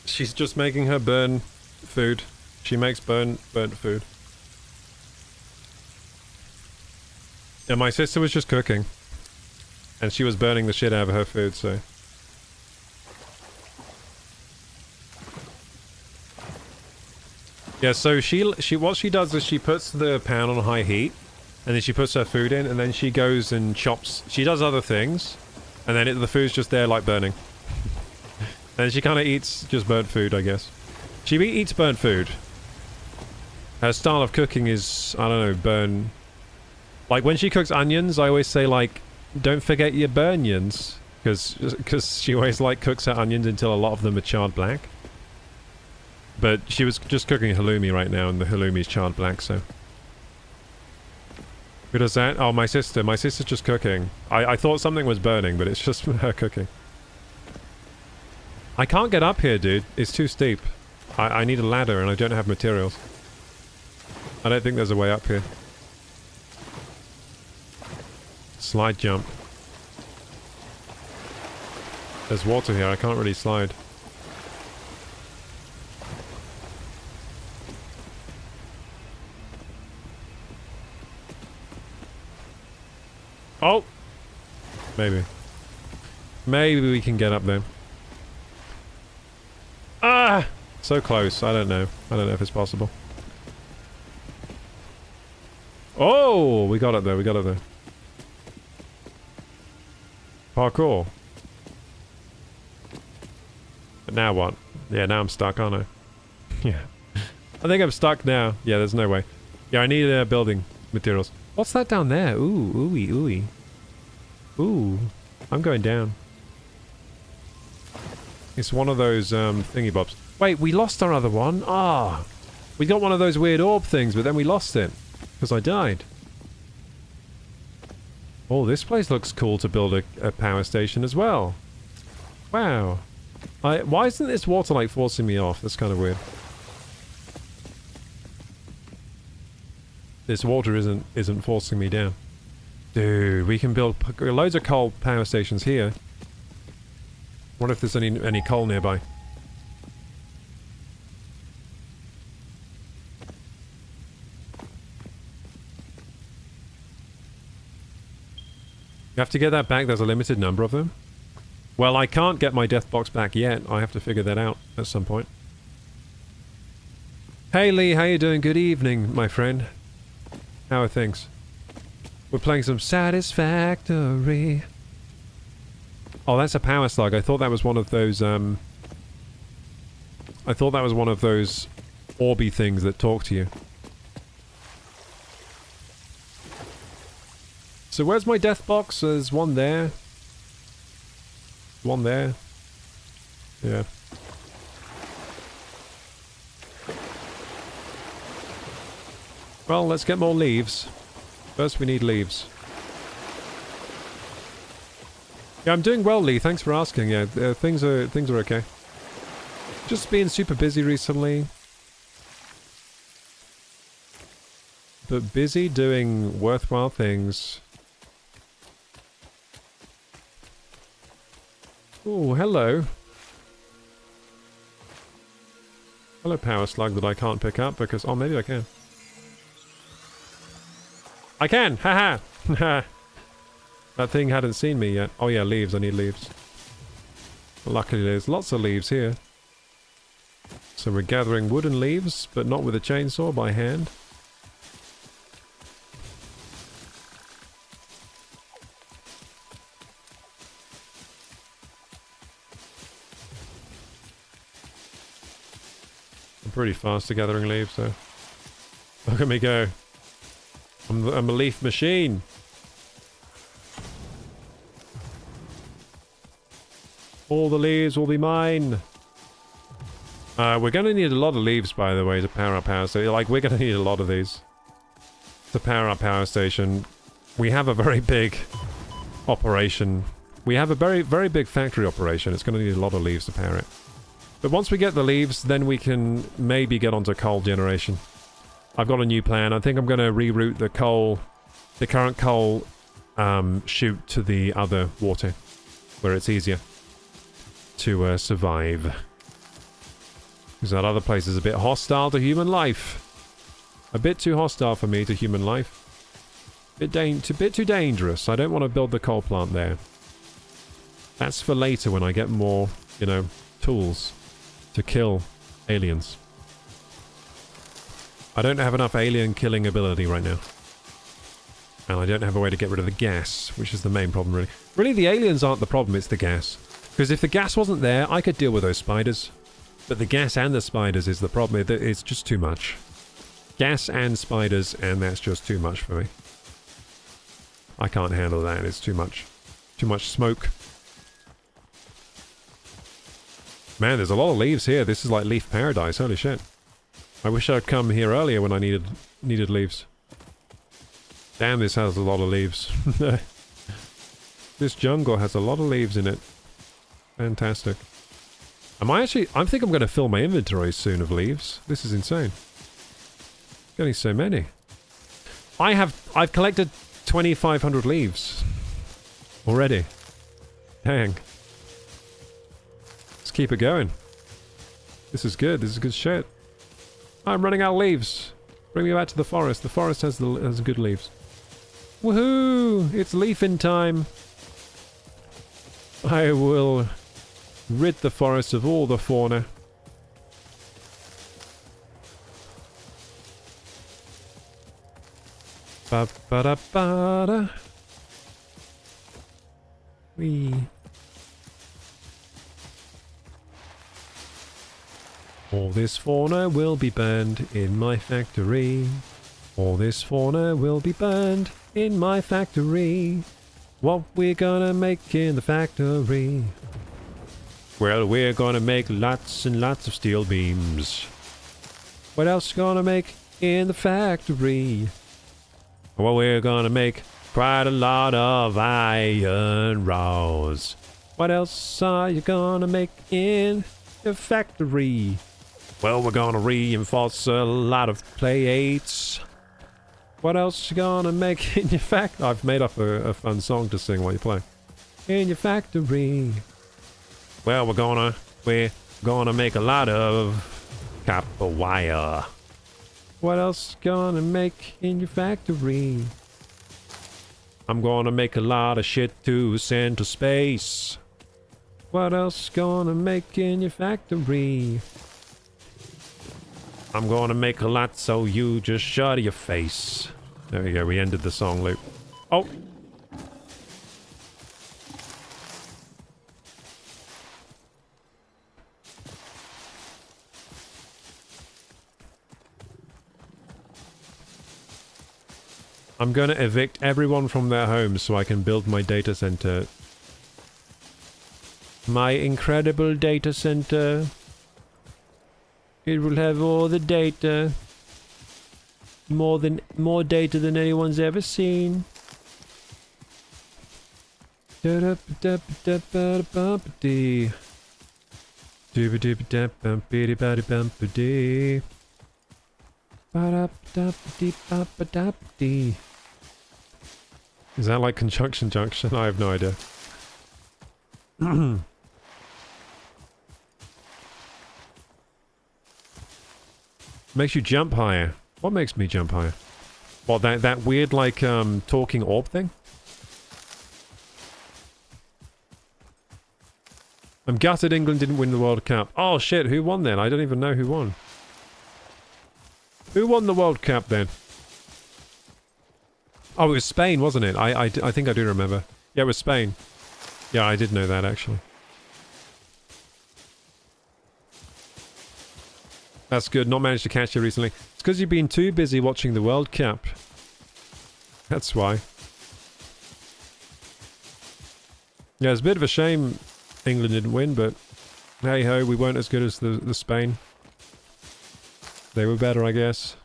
She's just making her burn food. She makes burnt food. Yeah, my sister was just cooking. And she was burning the shit out of her food, so... Yeah, so what she does is she puts the pan on high heat. And then she puts her food in, and then she goes and chops. She does other things, and then the food's just there, like, burning. And she kind of eats just burnt food, I guess. She eats burnt food. Her style of cooking is, I don't know, burn... Like, when she cooks onions, I always say, like, don't forget your burnions. Because she always, like, cooks her onions until a lot of them are charred black. But she was just cooking halloumi right now, and the halloumi's charred black, so... Who does that? Oh, my sister. My sister's just cooking. I thought something was burning, but it's just her cooking. I can't get up here, dude. It's too steep. I need a ladder and I don't have materials. I don't think there's a way up here. Slide jump. There's water here. I can't really slide. Oh! Maybe. Maybe we can get up there. Ah! So close. I don't know. I don't know if it's possible. Oh! We got it there. We got it there. Parkour. But now what? Yeah, now I'm stuck, aren't I? Yeah. I think I'm stuck now. Yeah, there's no way. Yeah, I need building materials. What's that down there? Ooh, ooey, ooey. Ooh. I'm going down. It's one of those thingy bobs. Wait, we lost our other one? Ah. We got one of those weird orb things, but then we lost it. Because I died. Oh, this place looks cool to build a power station as well. Wow. Why isn't this water like forcing me off? That's kind of weird. This water isn't forcing me down. Dude, we can build loads of coal power stations here. Wonder if there's any coal nearby. You have to get that back. There's a limited number of them. Well, I can't get my death box back yet. I have to figure that out at some point. Hey Lee, how you doing? Good evening, my friend. How are things? We're playing some Satisfactory. Oh, that's a power slug. I thought that was one of those, I thought that was one of those orby things that talk to you. So where's my death box? There's one there. One there. Yeah. Well, let's get more leaves. First we need leaves. Yeah, I'm doing well, Lee. Thanks for asking. Yeah, things are okay. Just being super busy recently. But busy doing worthwhile things. Oh, hello. Hello, power slug that I can't pick up because... Oh, maybe I can. I can! Haha! That thing hadn't seen me yet. Oh yeah, leaves. I need leaves. Luckily there's lots of leaves here. So we're gathering wooden leaves, but not with a chainsaw, by hand. I'm pretty fast at gathering leaves, so... Look at me go. I'm a leaf machine. All the leaves will be mine. We're going to need a lot of leaves, by the way, to power our power station. Like, we're going to need a lot of these to power our power station. We have a very big operation. We have a very, very big factory operation. It's going to need a lot of leaves to power it. But once we get the leaves, then we can maybe get onto coal generation. I've got a new plan. I think I'm going to reroute the coal, the current coal chute to the other water, where it's easier to survive. Because that other place is a bit hostile to human life. A bit too hostile for me to human life. Bit too dangerous. I don't want to build the coal plant there. That's for later when I get more, you know, tools to kill aliens. I don't have enough alien killing ability right now. And I don't have a way to get rid of the gas, which is the main problem, really. Really, the aliens aren't the problem, it's the gas. Because if the gas wasn't there, I could deal with those spiders. But the gas and the spiders is the problem. It's just too much. Gas and spiders, and that's just too much for me. I can't handle that, it's too much. Too much smoke. Man, there's a lot of leaves here. This is like leaf paradise, holy shit. I wish I'd come here earlier when I needed leaves. Damn, this has a lot of leaves. This jungle has a lot of leaves in it. Fantastic. I think I'm going to fill my inventory soon of leaves. This is insane. Getting so many. I've collected 2,500 leaves. Already. Dang. Let's keep it going. This is good. This is good shit. I'm running out of leaves. Bring me back to the forest. The forest has good leaves. Woohoo! It's leafing time. I will rid the forest of all the fauna. Ba-ba-da-ba-da. Wee. All this fauna will be burned in my factory. All this fauna will be burned in my factory. What we're gonna make in the factory? Well, we're gonna make lots and lots of steel beams. What else gonna make in the factory? Well, we're gonna make quite a lot of iron rods. What else are you gonna make in the factory? Well, we're gonna reinforce a lot of plates. What else you gonna make in your factory? I've made up a fun song to sing while you play. In your factory. Well, we're gonna make a lot of copper wire. What else gonna make in your factory? I'm gonna make a lot of shit to send to space. What else gonna make in your factory? I'm gonna make a lot so you just shut your face. There we go, we ended the song loop. Oh! I'm gonna evict everyone from their homes so I can build my data center. My incredible data center. It will have all the data. More data than anyone's ever seen. Is that like Conjunction Junction? I have no idea. Makes you jump higher. What makes me jump higher? What, that weird, like, talking orb thing? I'm gutted England didn't win the World Cup. Oh shit, who won then? I don't even know who won. Who won the World Cup then? Oh, it was Spain, wasn't it? I think I do remember. Yeah, it was Spain. Yeah, I did know that, actually. That's good. Not managed to catch you recently. It's because you've been too busy watching the World Cup. That's why. Yeah, it's a bit of a shame England didn't win, but hey ho, we weren't as good as the Spain. They were better, I guess.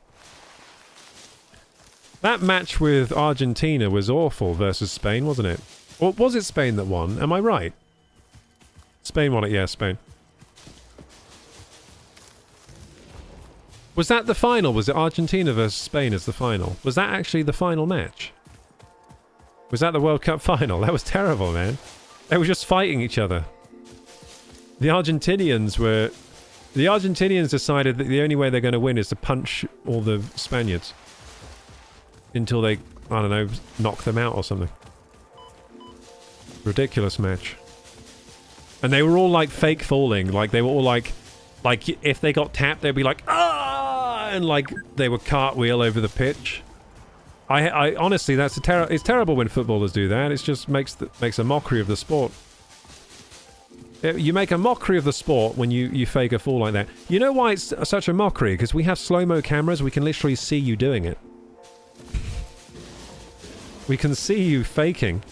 That match with Argentina was awful versus Spain, wasn't it? Or was it Spain that won? Am I right? Spain won it, yeah, Spain. Was that the final? Was it Argentina versus Spain as the final? Was that actually the final match? Was that the World Cup final? That was terrible, man. They were just fighting each other. The Argentinians decided that the only way they're going to win is to punch all the Spaniards. Until they, I don't know, knock them out or something. Ridiculous match. And they were all like fake falling. Like they were all like if they got tapped, they'd be like, ah! And like they would cartwheel over the pitch. I honestly, it's terrible when footballers do that. It just makes a mockery of the sport. You make a mockery of the sport when you fake a fall like that. You know why it's such a mockery? Because we have slow-mo cameras. We can literally see you doing it. We can see you faking.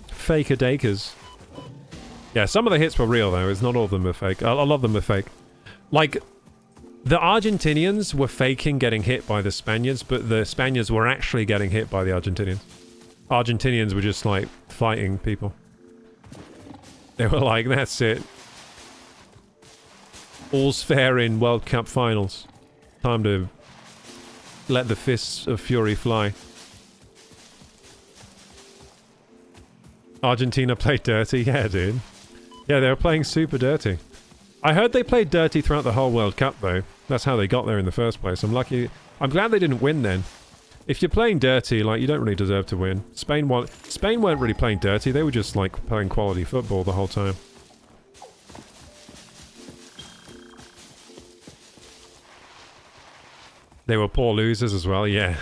Faker-dakers. Yeah, some of the hits were real, though. It's not all of them are fake. A lot of them are fake. Like, The Argentinians were faking getting hit by the Spaniards, but the Spaniards were actually getting hit by the Argentinians. Argentinians were just, like, fighting people. They were like, that's it. All's fair in World Cup finals. Time to let the fists of fury fly. Argentina played dirty? Yeah, dude. Yeah, they were playing super dirty. I heard they played dirty throughout the whole World Cup, though. That's how they got there in the first place. I'm lucky. I'm glad they didn't win then. If you're playing dirty, like, you don't really deserve to win. Spain weren't really playing dirty. They were just, like, playing quality football the whole time. They were poor losers as well, yeah.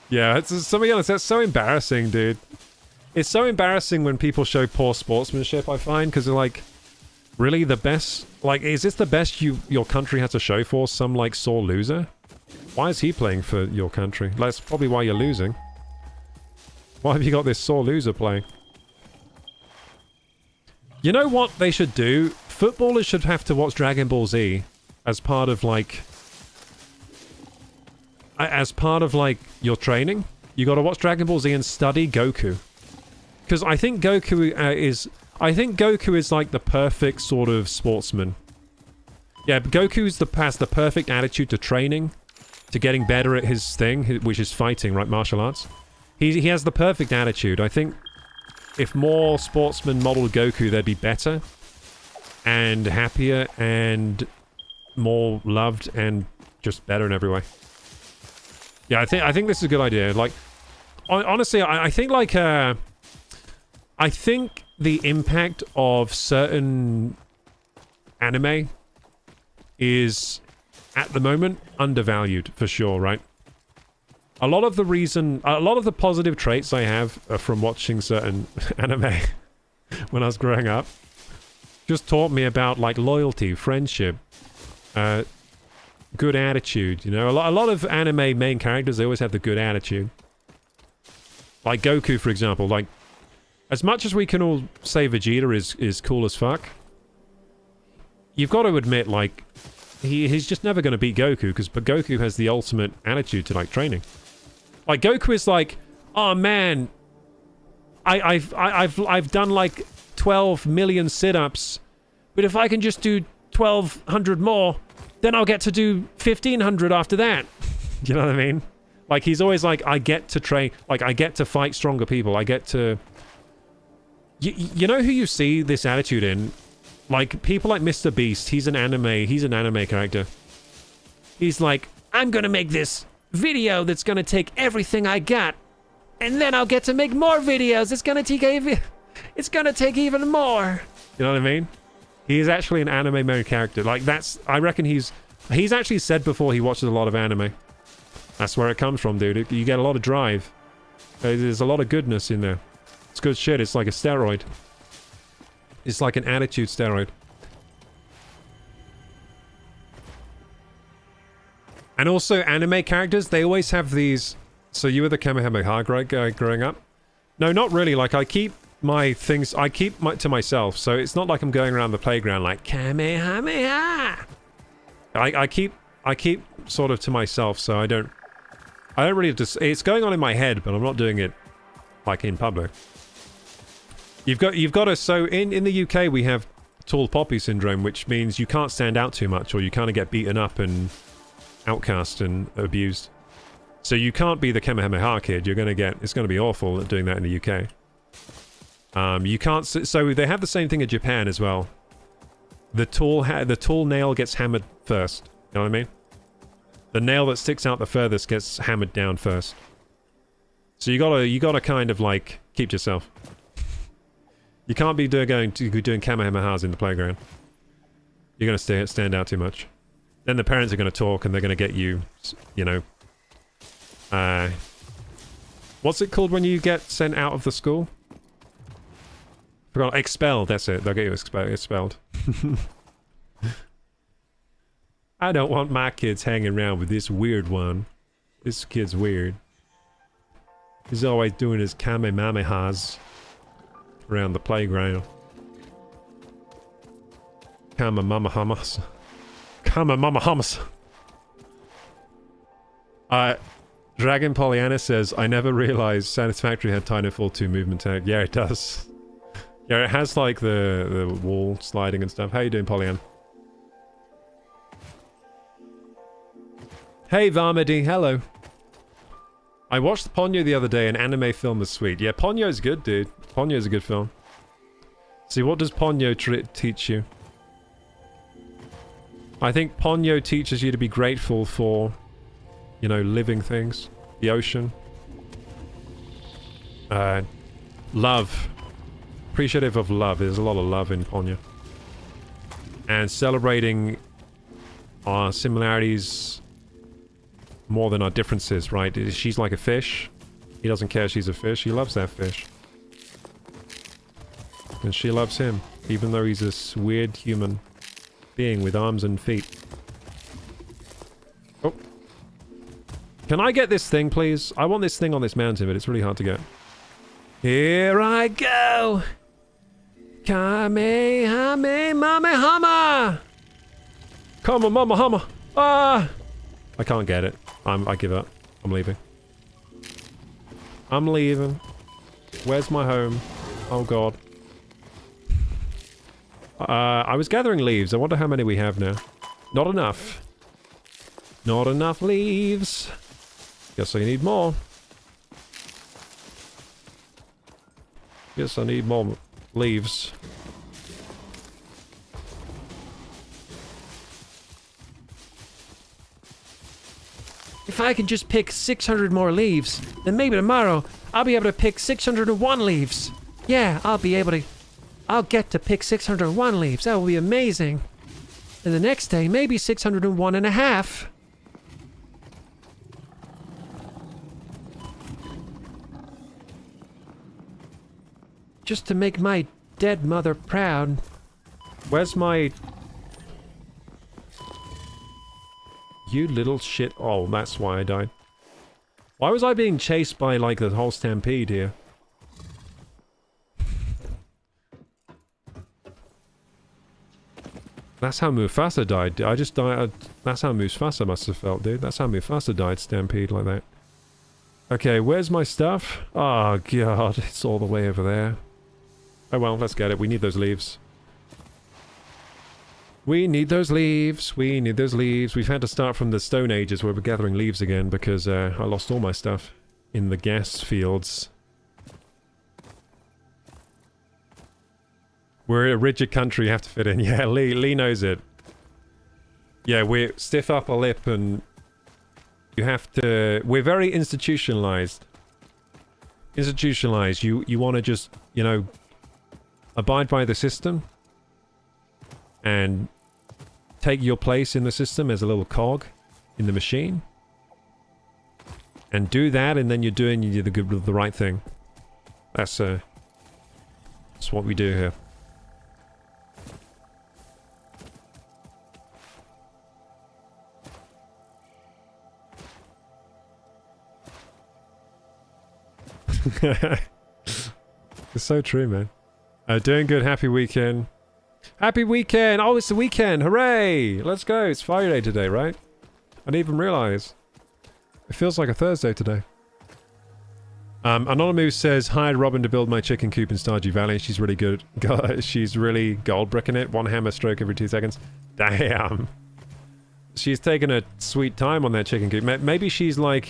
Yeah, to be honest, that's so embarrassing, dude. It's so embarrassing when people show poor sportsmanship, I find, because they're like, really, the best... Like, is this the best your country has to show for? Some, like, sore loser? Why is he playing for your country? That's probably why you're losing. Why have you got this sore loser playing? You know what they should do? Footballers should have to watch Dragon Ball Z as part of, like... As part of, like, your training. You gotta watch Dragon Ball Z and study Goku. Because I think Goku is... I think Goku is, like, the perfect sort of sportsman. Yeah, Goku has the perfect attitude to training, to getting better at his thing, which is fighting, right? Martial arts. He has the perfect attitude. I think if more sportsmen modeled Goku, they'd be better and happier and more loved and just better in every way. Yeah, I think this is a good idea. Like, honestly, I think, like, I think the impact of certain anime is, at the moment, undervalued, for sure, right? A lot of the positive traits I have are from watching certain anime when I was growing up. Just taught me about, like, loyalty, friendship, good attitude, you know? A lot of anime main characters, they always have the good attitude. Like Goku, for example, like, as much as we can all say Vegeta is cool as fuck, you've got to admit, like, he's just never going to beat Goku, because Goku has the ultimate attitude to, like, training. Like, Goku is like, oh man, I've done like 12 million sit-ups, but if I can just do 1,200 more, then I'll get to do 1,500 after that. You know what I mean? Like, he's always like, I get to train, like, I get to fight stronger people, I get to... You know who you see this attitude in? Like, people like Mr. Beast, he's an anime character. He's like, I'm gonna make this video that's gonna take everything I got, and then I'll get to make more videos. It's gonna take even more. You know what I mean? He's actually an anime main character. Like, that's... I reckon he's actually said before he watches a lot of anime. That's where it comes from, dude. You get a lot of drive. There's a lot of goodness in there. It's good shit. It's like a steroid. It's like an attitude steroid. And also, anime characters, they always have these... So you were the Kamehameha guy growing up? No, not really. Like, I keep my things... to myself. So it's not like I'm going around the playground like, Kamehameha! I keep sort of to myself, so I don't really just... It's going on in my head, but I'm not doing it, like, in public. You've got to... So in the UK, we have tall poppy syndrome, which means you can't stand out too much, or you kind of get beaten up and outcast and abused. So you can't be the Kamehameha kid. It's going to be awful at doing that in the UK. You can't... So they have the same thing in Japan as well. The tall nail gets hammered first. You know what I mean? The nail that sticks out the furthest gets hammered down first. So you gotta kind of, like, keep to yourself. You can't be doing Kamehamehas in the playground. You're gonna stand out too much. Then the parents are gonna talk and they're gonna get you, you know... what's it called when you get sent out of the school? Forgot. Expelled, that's it. They'll get you expelled. I don't want my kids hanging around with this weird one. This kid's weird. He's always doing his Kamehamehas around the playground. Kamamamahamas. Kamamamahamas. Dragon Pollyanna says, I never realized Satisfactory had Titanfall 2 movement tech. Yeah, it does. Yeah, it has like the wall sliding and stuff. How you doing, Pollyanna? Hey, Varmady, hello. I watched Ponyo the other day, an anime film was sweet. Yeah, Ponyo's good, dude. Ponyo's a good film. See, what does Ponyo teach you? I think Ponyo teaches you to be grateful for, you know, living things. The ocean. Love. Appreciative of love. There's a lot of love in Ponyo. And celebrating our similarities more than our differences, right? She's like a fish. He doesn't care she's a fish. He loves that fish. And she loves him, even though he's this weird human being with arms and feet. Oh. Can I get this thing, please? I want this thing on this mountain, but it's really hard to get. Here I go! Kamehameha! Come on, mama, hama! Ah! I can't get it. I give up. I'm leaving. I'm leaving. Where's my home? Oh god. I was gathering leaves. I wonder how many we have now. Not enough. Not enough leaves. Guess I need more. Guess I need more leaves. If I can just pick 600 more leaves, then maybe tomorrow I'll be able to pick 601 leaves. Yeah, I'll get to pick 601 leaves. That will be amazing. And the next day, maybe 601 and a half. Just to make my dead mother proud. Where's my... You little shit. Oh, that's why I died. Why was I being chased by, like, the whole stampede here? That's how Mufasa died. I just died. That's how Mufasa must have felt, dude. That's how Mufasa died, stampede like that. Okay, where's my stuff? Oh, God. It's all the way over there. Oh, well, let's get it. We need those leaves. We need those leaves. We need those leaves. We've had to start from the Stone Ages where we're gathering leaves again because I lost all my stuff in the gas fields. We're a rigid country, you have to fit in. Yeah, Lee knows it. Yeah, we're stiff upper lip and you have to... We're very institutionalized. Institutionalized. You want to just, you know, abide by the system and take your place in the system as a little cog in the machine. And do that, and then you're doing the right thing. That's what we do here. It's so true, man. Doing good. Happy weekend. Happy weekend! Oh, it's the weekend! Hooray! Let's go! It's Friday today, right? I didn't even realize. It feels like a Thursday today. Anonymous says, hired Robin to build my chicken coop in Stardew Valley. She's really good. She's really gold bricking it. One hammer stroke every 2 seconds. Damn. She's taken a sweet time on that chicken coop. Maybe she's like,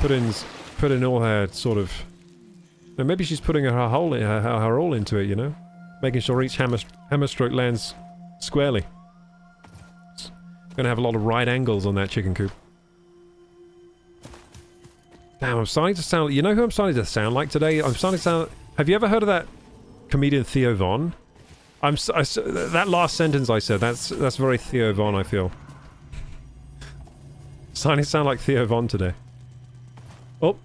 put in all her sort of... Maybe she's putting her all into it, you know? Making sure each hammer stroke lands squarely. It's gonna have a lot of right angles on that chicken coop. Damn, I'm starting to sound... You know who I'm starting to sound like today? I'm starting to sound... Have you ever heard of that comedian Theo Von? That last sentence I said, that's very Theo Von, I feel. Starting to sound like Theo Von today. Oh.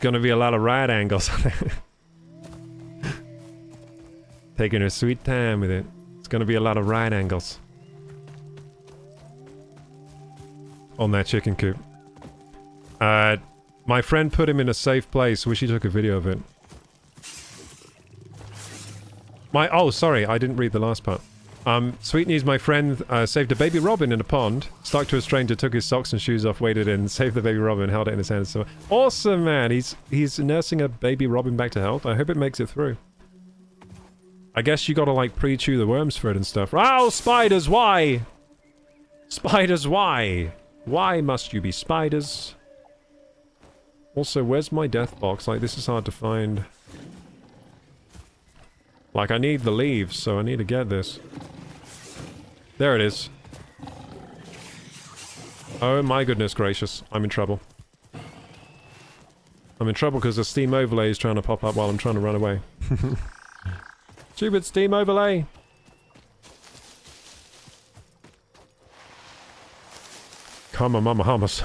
Gonna be a lot of right angles on it. Taking her sweet time with it. It's gonna be a lot of right angles. On that chicken coop. My friend put him in a safe place. Wish he took a video of it. Oh, sorry, I didn't read the last part. Sweet news, my friend saved a baby robin in a pond, stuck to a stranger, took his socks and shoes off, waded in, saved the baby robin, held it in his hands. So awesome, man. He's nursing a baby robin back to health. I hope it makes it through. I guess you gotta, like, pre-chew the worms for it and stuff. Oh, spiders, why? Spiders, why? Why must you be spiders? Also, where's my death box? Like, this is hard to find. Like, I need the leaves, so I need to get this. There it is. Oh my goodness gracious. I'm in trouble. I'm in trouble because the steam overlay is trying to pop up while I'm trying to run away. Stupid steam overlay! Come on, mama hummus.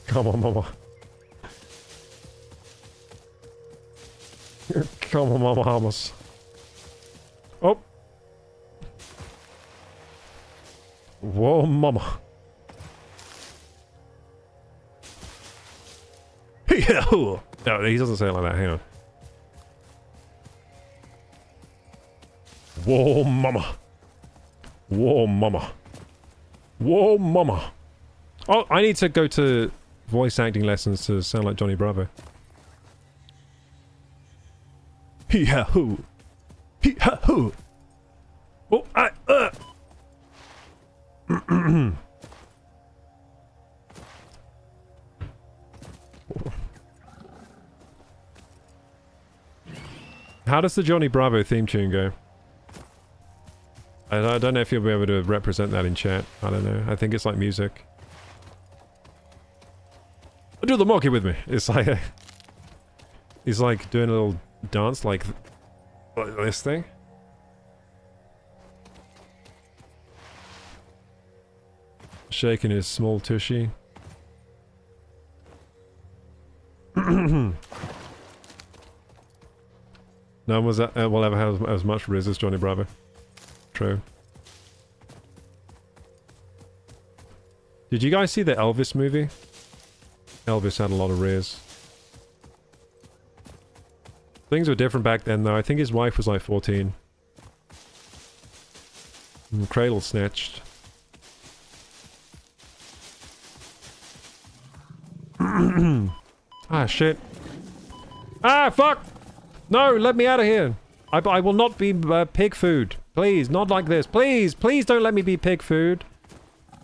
Come on, mama. Come on, mama hummus. Oh! Whoa, mama. No, he doesn't say it like that. Hang on. Whoa, mama. Whoa, mama. Whoa, mama. Oh, I need to go to voice acting lessons to sound like Johnny Bravo. Hee-ha-hoo. Hee-ha-hoo. Oh, How does the Johnny Bravo theme tune go? I don't know if you'll be able to represent that in chat. I don't know. I think it's like music. Do the monkey with me. It's like he's like doing a little dance like this thing. Shaking his small tushy. No one will ever have as much Riz as Johnny Bravo. True. Did you guys see the Elvis movie? Elvis had a lot of Riz. Things were different back then though. I think his wife was like 14. And Cradle snatched. Ah, shit. Ah, fuck! No, let me out of here. I will not be pig food. Please, not like this. Please, please don't let me be pig food.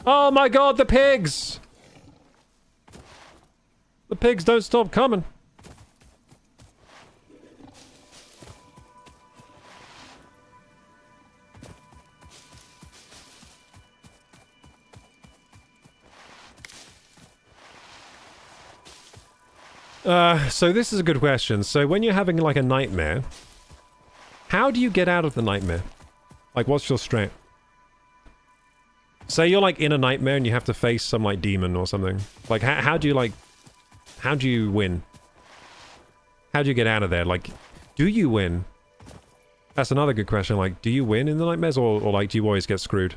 Oh my god, the pigs! The pigs don't stop coming. So this is a good question. So when you're having like a nightmare, how do you get out of the nightmare? Like, what's your strength? Say you're like in a nightmare and you have to face some like demon or something. Like, how do you like... How do you win? How do you get out of there? Like, do you win? That's another good question. Like, do you win in the nightmares or like do you always get screwed?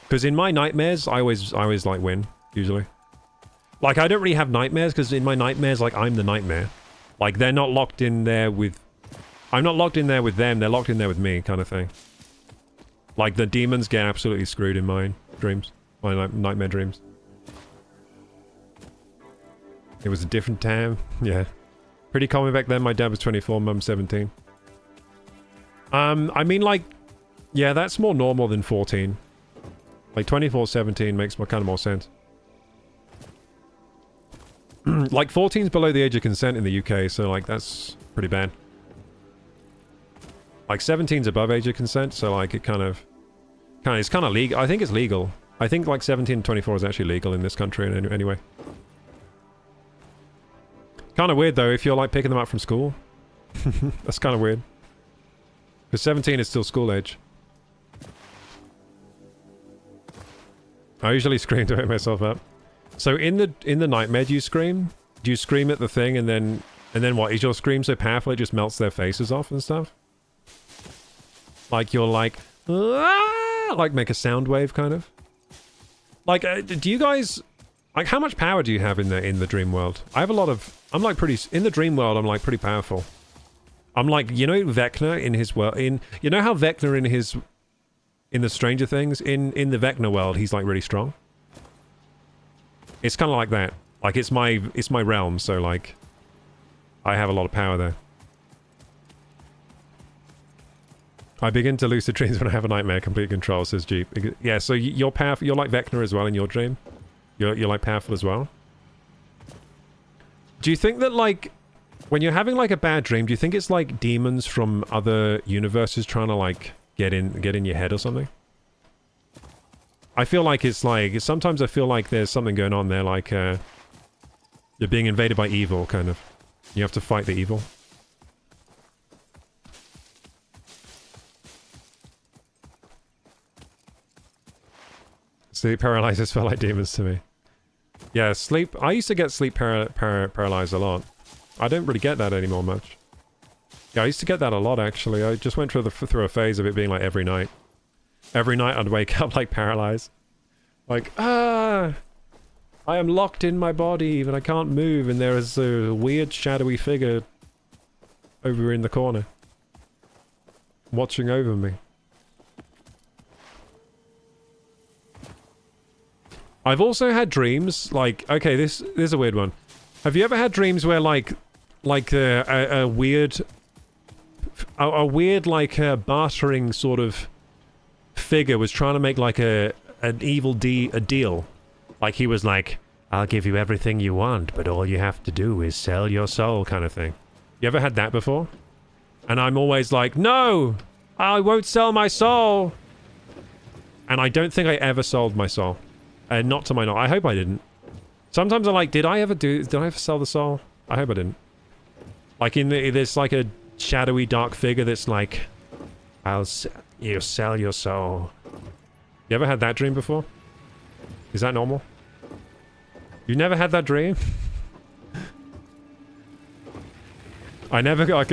Because in my nightmares, I always like win, usually. Like, I don't really have nightmares, because in my nightmares, like, I'm the nightmare. Like, they're not locked in there with... I'm not locked in there with them, they're locked in there with me, kind of thing. Like, the demons get absolutely screwed in my dreams. My nightmare dreams. It was a different time. Yeah. Pretty common back then. My dad was 24, mum 17. I mean, like... Yeah, that's more normal than 14. Like, 24, 17 makes kind of more sense. Like, 14's below the age of consent in the UK, so, like, that's pretty bad. Like, 17's above age of consent, so, like, it it's kind of legal. I think it's legal. I think, like, 17 and 24 is actually legal in this country anyway. Kind of weird, though, if you're, like, picking them up from school. That's kind of weird. Because 17 is still school age. I usually scream to wake myself up. So in the nightmare, do you scream? Do you scream at the thing and then what? Is your scream so powerful it just melts their faces off and stuff? Like you're like, ah! Like make a sound wave kind of? Like, do you guys Like, how much power do you have in the dream world? I have a lot of... I'm like pretty... In the dream world, I'm like pretty powerful. I'm like, you know, Vecna in his world... You know how Vecna in his... In the Stranger Things? In the Vecna world, he's like really strong. It's kind of like that. Like, it's my realm, so like... I have a lot of power there. I begin to lucid dreams when I have a nightmare. Complete control, says Jeep. Yeah, so you're powerful. You're like Vecna as well in your dream. You're like powerful as well. Do you think that like when you're having like a bad dream, do you think it's like demons from other universes trying to like get in your head or something? I feel like it's like sometimes I feel like there's something going on there, like you're being invaded by evil, kind of. You have to fight the evil. Sleep paralyzers felt like demons to me. Yeah, sleep... I used to get sleep paralyzed a lot. I don't really get that anymore much. Yeah, I used to get that a lot, actually. I just went through a phase of it being like every night. Every night I'd wake up like paralyzed. Like, I am locked in my body, but I can't move, and there is a weird shadowy figure over in the corner. Watching over me. I've also had dreams, like, okay, this is a weird one. Have you ever had dreams where, like a weird, bartering sort of figure was trying to make, like, an evil deal? Like, he was like, I'll give you everything you want, but all you have to do is sell your soul, kind of thing. You ever had that before? And I'm always like, no! I won't sell my soul! And I don't think I ever sold my soul. Not to my knowledge. I hope I didn't. Sometimes I'm like, did I ever sell the soul? I hope I didn't. Like there's like a shadowy dark figure that's like, you sell your soul. You ever had that dream before? Is that normal? You never had that dream? I never got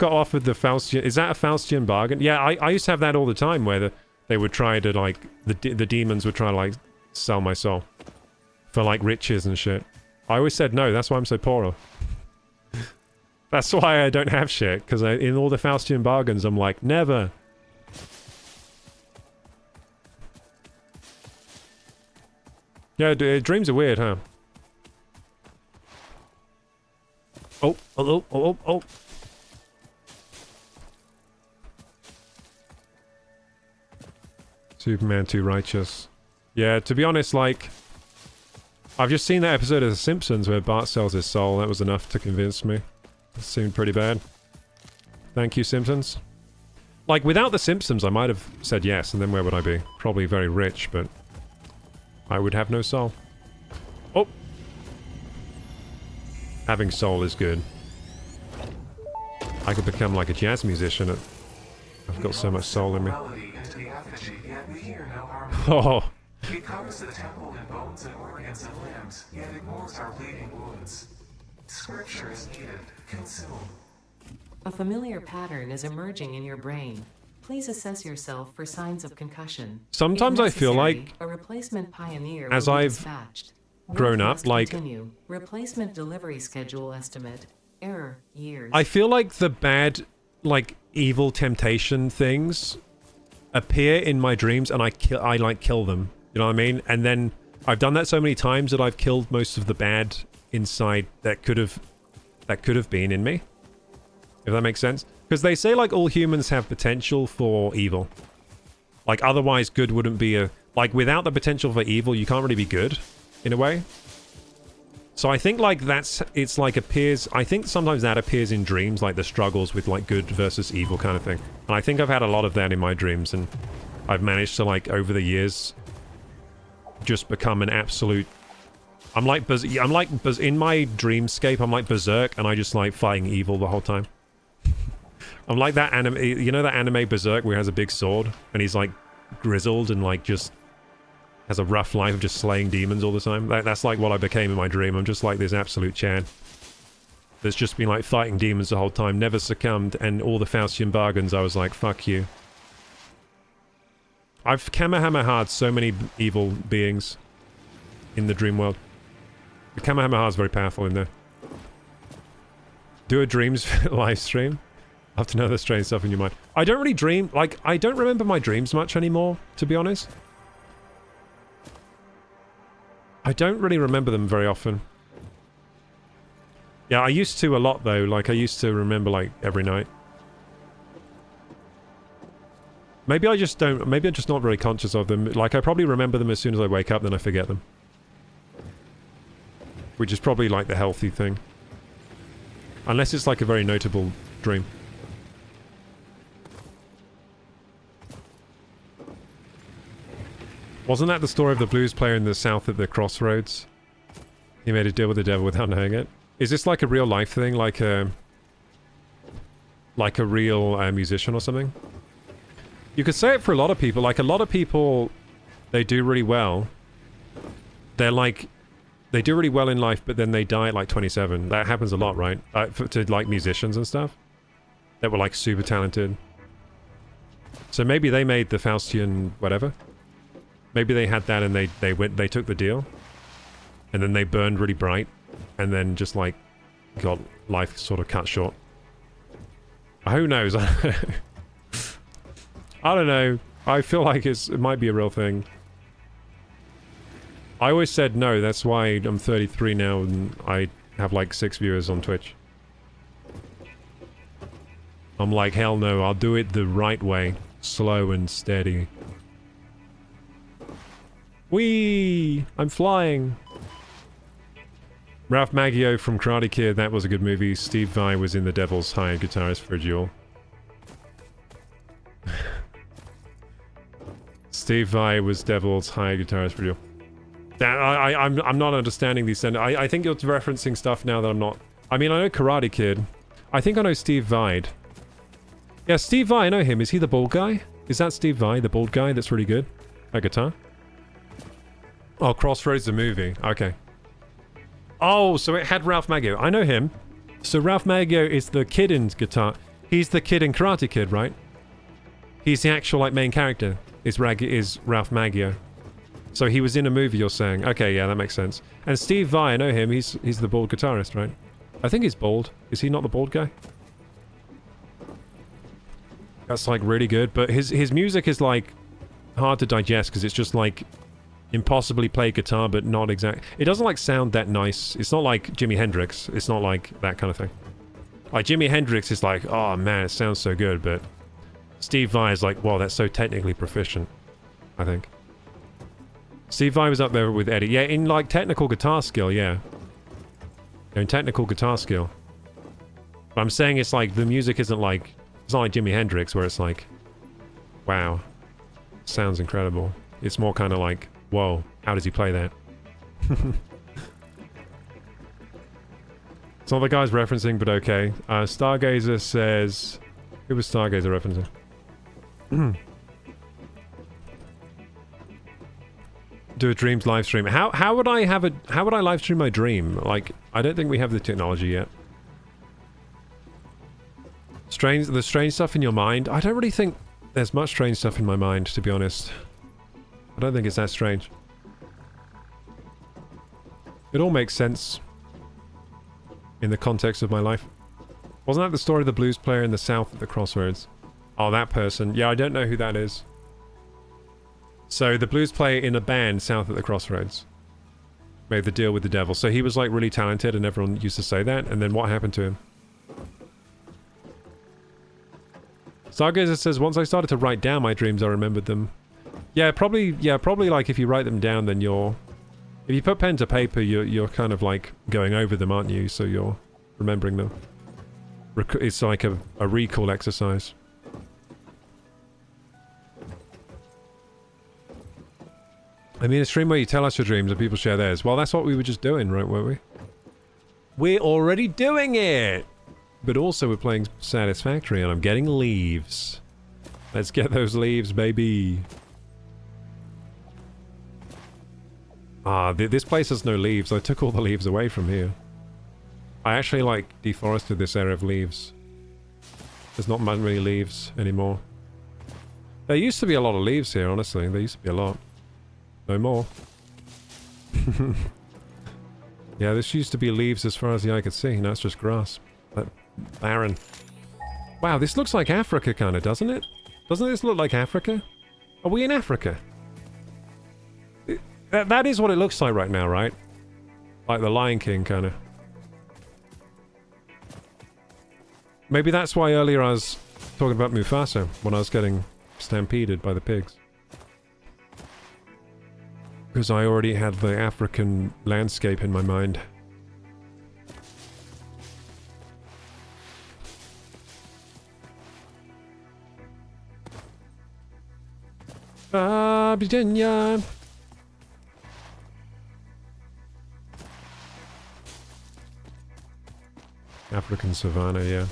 offered the Faustian. Is that a Faustian bargain? Yeah, I used to have that all the time where they would try to like, the demons would try to like, sell my soul for like riches and shit. I always said no. That's why I'm so poor. That's why I don't have shit, because in all the Faustian bargains I'm like, never. Yeah, dreams are weird, huh? Oh. Superman too righteous. Yeah, to be honest, like, I've just seen that episode of The Simpsons where Bart sells his soul. That was enough to convince me. It seemed pretty bad. Thank you, Simpsons. Like, without The Simpsons, I might have said yes, and then where would I be? Probably very rich, but I would have no soul. Oh! Having soul is good. I could become like a jazz musician. I've got so much soul in me. Oh! It covers the temple in bones and organs and limbs, yet ignores our bleeding wounds. Scripture is needed. Consume. A familiar pattern is emerging in your brain. Please assess yourself for signs of concussion. Sometimes I feel like, a replacement pioneer as will be I've dispatched. grown Work up, must like... continue. Replacement delivery schedule estimate. Error. Years. I feel like the bad, like, evil temptation things appear in my dreams and I kill them. You know what I mean? And then I've done that so many times that I've killed most of the bad inside that could have been in me. If that makes sense. Because they say like all humans have potential for evil. Like otherwise good wouldn't be a... Like without the potential for evil you can't really be good. In a way. So I think like it's like appears... I think sometimes that appears in dreams, like the struggles with like good versus evil kind of thing. And I think I've had a lot of that in my dreams and I've managed to like over the years just become an absolute... in my dreamscape I'm like Berserk and I just like fighting evil the whole time. I'm like that anime... You know that anime Berserk where he has a big sword and he's like grizzled and like just has a rough life of just slaying demons all the time? That's like what I became in my dream. I'm just like this absolute Chad that's just been like fighting demons the whole time, never succumbed, and all the Faustian bargains I was like, fuck you. I've Kamehameha so many evil beings. in the dream world. The Kamehameha is very powerful in there. Do a dreams live stream. I have to know the strange stuff in your mind. I don't really dream. Like, I don't remember my dreams much anymore, to be honest. I don't really remember them very often. Yeah, I used to a lot, though. Like, I used to remember, like, every night. Maybe I just don't... Maybe I'm just not very conscious of them. Like, I probably remember them as soon as I wake up, then I forget them. Which is probably, like, the healthy thing. Unless it's, like, a very notable dream. Wasn't that the story of the blues player in the south at the crossroads? He made a deal with the devil without knowing it. Is this like a real life thing? Like a real musician or something? You could say it for a lot of people. Like, a lot of people, they do really well. They're like... They do really well in life, but then they die at like 27. That happens a lot, right? To like musicians and stuff. That were like super talented. So maybe they made the Faustian whatever. Maybe they had that and they took the deal. And then they burned really bright. And then just like got life sort of cut short. Who knows? I don't know. I feel like it might be a real thing. I always said no, that's why I'm 33 now and I have like 6 viewers on Twitch. I'm like, hell no, I'll do it the right way. Slow and steady. Whee! I'm flying! Ralph Macchio from Karate Kid, that was a good movie. Steve Vai was in The Devil's hired guitarist for a duel. Steve Vai was Devil's hired guitarist for a duel. I'm not understanding these sentences. I think you're referencing stuff now that I'm not... I mean, I know Karate Kid. I think I know Steve Vai. Yeah, Steve Vai, I know him. Is he the bald guy? Is that Steve Vai, the bald guy that's really good at guitar? Oh, Crossroads the movie. Okay. Oh, so it had Ralph Macchio. I know him. So Ralph Macchio is the kid in guitar. He's the kid in Karate Kid, right? He's the actual, like, main character. Is Ralph Macchio. So he was in a movie, you're saying. Okay, yeah, that makes sense. And Steve Vai, I know him. He's the bald guitarist, right? I think he's bald. Is he not the bald guy? That's, like, really good. But his music is, like, hard to digest because it's just, like, impossibly play guitar, but not exact. It doesn't, like, sound that nice. It's not like Jimi Hendrix. It's not like that kind of thing. Like, Jimi Hendrix is like, oh, man, it sounds so good, but Steve Vai is like, wow, that's so technically proficient, I think. Steve Vai was up there with Eddie. Yeah, in, like, technical guitar skill, yeah. In technical guitar skill. But I'm saying it's like, the music isn't like... It's not like Jimi Hendrix, where it's like... Wow. Sounds incredible. It's more kind of like, whoa, how does he play that? It's not the guy's referencing, but okay. Stargazer says... Who was Stargazer referencing? Do a dreams live stream. How would I live stream my dream? Like, I don't think we have the technology yet. The strange stuff in your mind. I don't really think there's much strange stuff in my mind, to be honest. I don't think it's that strange. It all makes sense in the context of my life. Wasn't that the story of the blues player in the south at the crossroads? Oh, that person. Yeah, I don't know who that is. So, the blues player in a band south at the crossroads made the deal with the devil. So he was, like, really talented and everyone used to say that. And then what happened to him? Stargazer says, once I started to write down my dreams, I remembered them. Yeah, probably, like, if you write them down, then you're... If you put pen to paper, you're kind of, like, going over them, aren't you? So you're remembering them. It's like a recall exercise. I mean, a stream where you tell us your dreams and people share theirs. Well, that's what we were just doing, right, weren't we? We're already doing it! But also we're playing Satisfactory and I'm getting leaves. Let's get those leaves, baby. Ah, this place has no leaves. I took all the leaves away from here. I actually, like, deforested this area of leaves. There's not many leaves anymore. There used to be a lot of leaves here, honestly. There used to be a lot. No more. Yeah, this used to be leaves as far as the eye could see. Now it's just grass. But barren. Wow, this looks like Africa kind of, doesn't it? Doesn't this look like Africa? Are we in Africa? That is what it looks like right now, right? Like the Lion King, kind of. Maybe that's why earlier I was talking about Mufasa, when I was getting stampeded by the pigs. Because I already had the African landscape in my mind. Abidjan. African savanna, yeah.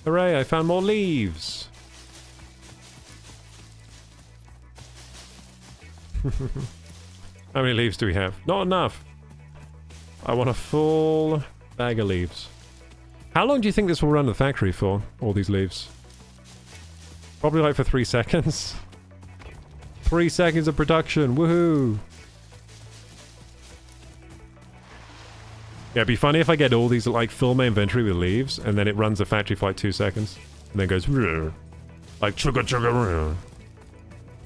Hooray, I found more leaves! How many leaves do we have? Not enough! I want a full bag of leaves. How long do you think this will run the factory for, all these leaves? Probably like for 3 seconds. 3 seconds of production, woohoo! Yeah, it'd be funny if I get all these, like, fill my inventory with leaves, and then it runs the factory for like 2 seconds, and then goes, "Rrr." Like, chugga chugga rrr.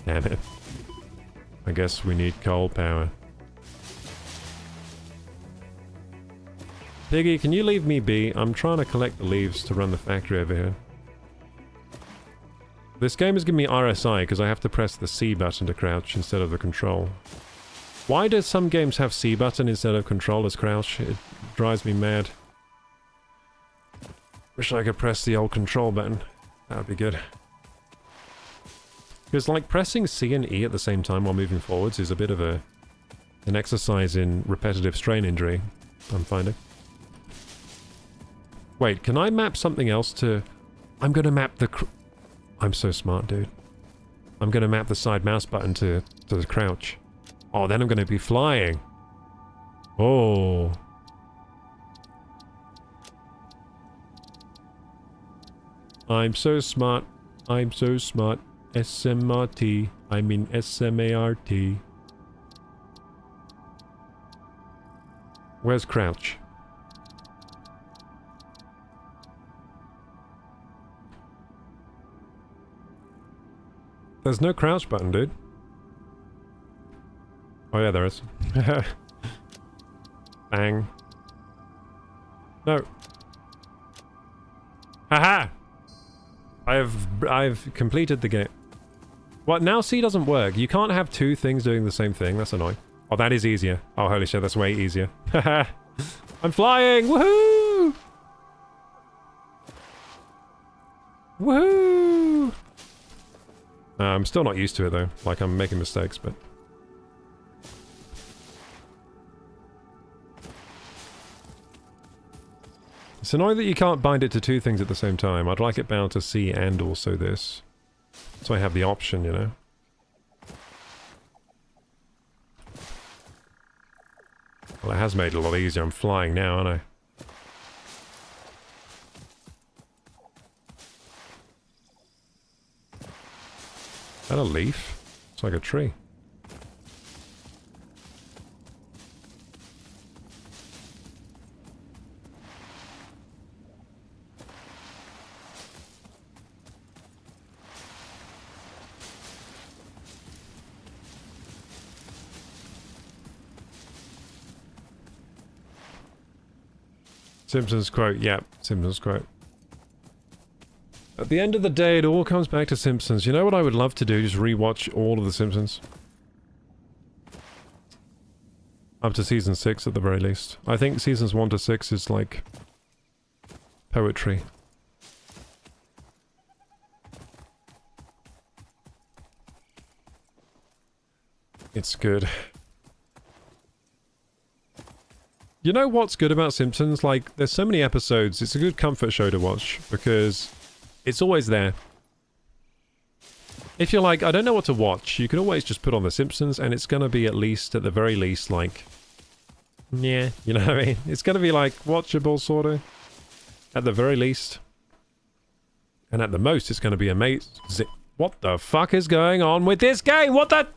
Damn it. I guess we need coal power. Piggy, can you leave me be? I'm trying to collect the leaves to run the factory over here. This game is giving me RSI because I have to press the C button to crouch instead of the control. Why do some games have C button instead of control as crouch? It drives me mad. Wish I could press the old control button. That would be good. Because like pressing C and E at the same time while moving forwards is a bit of an exercise in repetitive strain injury, I'm finding. Wait, can I map something else to... I'm gonna map the... I'm so smart, dude. I'm gonna map the side mouse button to the crouch. Oh, then I'm gonna be flying. Oh. I'm so smart. I'm so smart. SMRT. I mean SMART. Where's crouch? There's no crouch button, dude. Oh yeah, there is. Bang. No. Haha! I've completed the game. What, now C doesn't work? You can't have two things doing the same thing, that's annoying. Oh, that is easier. Oh, holy shit, that's way easier. Haha! I'm flying! Woohoo! Woohoo! I'm still not used to it though. Like, I'm making mistakes, but... It's annoying that you can't bind it to two things at the same time. I'd like it bound to C and also this. So I have the option, you know? Well, it has made it a lot easier. I'm flying now, aren't I? Is that a leaf? It's like a tree. Simpsons quote, yeah, Simpsons quote. At the end of the day, it all comes back to Simpsons. You know what I would love to do? Just rewatch all of the Simpsons. Up to season 6 at the very least. I think seasons 1 to 6 is like... poetry. It's good. You know what's good about Simpsons? Like, there's so many episodes, it's a good comfort show to watch, because it's always there. If you're like, I don't know what to watch, you can always just put on The Simpsons, and it's gonna be at least, at the very least, like... yeah, you know what I mean? It's gonna be, like, watchable, sorta. At the very least. And at the most, it's gonna be amazing. What the fuck is going on with this game? What the...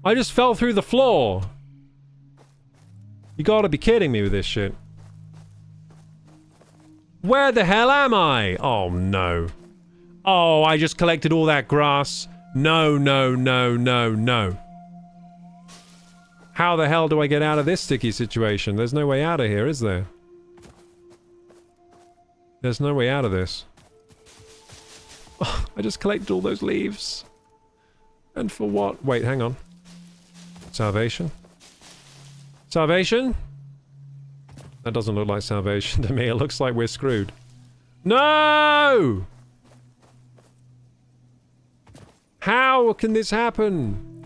I just fell through the floor. You gotta be kidding me with this shit. Where the hell am I? Oh no. Oh, I just collected all that grass. No, no, no, no, no. How the hell do I get out of this sticky situation? There's no way out of here, is there? There's no way out of this. Oh, I just collected all those leaves. And for what? Wait, hang on. Salvation? Salvation? That doesn't look like salvation to me. It looks like we're screwed. No! How can this happen?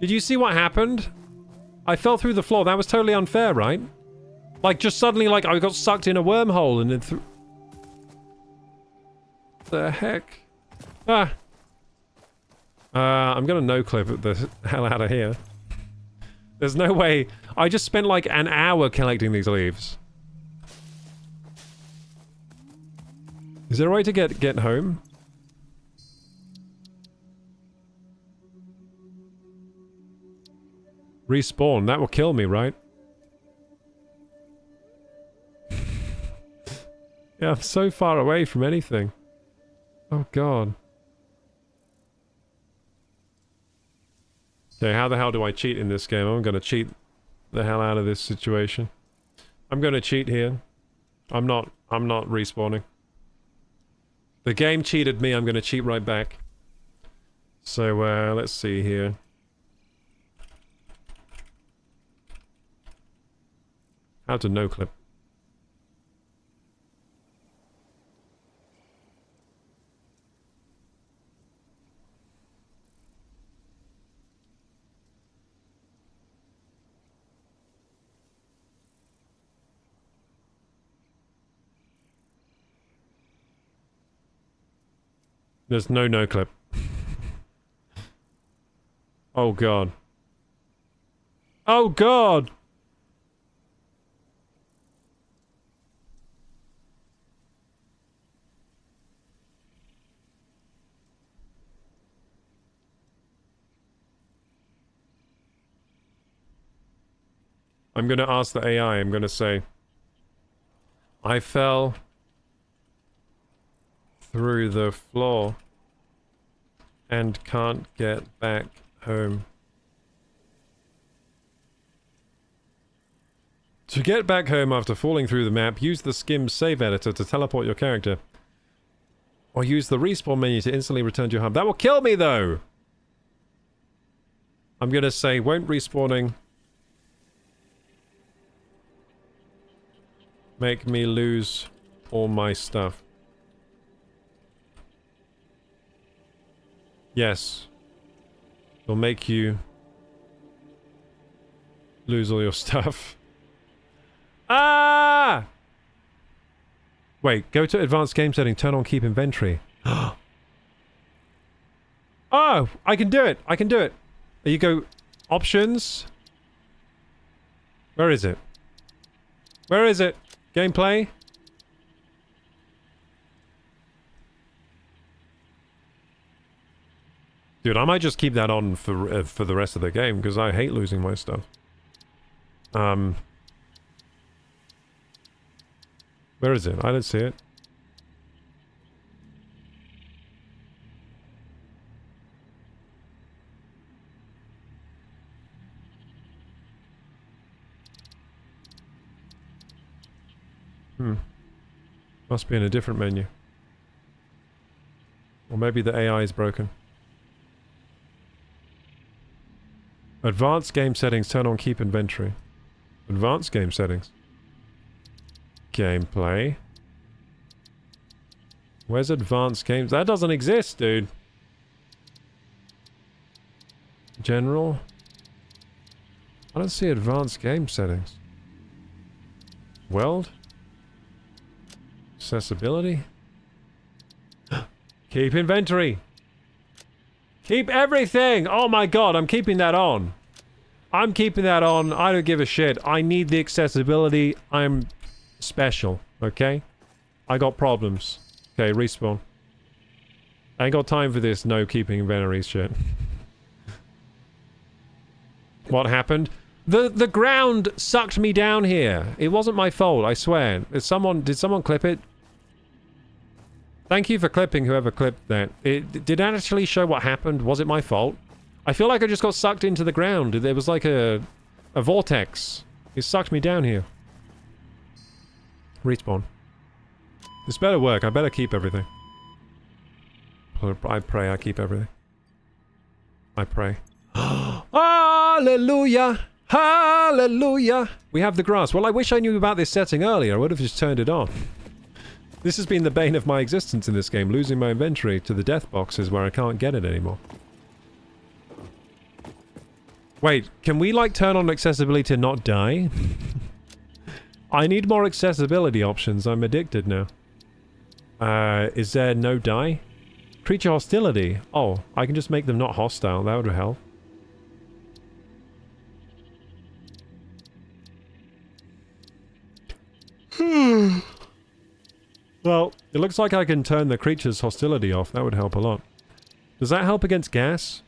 Did you see what happened? I fell through the floor. That was totally unfair, right? Like, just suddenly, like, I got sucked in a wormhole and then through... The heck? Ah! I'm gonna no-clip the hell out of here. There's no way... I just spent like an hour collecting these leaves. Is there a way to get home? Respawn. That will kill me, right? Yeah, I'm so far away from anything. Oh god. Okay, how the hell do I cheat in this game? I'm gonna cheat the hell out of this situation. I'm gonna cheat here. I'm not respawning. The game cheated me, I'm gonna cheat right back. So, let's see here. How to no-clip. There's no no-clip. Oh god. Oh god! I'm gonna ask the AI, I'm gonna say... I fell... through the floor... and can't get back home. To get back home after falling through the map, use the Skim save editor to teleport your character. Or use the respawn menu to instantly return to your home. That will kill me though! I'm gonna say, won't respawning... make me lose all my stuff. Yes. It'll make you lose all your stuff. Ah! Wait, go to advanced game setting, turn on keep inventory. Oh! I can do it! I can do it! There you go. Options. Where is it? Where is it? Gameplay? Dude, I might just keep that on for the rest of the game, because I hate losing my stuff. Where is it? I don't see it. Must be in a different menu. Or maybe the AI is broken. Advanced game settings, turn on keep inventory. Advanced game settings. Gameplay. Where's advanced games? That doesn't exist, dude. General. I don't see advanced game settings. World. Accessibility. Keep inventory. Keep everything! Oh my god, I'm keeping that on. I'm keeping that on. I don't give a shit. I need the accessibility. I'm special, okay? I got problems. Okay, respawn. I ain't got time for this no keeping inventories shit. What happened? The ground sucked me down here. It wasn't my fault, I swear. Did someone clip it? Thank you for clipping whoever clipped that. Did it actually show what happened? Was it my fault? I feel like I just got sucked into the ground. There was like a vortex. It sucked me down here. Respawn. This better work. I better keep everything. I pray I keep everything. I pray. Hallelujah! Hallelujah! We have the grass. Well, I wish I knew about this setting earlier. I would have just turned it on. This has been the bane of my existence in this game, losing my inventory to the death boxes where I can't get it anymore. Wait, can we, like, turn on accessibility to not die? I need more accessibility options. I'm addicted now. Is there no die? Creature hostility. Oh, I can just make them not hostile. That would help. Well, it looks like I can turn the creature's hostility off. That would help a lot. Does that help against gas?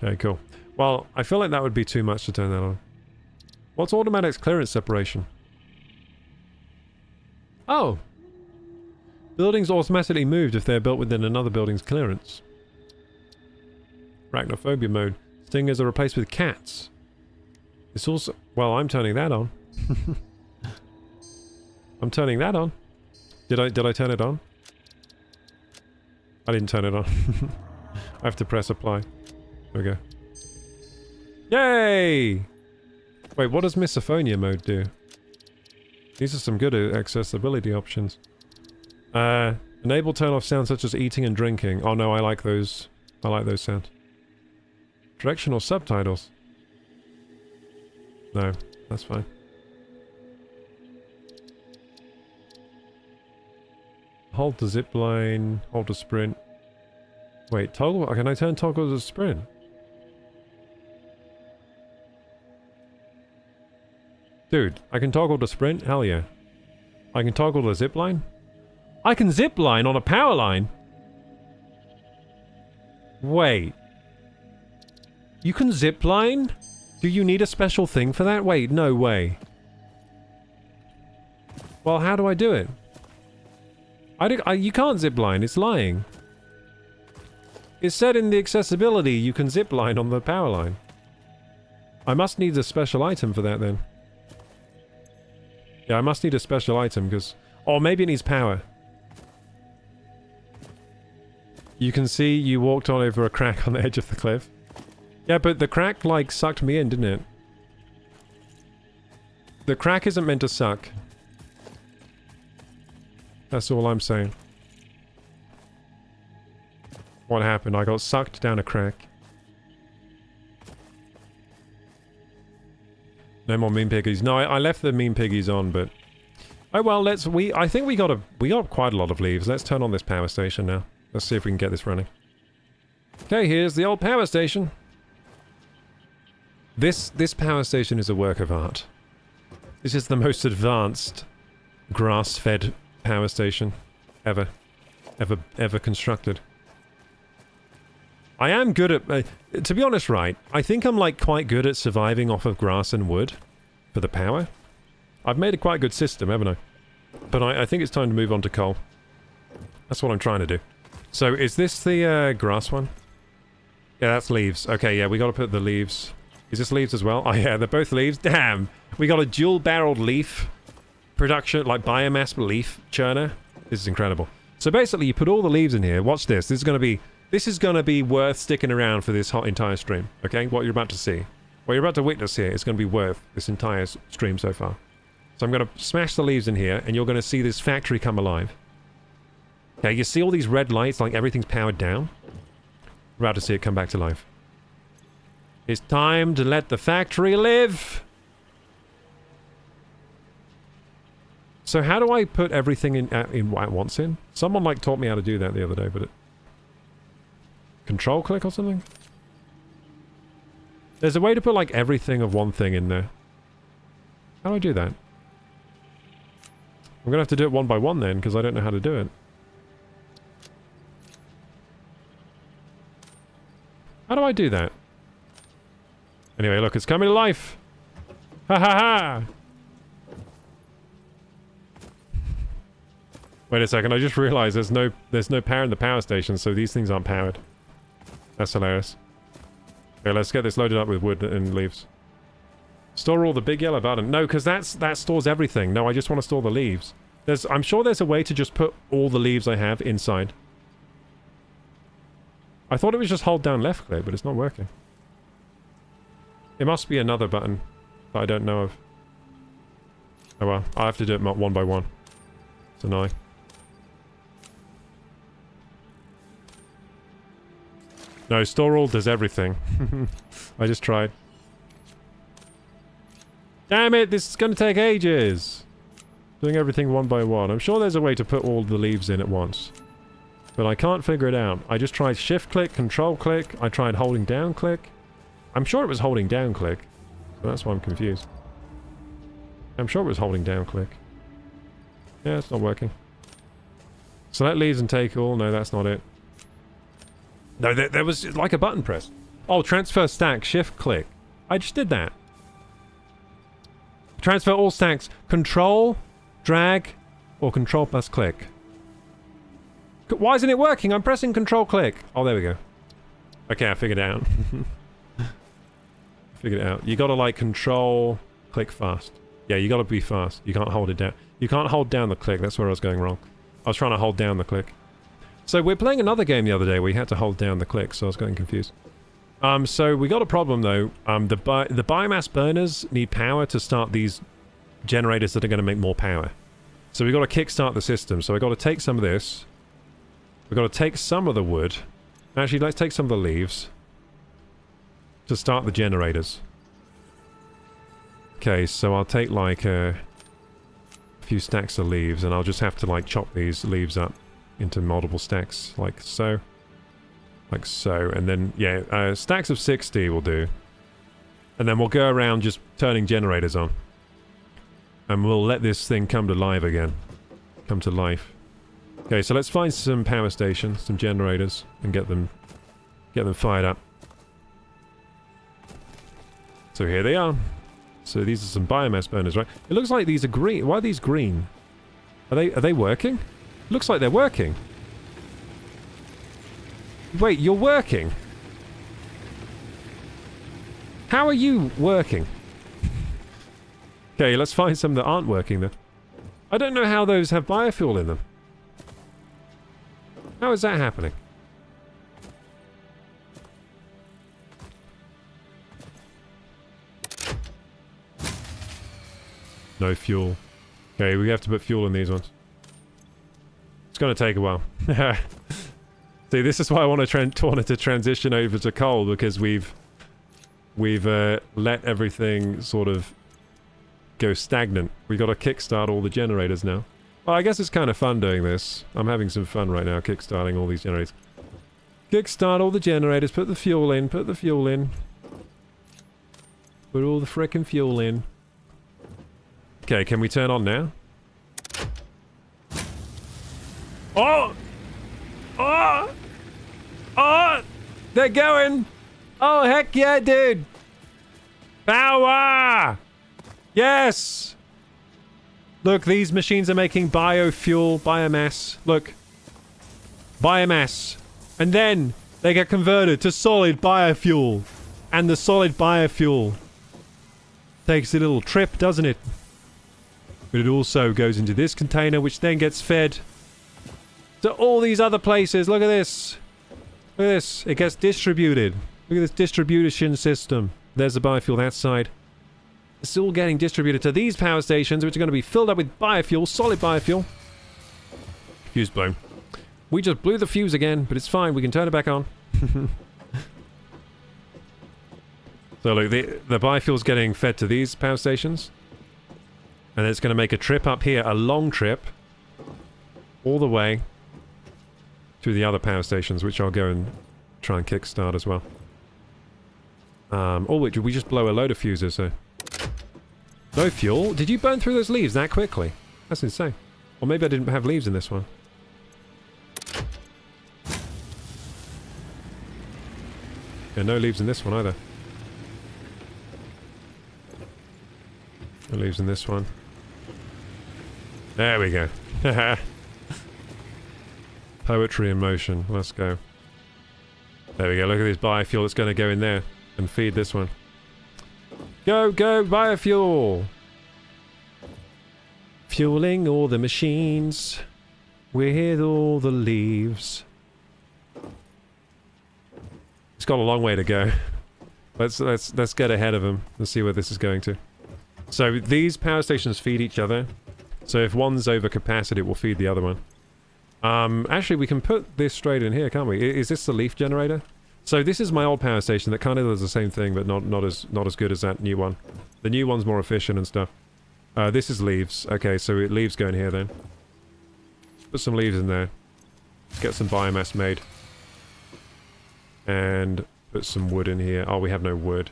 Okay, cool. Well, I feel like that would be too much to turn that on. What's automatic clearance separation? Oh! Buildings automatically moved if they're built within another building's clearance. Arachnophobia mode. Stingers are replaced with cats. It's also... Well, I'm turning that on. I'm turning that on. Did I turn it on? I didn't turn it on. I have to press apply. There we go. Yay! Wait, what does misophonia mode do? These are some good accessibility options. Enable turn off sounds such as eating and drinking. Oh no, I like those. I like those sounds. Directional subtitles. No, that's fine. Hold to zipline, hold to sprint. Wait, toggle? Can I turn toggle to sprint? Dude, I can toggle to sprint? Hell yeah. I can toggle to zipline? I can zipline on a power line? Wait. You can zipline? Do you need a special thing for that? Wait, no way. Well, how do I do it? You can't zipline, it's lying. It said in the accessibility you can zipline on the power line. I must need a special item for that then. Yeah, I must need a special item because... Or maybe it needs power. You can see you walked on over a crack on the edge of the cliff. Yeah, but the crack, like, sucked me in, didn't it? The crack isn't meant to suck. That's all I'm saying. What happened? I got sucked down a crack. No more mean piggies. No, I left the mean piggies on, but... Oh well, I think we got quite a lot of leaves. Let's turn on this power station now. Let's see if we can get this running. Okay, here's the old power station. This power station is a work of art. This is the most advanced grass-fed power station ever constructed. I am good at... to be honest, right, I think I'm like quite good at surviving off of grass and wood for the power. I've made a quite good system, haven't I? But I think it's time to move on to coal. That's what I'm trying to do. So, is this the grass one? Yeah, that's leaves. Okay, yeah, we gotta put the leaves... Is this leaves as well? Oh yeah, they're both leaves. Damn! We got a dual-barreled leaf production, like biomass leaf churner. This is incredible. So basically, you put all the leaves in here. Watch this. This is gonna be worth sticking around for this entire stream. Okay, what you're about to see, what you're about to witness here, is gonna be worth this entire stream so far. So I'm gonna smash the leaves in here, and you're gonna see this factory come alive. Okay, you see all these red lights, like everything's powered down. We're about to see it come back to life. It's time to let the factory live! So how do I put everything in at once in? Someone like taught me how to do that the other day, but control click or something? There's a way to put like everything of one thing in there. How do I do that? I'm gonna have to do it one by one then, because I don't know how to do it. How do I do that? Anyway, look, it's coming to life! Ha ha ha! Wait a second, I just realized there's no power in the power station, so these things aren't powered. That's hilarious. Okay, let's get this loaded up with wood and leaves. Store all the big yellow button. No, because that stores everything. No, I just want to store the leaves. I'm sure there's a way to just put all the leaves I have inside. I thought it was just hold down left click, but it's not working. It must be another button that I don't know of. Oh well, I have to do it one by one. It's annoying. No, store all does everything. I just tried. Damn it, this is going to take ages. Doing everything one by one. I'm sure there's a way to put all the leaves in at once. But I can't figure it out. I just tried shift click, control click. I tried holding down click. I'm sure it was holding down click. So that's why I'm confused. I'm sure it was holding down click. Yeah, it's not working. Select leaves and take all. No, that's not it. No, there was like a button press. Oh, transfer stack, shift click. I just did that. Transfer all stacks. Control, drag, or control plus click. Why isn't it working? I'm pressing control click. Oh, there we go. Okay, I figured it out. Figured it out. You gotta like control, click fast. Yeah, you gotta be fast. You can't hold it down. You can't hold down the click. That's where I was going wrong. I was trying to hold down the click. So we're playing another game the other day where we had to hold down the click, so I was getting confused. So we got a problem though. The biomass burners need power to start these generators that are going to make more power. So we got to kickstart the system. So we got to take some of this. We got to take some of the wood. Actually, let's take some of the leaves to start the generators. Okay, so I'll take like a few stacks of leaves, and I'll just have to like chop these leaves up into multiple stacks, like so. Like so, and then, yeah, stacks of 60 will do. And then we'll go around just turning generators on. And we'll let this thing come to life again. Come to life. Okay, so let's find some power stations, some generators, and get them fired up. So here they are. So these are some biomass burners, right? It looks like these are green. Why are these green? Are they working? Looks like they're working. Wait, you're working? How are you working? Okay, let's find some that aren't working then. I don't know how those have biofuel in them. How is that happening? No fuel. Okay, we have to put fuel in these ones. It's going to take a while. See, this is why I wanted to transition over to coal, because we've let everything sort of go stagnant. We got to kickstart all the generators now. Well, I guess it's kind of fun doing this. I'm having some fun right now, kickstarting all these generators. Kickstart all the generators, put the fuel in, put the fuel in. Put all the frickin' fuel in. Okay, can we turn on now? Oh! Oh! Oh! They're going! Oh, heck yeah, dude! Power! Yes! Look, these machines are making biofuel, biomass. Look. Biomass. And then they get converted to solid biofuel. And the solid biofuel takes a little trip, doesn't it? But it also goes into this container, which then gets fed to all these other places. Look at this. Look at this. It gets distributed. Look at this distribution system. There's the biofuel that side. It's all getting distributed to these power stations, which are going to be filled up with biofuel, solid biofuel. Fuse blown. We just blew the fuse again, but it's fine. We can turn it back on. So look, the biofuel's getting fed to these power stations. And it's going to make a trip up here, a long trip, all the way to the other power stations, which I'll go and try and kickstart as well. Oh, wait, did we just blow a load of fuses? So. No fuel? Did you burn through those leaves that quickly? That's insane. Or maybe I didn't have leaves in this one. Yeah, no leaves in this one either. No leaves in this one. There we go. Poetry in motion. Let's go. There we go. Look at this biofuel that's going to go in there and feed this one. Go, go, biofuel! Fueling all the machines with all the leaves. It's got a long way to go. Let's get ahead of them and see where this is going to. So these power stations feed each other. So if one's over capacity, it will feed the other one. Actually, we can put this straight in here, can't we? Is this the leaf generator? So this is my old power station that kind of does the same thing, but not as good as that new one. The new one's more efficient and stuff. This is leaves. Okay, so leaves go in here then. Put some leaves in there. Get some biomass made. And put some wood in here. Oh, we have no wood.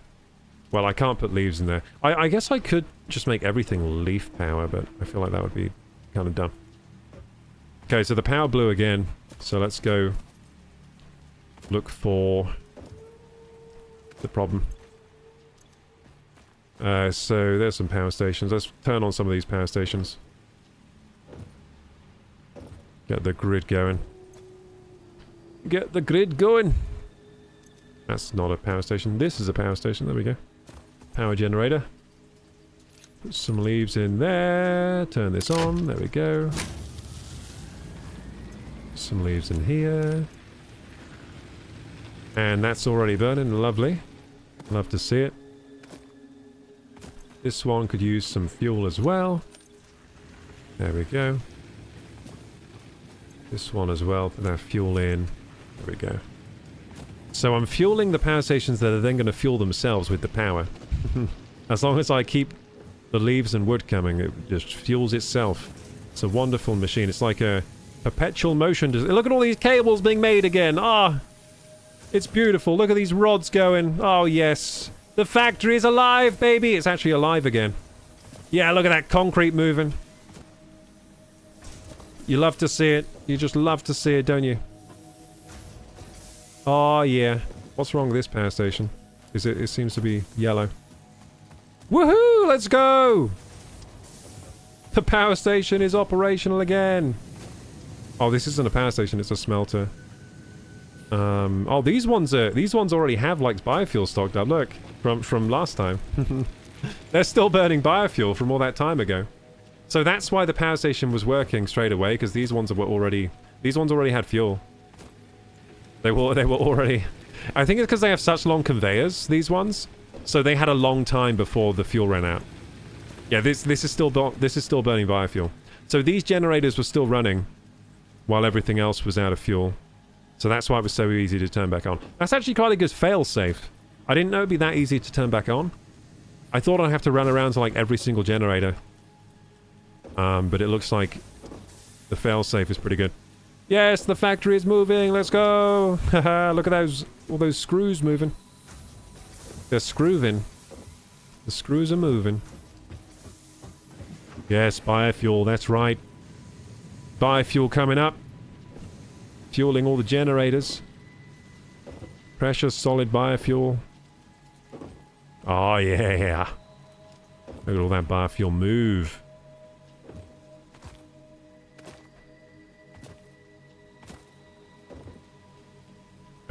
Well, I can't put leaves in there. I guess I could just make everything leaf power, but I feel like that would be kind of dumb. Okay, so the power blew again. So let's go look for the problem. So there's some power stations. Let's turn on some of these power stations. Get the grid going. Get the grid going! That's not a power station. This is a power station. There we go. Power generator. Put some leaves in there. Turn this on. There we go. Some leaves in here. And that's already burning. Lovely. Love to see it. This one could use some fuel as well. There we go. This one as well. Put that fuel in. There we go. So I'm fueling the power stations that are then going to fuel themselves with the power. As long as I keep the leaves and wood coming, it just fuels itself. It's a wonderful machine. It's like a perpetual motion. Look at all these cables being made again. Ah, it's beautiful. Look at these rods going. Oh, yes. The factory is alive, baby. It's actually alive again. Yeah, look at that concrete moving. You love to see it. You just love to see it, don't you? Oh, yeah. What's wrong with this power station? It seems to be yellow. Woohoo! Let's go! The power station is operational again. Oh, this isn't a power station, it's a smelter. Oh, these ones already have like biofuel stocked up. Look, from last time. They're still burning biofuel from all that time ago. So that's why the power station was working straight away, because these ones already had fuel. They were already. I think it's because they have such long conveyors, these ones. So they had a long time before the fuel ran out. Yeah, this is still burning biofuel. So these generators were still running while everything else was out of fuel. So that's why it was so easy to turn back on. That's actually quite a good fail-safe. I didn't know it'd be that easy to turn back on. I thought I'd have to run around to like every single generator. But it looks like the fail-safe is pretty good. Yes, the factory is moving. Let's go. Haha, look at all those screws moving. They're screwing. The screws are moving. Yes, biofuel, that's right. Biofuel coming up. Fueling all the generators. Precious solid biofuel. Oh, yeah. Look at all that biofuel move.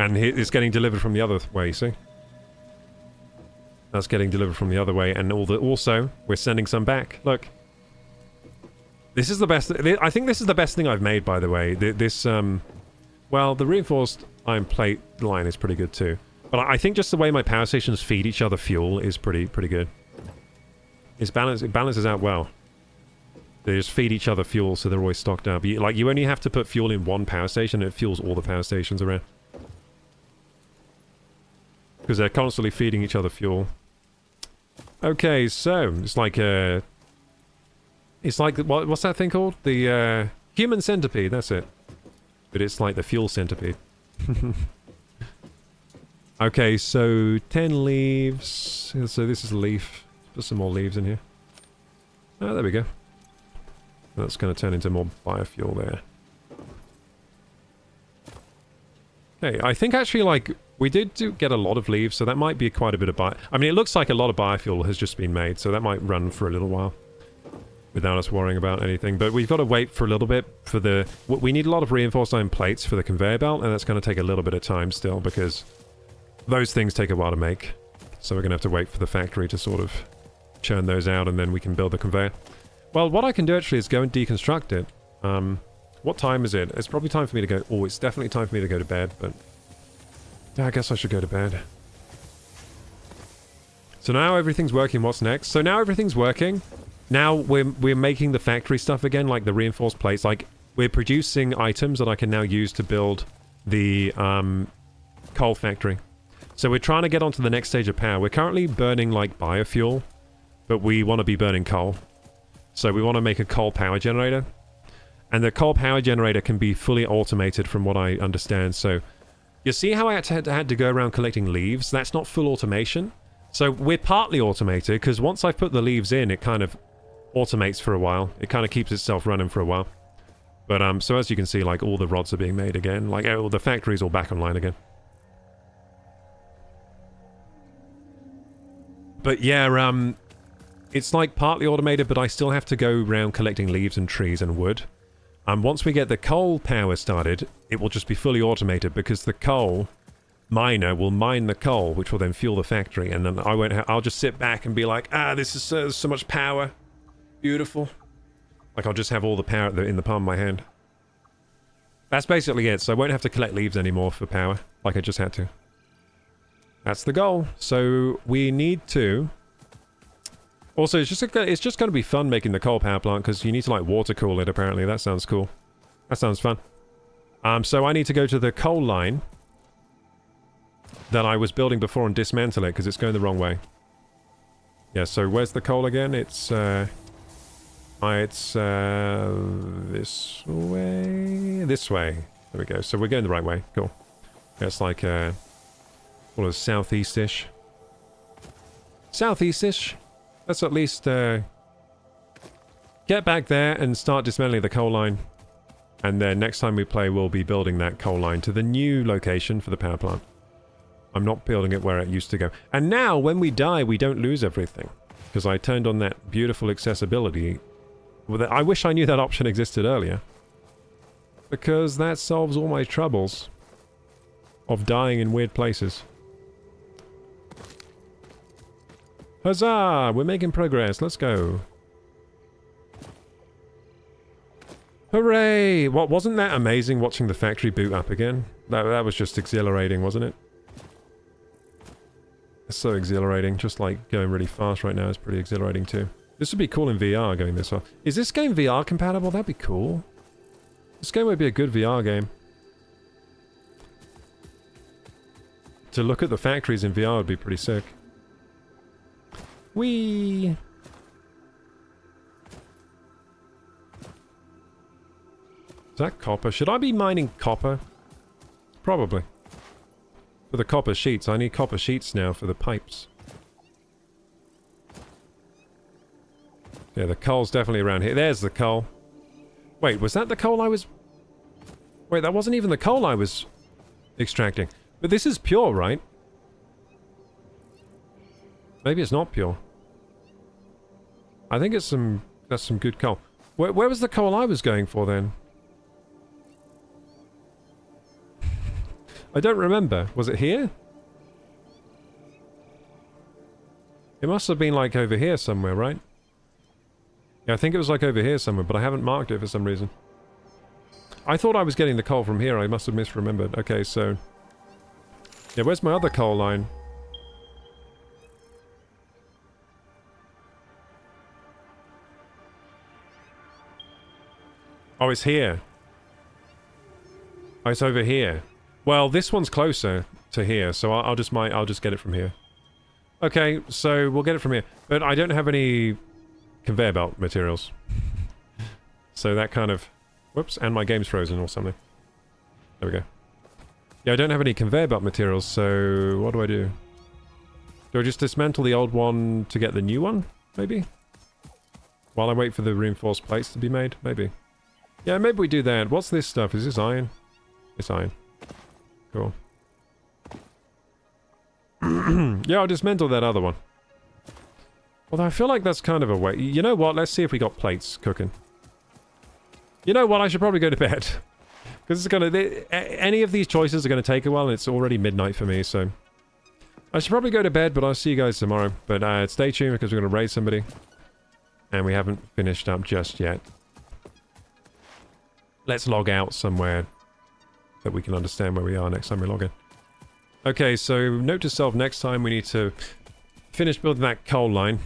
And it's getting delivered from the other way, see? That's getting delivered from the other way, and also, we're sending some back. Look. This is the best... I think this is the best thing I've made, by the way. Well, the reinforced iron plate line is pretty good, too. But I think just the way my power stations feed each other fuel is pretty good. It balances out well. They just feed each other fuel, so they're always stocked up. You only have to put fuel in one power station, and it fuels all the power stations around. Because they're constantly feeding each other fuel. Okay, so it's like It's like, what's that thing called? The human centipede, that's it. But it's like the fuel centipede. Okay, so 10 leaves. So this is a leaf. Put some more leaves in here. Oh, there we go. That's going to turn into more biofuel there. Okay, I think actually, like, we did get a lot of leaves, so that might be quite a bit of I mean, it looks like a lot of biofuel has just been made, so that might run for a little while without us worrying about anything. But we've got to wait for a little bit for the... We need a lot of reinforced iron plates for the conveyor belt, and that's going to take a little bit of time still, because those things take a while to make. So we're going to have to wait for the factory to sort of churn those out, and then we can build the conveyor. Well, what I can do actually is go and deconstruct it. What time is it? It's probably time for me to go... Oh, it's definitely time for me to go to bed, but... Yeah, I guess I should go to bed. So now everything's working. What's next? So now everything's working. Now we're making the factory stuff again, like the reinforced plates. Like, we're producing items that I can now use to build the coal factory. So we're trying to get onto the next stage of power. We're currently burning, like, biofuel, but we want to be burning coal. So we want to make a coal power generator. And the coal power generator can be fully automated from what I understand. So you see how I had to go around collecting leaves? That's not full automation. So we're partly automated, because once I've put the leaves in, it kind of automates for a while. It kind of keeps itself running for a while. But so as you can see, like, all the rods are being made again. Like, oh, the factory's all back online again. But yeah, it's like partly automated, but I still have to go around collecting leaves and trees and wood. Once we get the coal power started, it will just be fully automated, because the coal miner will mine the coal, which will then fuel the factory, and then I'll just sit back and be like, this is so much power. Beautiful. Like, I'll just have all the power in the palm of my hand. That's basically it, so I won't have to collect leaves anymore for power, like I just had to. That's the goal. So we need to... Also, it's just going to be fun making the coal power plant, because you need to, like, water cool it, apparently. That sounds cool. That sounds fun. So I need to go to the coal line that I was building before and dismantle it, because it's going the wrong way. Yeah, so where's the coal again? It's this way. This way. There we go. So we're going the right way. Cool. Yeah, it's like, what is southeast-ish? Southeast-ish. Let's at least get back there and start dismantling the coal line. And then next time we play, we'll be building that coal line to the new location for the power plant. I'm not building it where it used to go. And now, when we die, we don't lose everything. Because I turned on that beautiful accessibility. I wish I knew that option existed earlier. Because that solves all my troubles of dying in weird places. Huzzah! We're making progress. Let's go. Hooray! What, wasn't that amazing watching the factory boot up again? That was just exhilarating, wasn't it? It's so exhilarating. Just like going really fast right now is pretty exhilarating too. This would be cool in VR going this far. Is this game VR compatible? That'd be cool. This game would be a good VR game. To look at the factories in VR would be pretty sick. Whee! Is that copper? Should I be mining copper? Probably. For the copper sheets. I need copper sheets now for the pipes. Yeah, the coal's definitely around here. There's the coal. Wait, was that the coal I was... Wait, that wasn't even the coal I was extracting. But this is pure, right? Maybe it's not pure. I think it's that's some good coal. Where was the coal I was going for then? I don't remember. Was it here? It must have been like over here somewhere, right? Yeah, I think it was like over here somewhere, but I haven't marked it for some reason. I thought I was getting the coal from here. I must have misremembered. Okay, so... Yeah, where's my other coal line? Oh, it's here. Oh, it's over here. Well, this one's closer to here, so I'll just get it from here. Okay, so we'll get it from here. But I don't have any conveyor belt materials. So that kind of... Whoops, and my game's frozen or something. There we go. Yeah, I don't have any conveyor belt materials, so what do I do? Do I just dismantle the old one to get the new one, maybe? While I wait for the reinforced plates to be made, maybe. Yeah, maybe we do that. What's this stuff? Is this iron? It's iron. Cool. Yeah, I'll dismantle that other one. Although I feel like that's kind of a way... You know what? Let's see if we got plates cooking. You know what? I should probably go to bed. Because it's gonna... Any of these choices are going to take a while, and it's already midnight for me, so... I should probably go to bed, but I'll see you guys tomorrow. But stay tuned, because we're going to raid somebody. And we haven't finished up just yet. Let's log out somewhere that we can understand where we are next time we log in. Okay, so note to self, next time we need to finish building that coal line.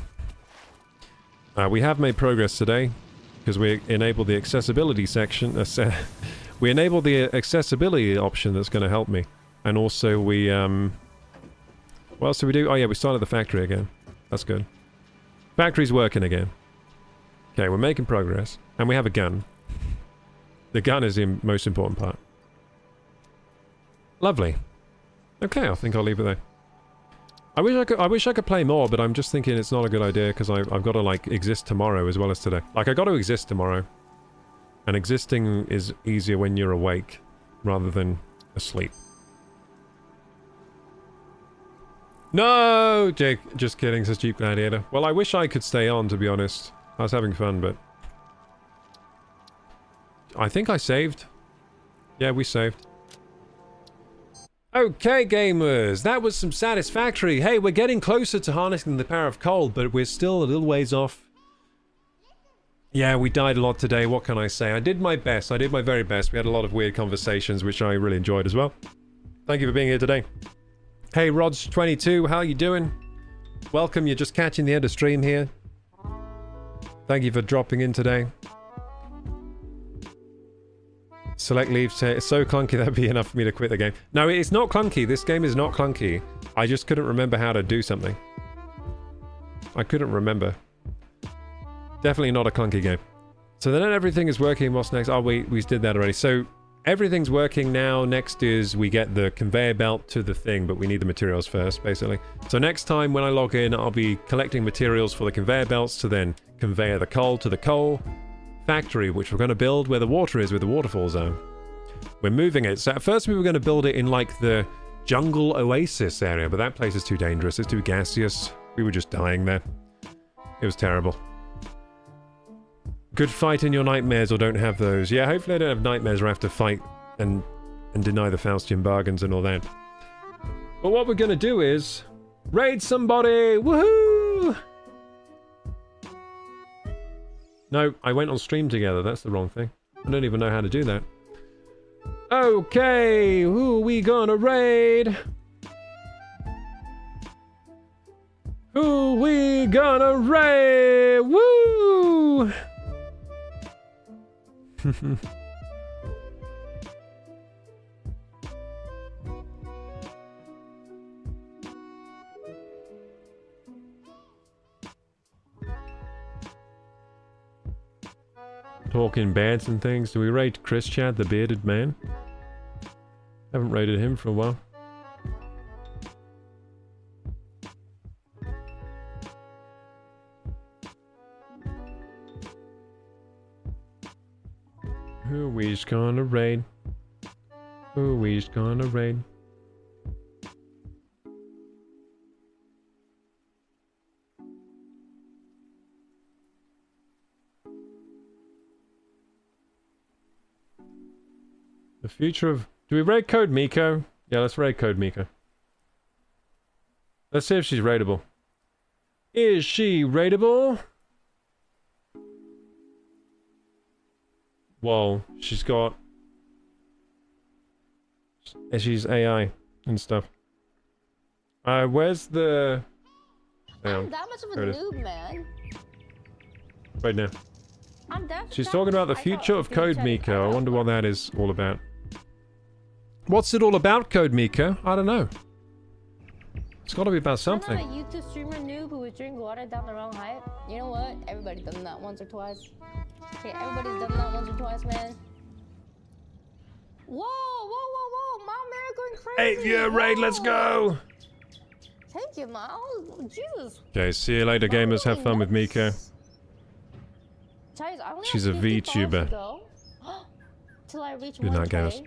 We have made progress today, because we enabled the accessibility section. We enabled the accessibility option that's going to help me. And also we, what else did we do? Oh yeah, we started the factory again. That's good. Factory's working again. Okay, we're making progress. And we have a gun. The gun is the most important part. Lovely. Okay, I think I'll leave it there. I wish I could play more, but I'm just thinking it's not a good idea because I've got to like exist tomorrow as well as today. Like I got to exist tomorrow. And existing is easier when you're awake rather than asleep. No, Jake, just kidding, says Jeep Gladiator. Well, I wish I could stay on, to be honest. I was having fun, but... I think I saved. Yeah, we saved. Okay, gamers, that was some Satisfactory. Hey, we're getting closer to harnessing the power of coal, but we're still a little ways off. Yeah, we died a lot today, what can I say? I did my best, I did my very best. We had a lot of weird conversations, which I really enjoyed as well. Thank you for being here today. Hey, Rods22, how you doing? Welcome, you're just catching the end of stream here. Thank you for dropping in today. Select leave, it's so clunky that'd be enough for me to quit the game. No, it's not clunky, this game is not clunky. I just couldn't remember how to do something. I couldn't remember. Definitely not a clunky game. So then everything is working, what's next? Oh, we did that already. So everything's working now. Next is we get the conveyor belt to the thing, but we need the materials first, basically. So next time when I log in, I'll be collecting materials for the conveyor belts to then conveyor the coal to the coal factory, which we're going to build where the water is, with the waterfall zone. We're moving it. So at first we were going to build it in like the jungle oasis area, but that place is too dangerous. It's too gaseous. We were just dying there. It was terrible. Good fight in your nightmares, or don't have those. Yeah, hopefully I don't have nightmares where I have to fight and deny the Faustian bargains and all that. But what we're going to do is raid somebody! Woohoo! No, I went on stream together. That's the wrong thing. I don't even know how to do that. Okay, who are we gonna raid? Who we gonna raid? Woo! Talking bands and things. Do we raid Chris Chad, the bearded man? Haven't raided him for a while. Who we's gonna raid? Who we's gonna raid? The future of... Do we raid Code Miko? Yeah, let's raid Code Miko. Let's see if she's raidable. Is she raidable? Whoa, she's got... She's AI and stuff. Where's the... I'm that much of a noob, man. Right now. She's talking about the future of Code Miko. I wonder what that is all about. What's it all about, Code Miko? I don't know. It's got to be about something. I'm not a YouTube streamer noob who would drink water down the wrong height. You know what? Everybody's done that once or twice. Okay, everybody's done that once or twice, man. Whoa, whoa, whoa, whoa! Mom, they're going crazy. 8-year raid, let's go! Thank you, Mom. Oh, Jesus. Okay, see you later, gamers. Have fun with Miko. Guys, I only She's have a 50 followers VTuber. to go. Till I reach Good night, 1K. gamers.